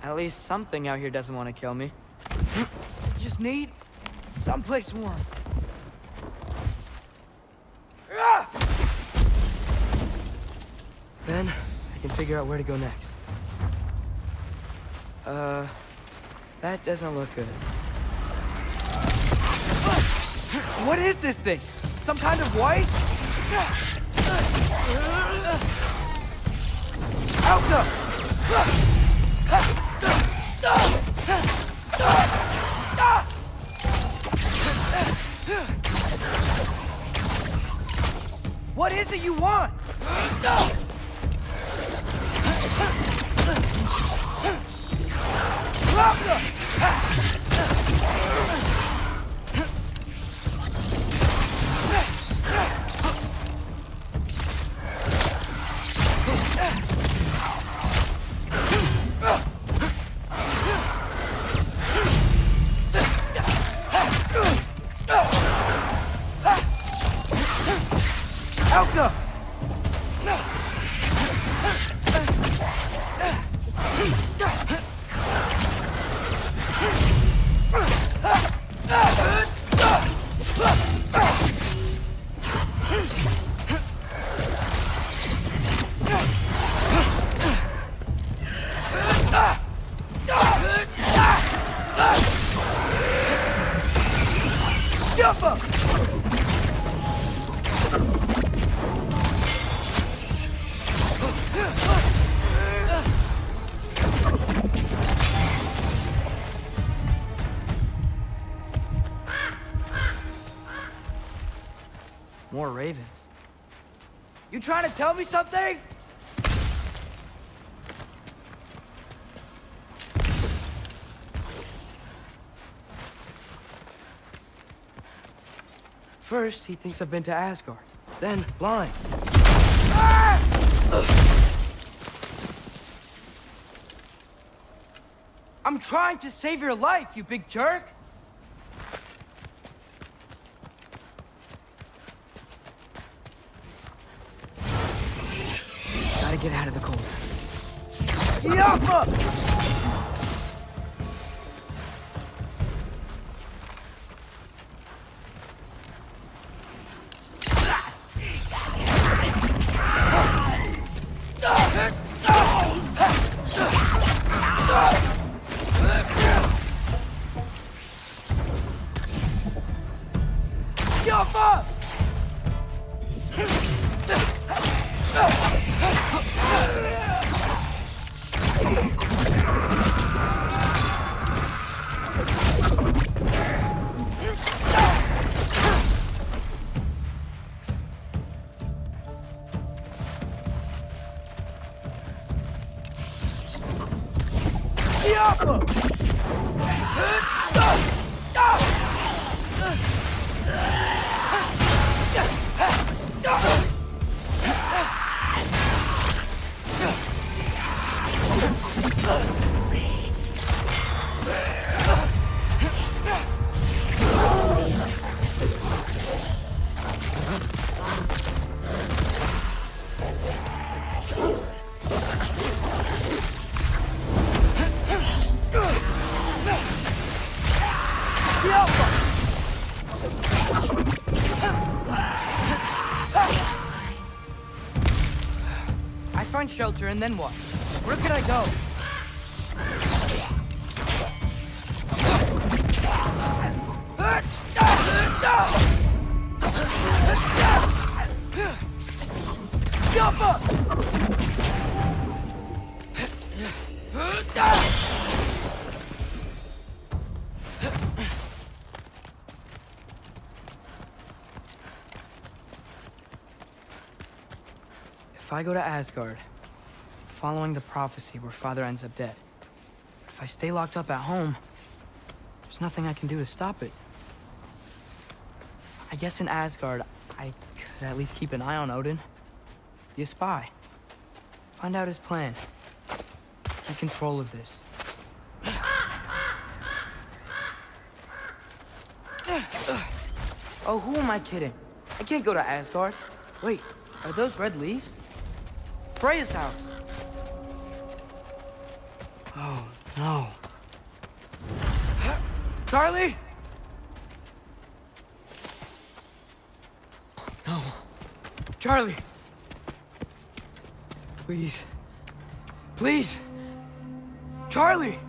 At least something out here doesn't want to kill me. Just need someplace warm. Then I can figure out where to go next. That doesn't look good. What is this thing? Some kind of white? Alta! What is it you want? Elsa! More ravens. You trying to tell me something? First, he thinks I've been to Asgard. Then, blind. Ah! I'm trying to save your life, you big jerk! Gotta get out of the cold. Yappa! Find shelter, and then what? Where could I go? If I go to Asgard, following the prophecy where Father ends up dead. If I stay locked up at home, there's nothing I can do to stop it. I guess in Asgard, I could at least keep an eye on Odin. Be a spy. Find out his plan. Take control of this. Oh, who am I kidding? I can't go to Asgard. Wait, are those red leaves? Freya's house. Oh, no. Charlie? No. Charlie! Please. Please! Charlie!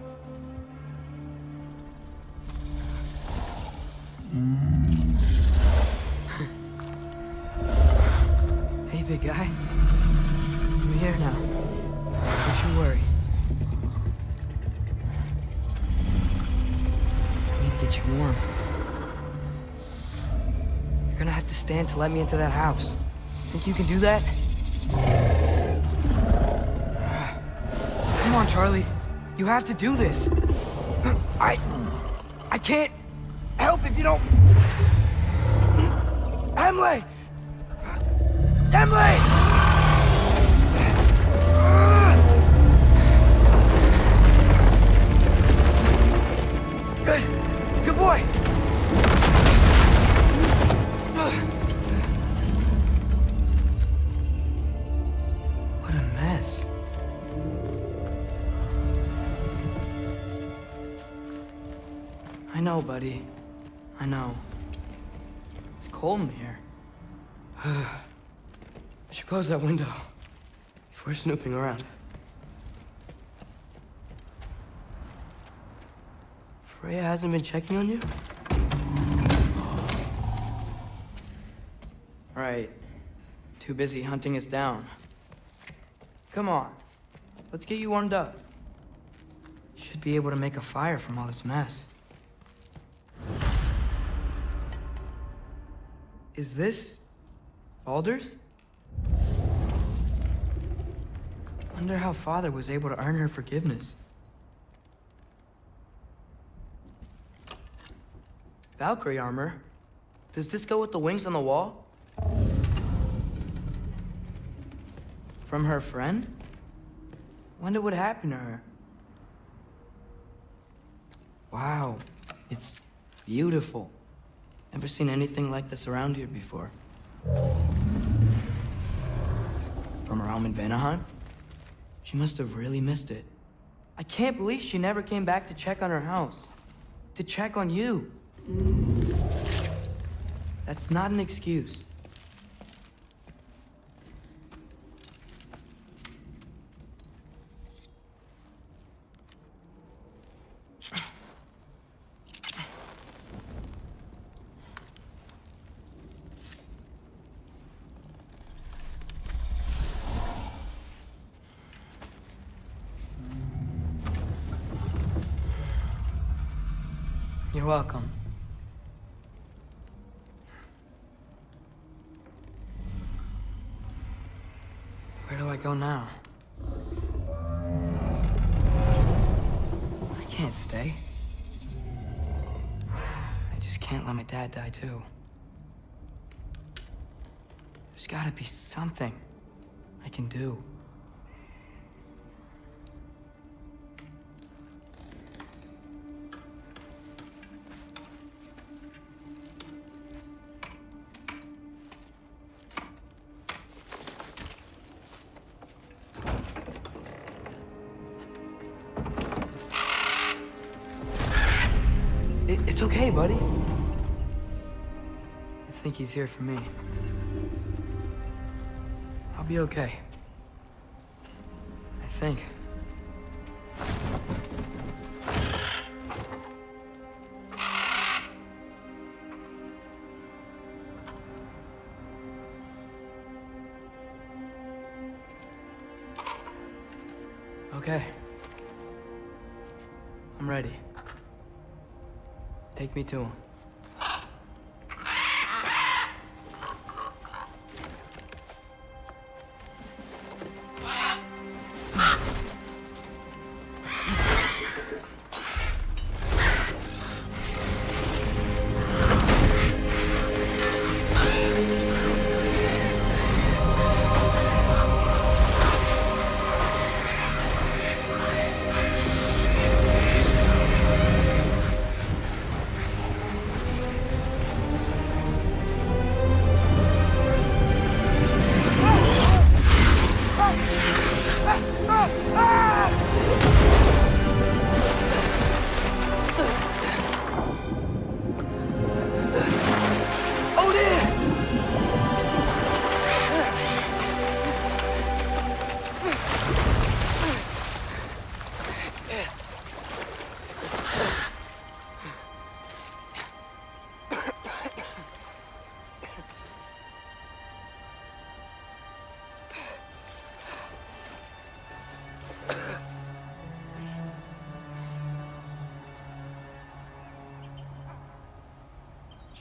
Hey, big guy. I'm here now. Don't you worry. I need to get you warm. You're gonna have to stand to let me into that house. Think you can do that? Come on, Charlie. You have to do this. I can't help if you don't... Emily! Emily! Good boy! know, buddy. I know. It's cold in here. I should close that window before snooping around. Freya hasn't been checking on you? Right. Too busy hunting us down. Come on. Let's get you warmed up. Should be able to make a fire from all this mess. Is this Baldur's? Wonder how Father was able to earn her forgiveness. Valkyrie armor? Does this go with the wings on the wall? From her friend? Wonder what happened to her. Wow, it's beautiful. Never seen anything like this around here before. From her home in Vanaheim? She must have really missed it. I can't believe she never came back to check on her house. To check on you. That's not an excuse. You're welcome. Where do I go now? I can't stay. I just can't let my dad die too. There's gotta be something I can do. It's okay, buddy. I think he's here for me. I'll be okay. I think. Okay. I'm ready. Take me to him.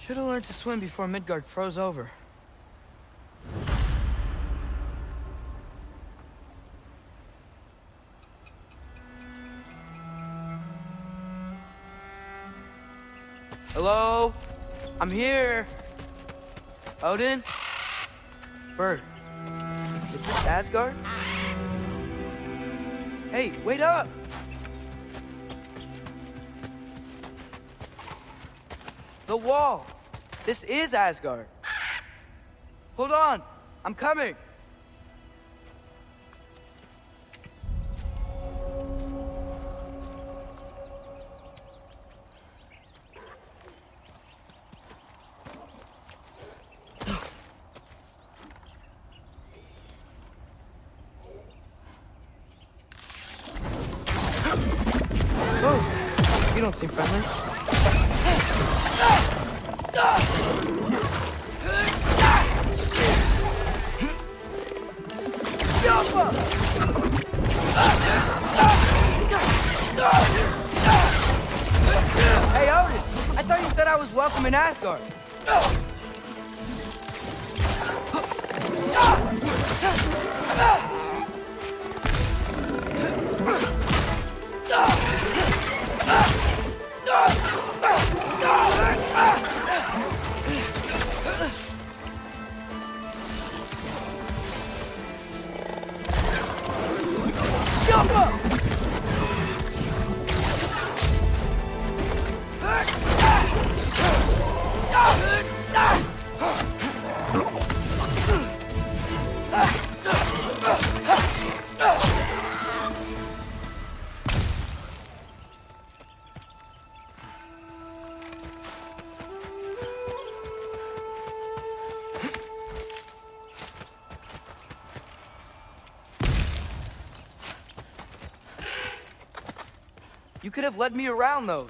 Should have learned to swim before Midgard froze over. Hello? I'm here. Odin? Bird. Is this Asgard? Hey, wait up! The wall! This is Asgard. Hold on! I'm coming! don't seem friendly. Hey, Odin! I thought you said I was welcome in Asgard. Jump up! You could have led me around those.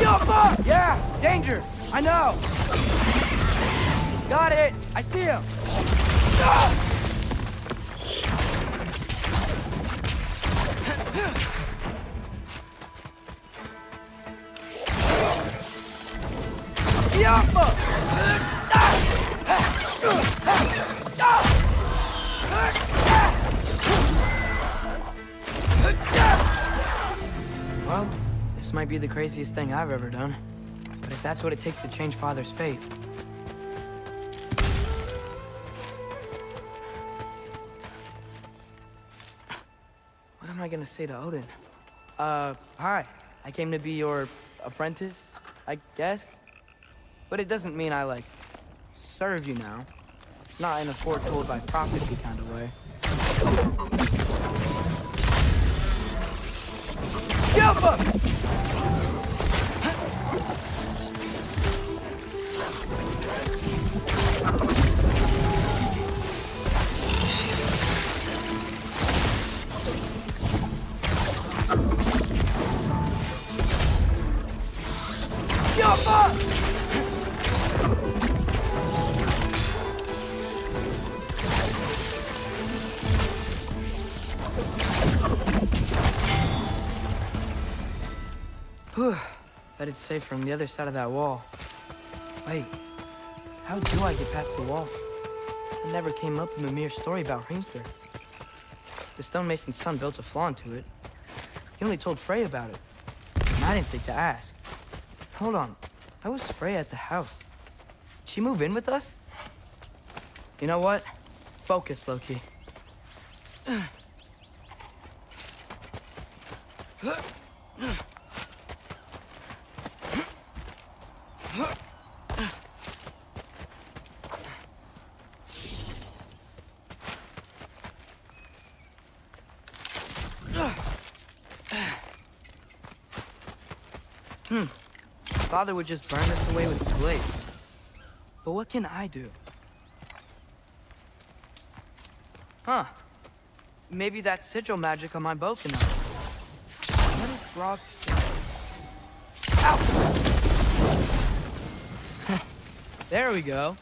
Hop up! Yeah, danger! I know! Got it! I see him! Well, this might be the craziest thing I've ever done. But if that's what it takes to change Father's fate... What am I gonna say to Odin? Hi. I came to be your apprentice, I guess? But it doesn't mean I, like, serve you now. It's not in a foretold by prophecy kind of way. Jump up! Jump up! Whew. Bet it's safe from the other side of that wall. Wait, how do I get past the wall? It never came up in Mimir's story about Hrimthur. The stonemason's son built a flaw into it. He only told Frey about it. And I didn't think to ask. Hold on, how was Frey at the house? Did she move in with us? You know what? Focus, Loki. Father would just burn this away with his blade. But what can I do? Huh. Maybe that sigil magic on my bow can help. What if Grog... Ow! There we go.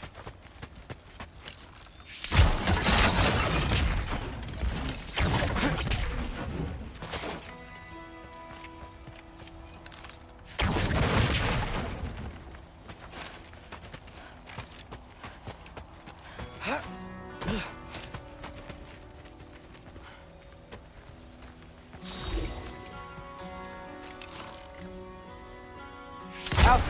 Out.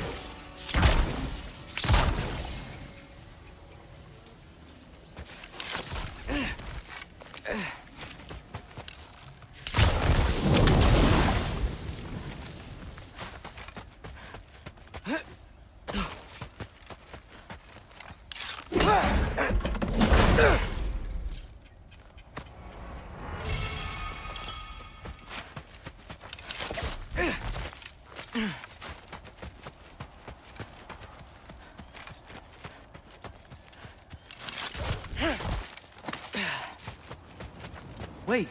Wait,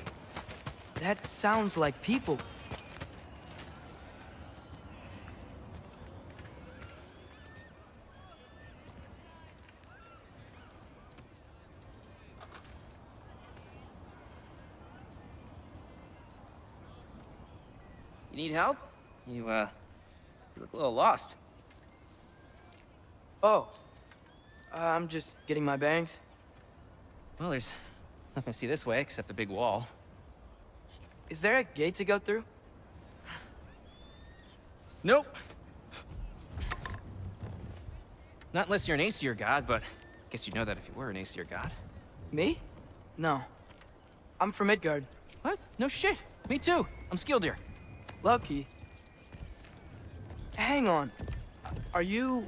that sounds like people.
You need help? You look a little lost.
Oh, I'm just getting my bearings.
Well, there's nothing to see this way except the big wall.
Is there a gate to go through?
Nope. Not unless you're an Aesir god, but I guess you'd know that if you were an Aesir god.
Me? No. I'm from Midgard.
What? No shit. Me too. I'm Skildir.
Lucky. Hang on. Are you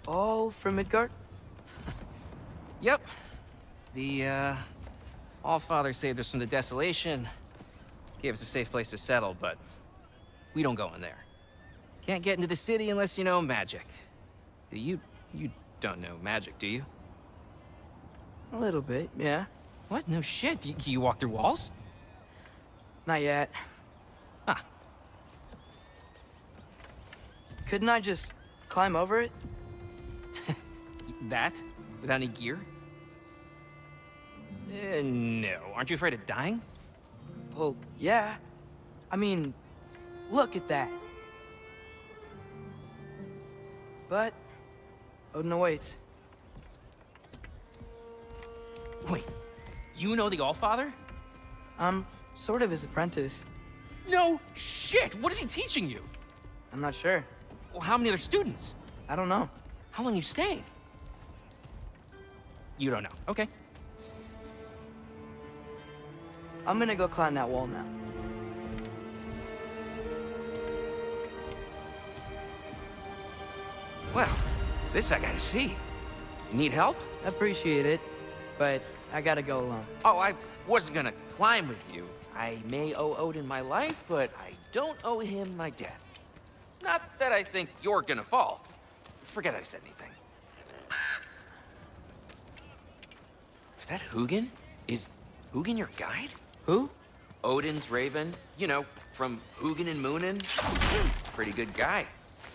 all from Midgard?
Yep. The, Allfather saved us from the desolation. Gave us a safe place to settle, but we don't go in there. Can't get into the city unless you know magic. You don't know magic, do you?
A little bit, yeah.
What? No shit. You walk through walls?
Not yet.
Ah.
Couldn't I just climb over it?
That? Without any gear? No. Aren't you afraid of dying?
Well, yeah. I mean, look at that. But Odin awaits.
Wait, you know the Allfather?
I'm sort of his apprentice.
No shit! What is he teaching you?
I'm not sure.
Well, how many other students?
I don't know.
How long you staying? You don't know. Okay.
I'm gonna go climb that wall now.
Well, this I gotta see. You need help?
Appreciate it, but I gotta go alone.
Oh, I wasn't gonna climb with you. I may owe Odin my life, but I don't owe him my death. Not that I think you're gonna fall. Forget I said anything. Is that Hugin? Is Hugin your guide?
Who?
Odin's raven. You know, from Hugin and Moonin. Pretty good guy.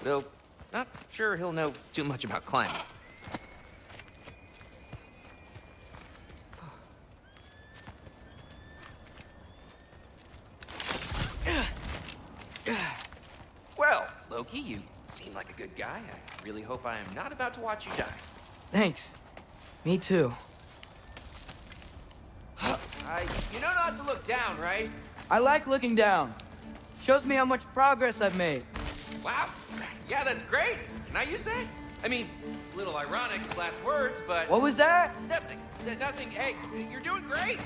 Though, not sure he'll know too much about climbing. Well, Loki, you seem like a good guy. I really hope I am not about to watch you die.
Thanks. Me too.
You know not to look down, right?
I like looking down. Shows me how much progress I've made.
Wow. Yeah, that's great. Can I use that? I mean, a little ironic, his last words, but...
What was that?
Nothing. Nothing. Hey, you're doing great.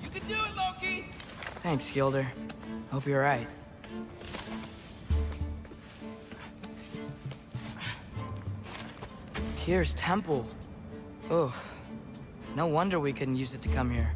You can do it, Loki!
Thanks, Gilder. Hope you're right. Tyr's temple. Oof. No wonder we couldn't use it to come here.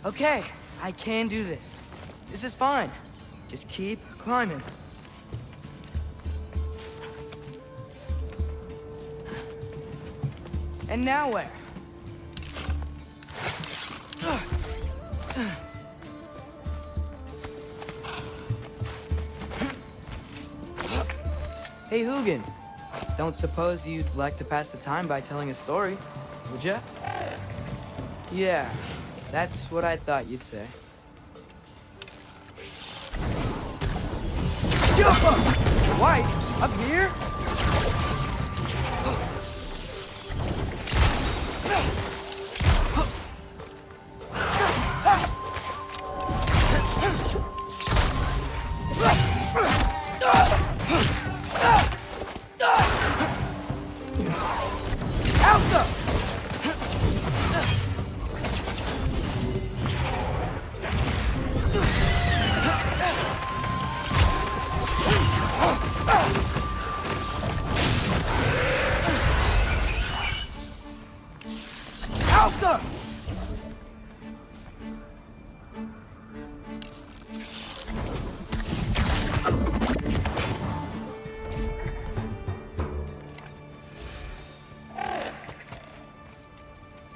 Okay, I can do this. This is fine. Just keep climbing. And now where? Hey, Hugin. Don't suppose you'd like to pass the time by telling a story, would ya? Yeah, that's what I thought you'd say. White? Up here?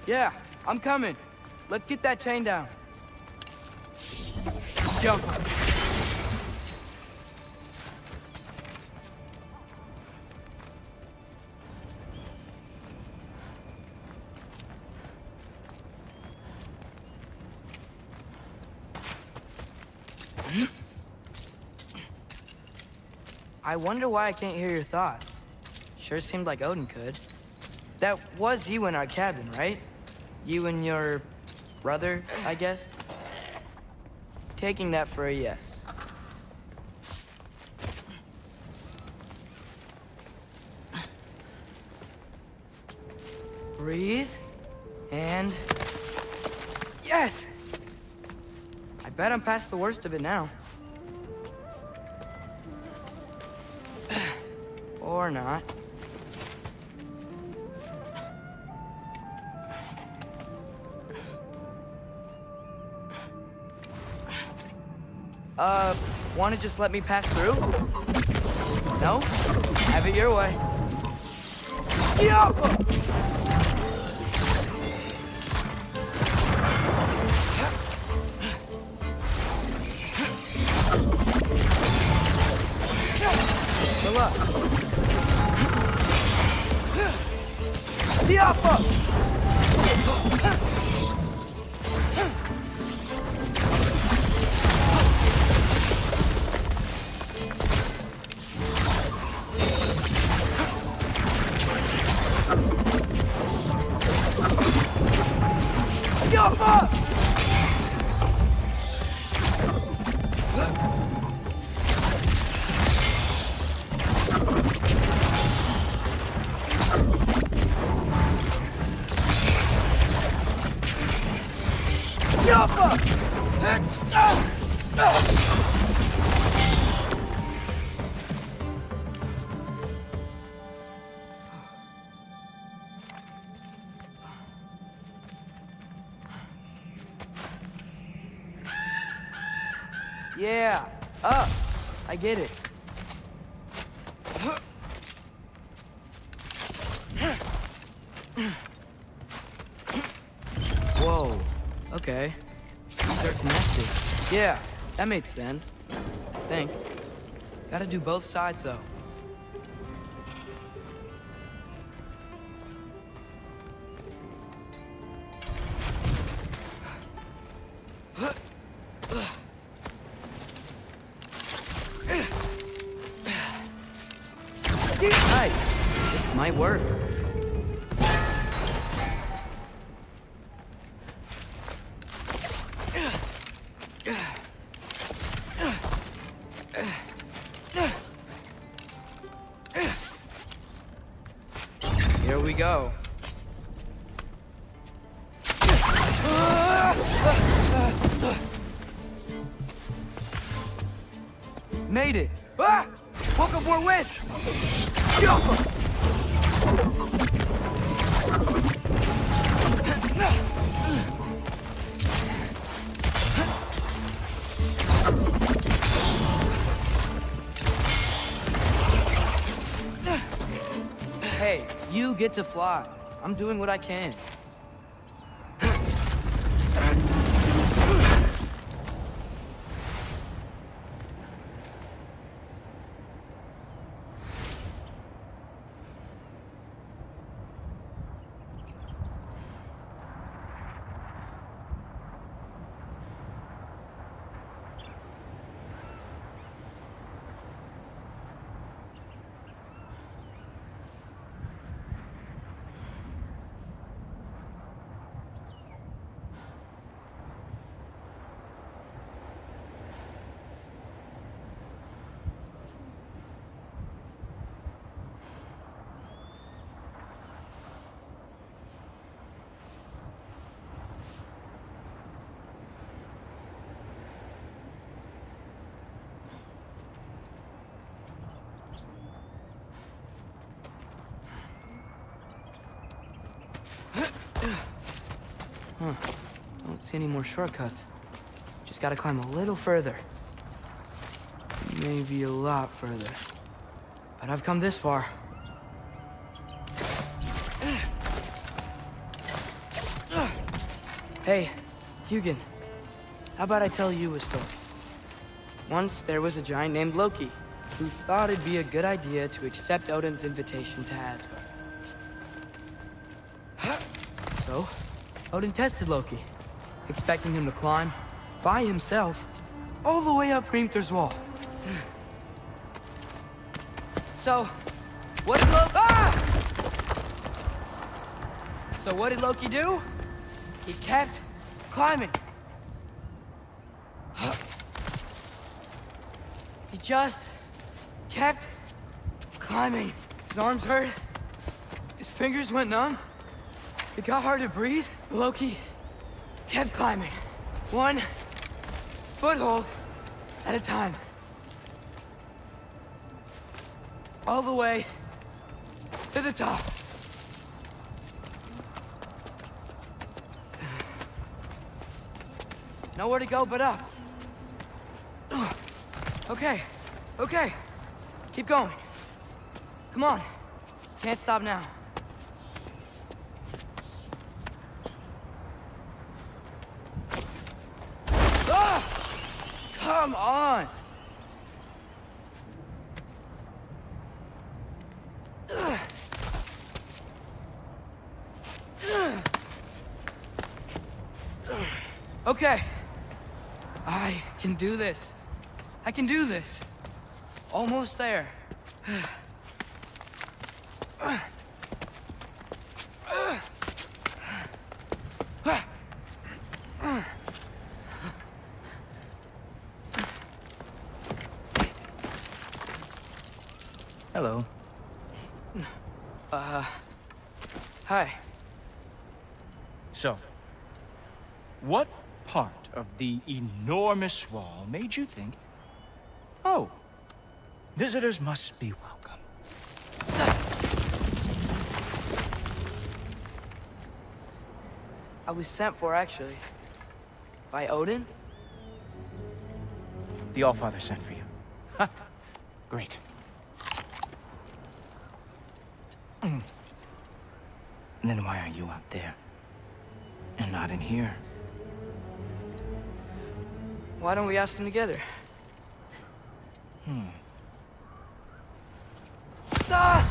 Yeah, I'm coming. Let's get that chain down. Jump. I wonder why I can't hear your thoughts. Sure seemed like Odin could. That was you in our cabin, right? You and your brother, I guess? Taking that for a yes. Breathe. And... yes! I bet I'm past the worst of it now. Or not. Wanna just let me pass through? No? Have it your way. Yeah! Good luck. Diapa! Yeah, up. I get it. Whoa, okay. These are connected. Yeah, that makes sense. I think. Gotta do both sides, though. Nice. This might work. Here we go. Made it. Ah! Woke up more wind. Jump! You get to fly. I'm doing what I can. Huh. Don't see any more shortcuts. Just gotta climb a little further. Maybe a lot further. But I've come this far. Hey, Hugin. How about I tell you a story? Once there was a giant named Loki who thought it'd be a good idea to accept Odin's invitation to Asgard. So, Odin tested Loki, expecting him to climb, by himself, all the way up Hrimthur's wall. So, what did Loki do? He kept climbing. He just kept climbing. His arms hurt, his fingers went numb. It got hard to breathe. Loki kept climbing, one foothold at a time. All the way to the top. Nowhere to go but up. Okay, okay. Keep going. Come on. Can't stop now. Come on! Okay. I can do this. I can do this. Almost there.
Hello.
Hi.
So, what part of the enormous wall made you think, oh, visitors must be welcome?
I was sent for, actually. By Odin?
The Allfather sent for you. Ha! Great. Then why are you out there? And not in here?
Why don't we ask them together? Ah!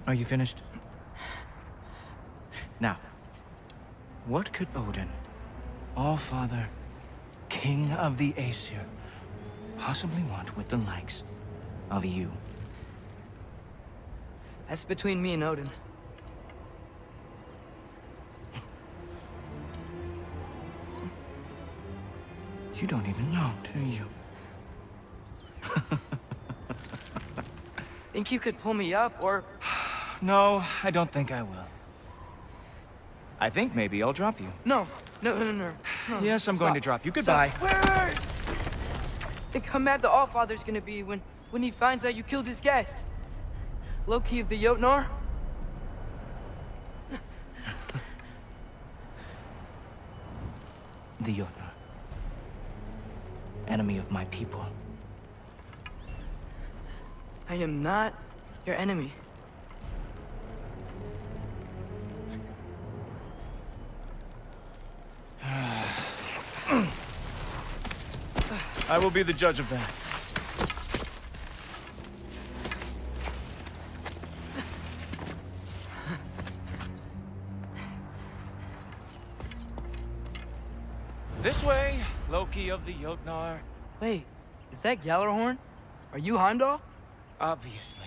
Are you finished? Now, what could Odin, Allfather, King of the Aesir, possibly want with the likes of you?
That's between me and Odin.
You don't even know, do you?
Think you could pull me up, or...
No, I don't think I will. I think maybe I'll drop you.
No.
Yes, I'm going to drop you. Goodbye.
Wait! Think how mad the Allfather's gonna be when he finds out you killed his guest. Loki of the Jotnar?
The Jotnar.
enemy of my people. I am not your enemy.
I will be the judge of that. This way, Loki of the Jotnar.
Wait, is that Gjallarhorn? Are you Heimdall?
Obviously.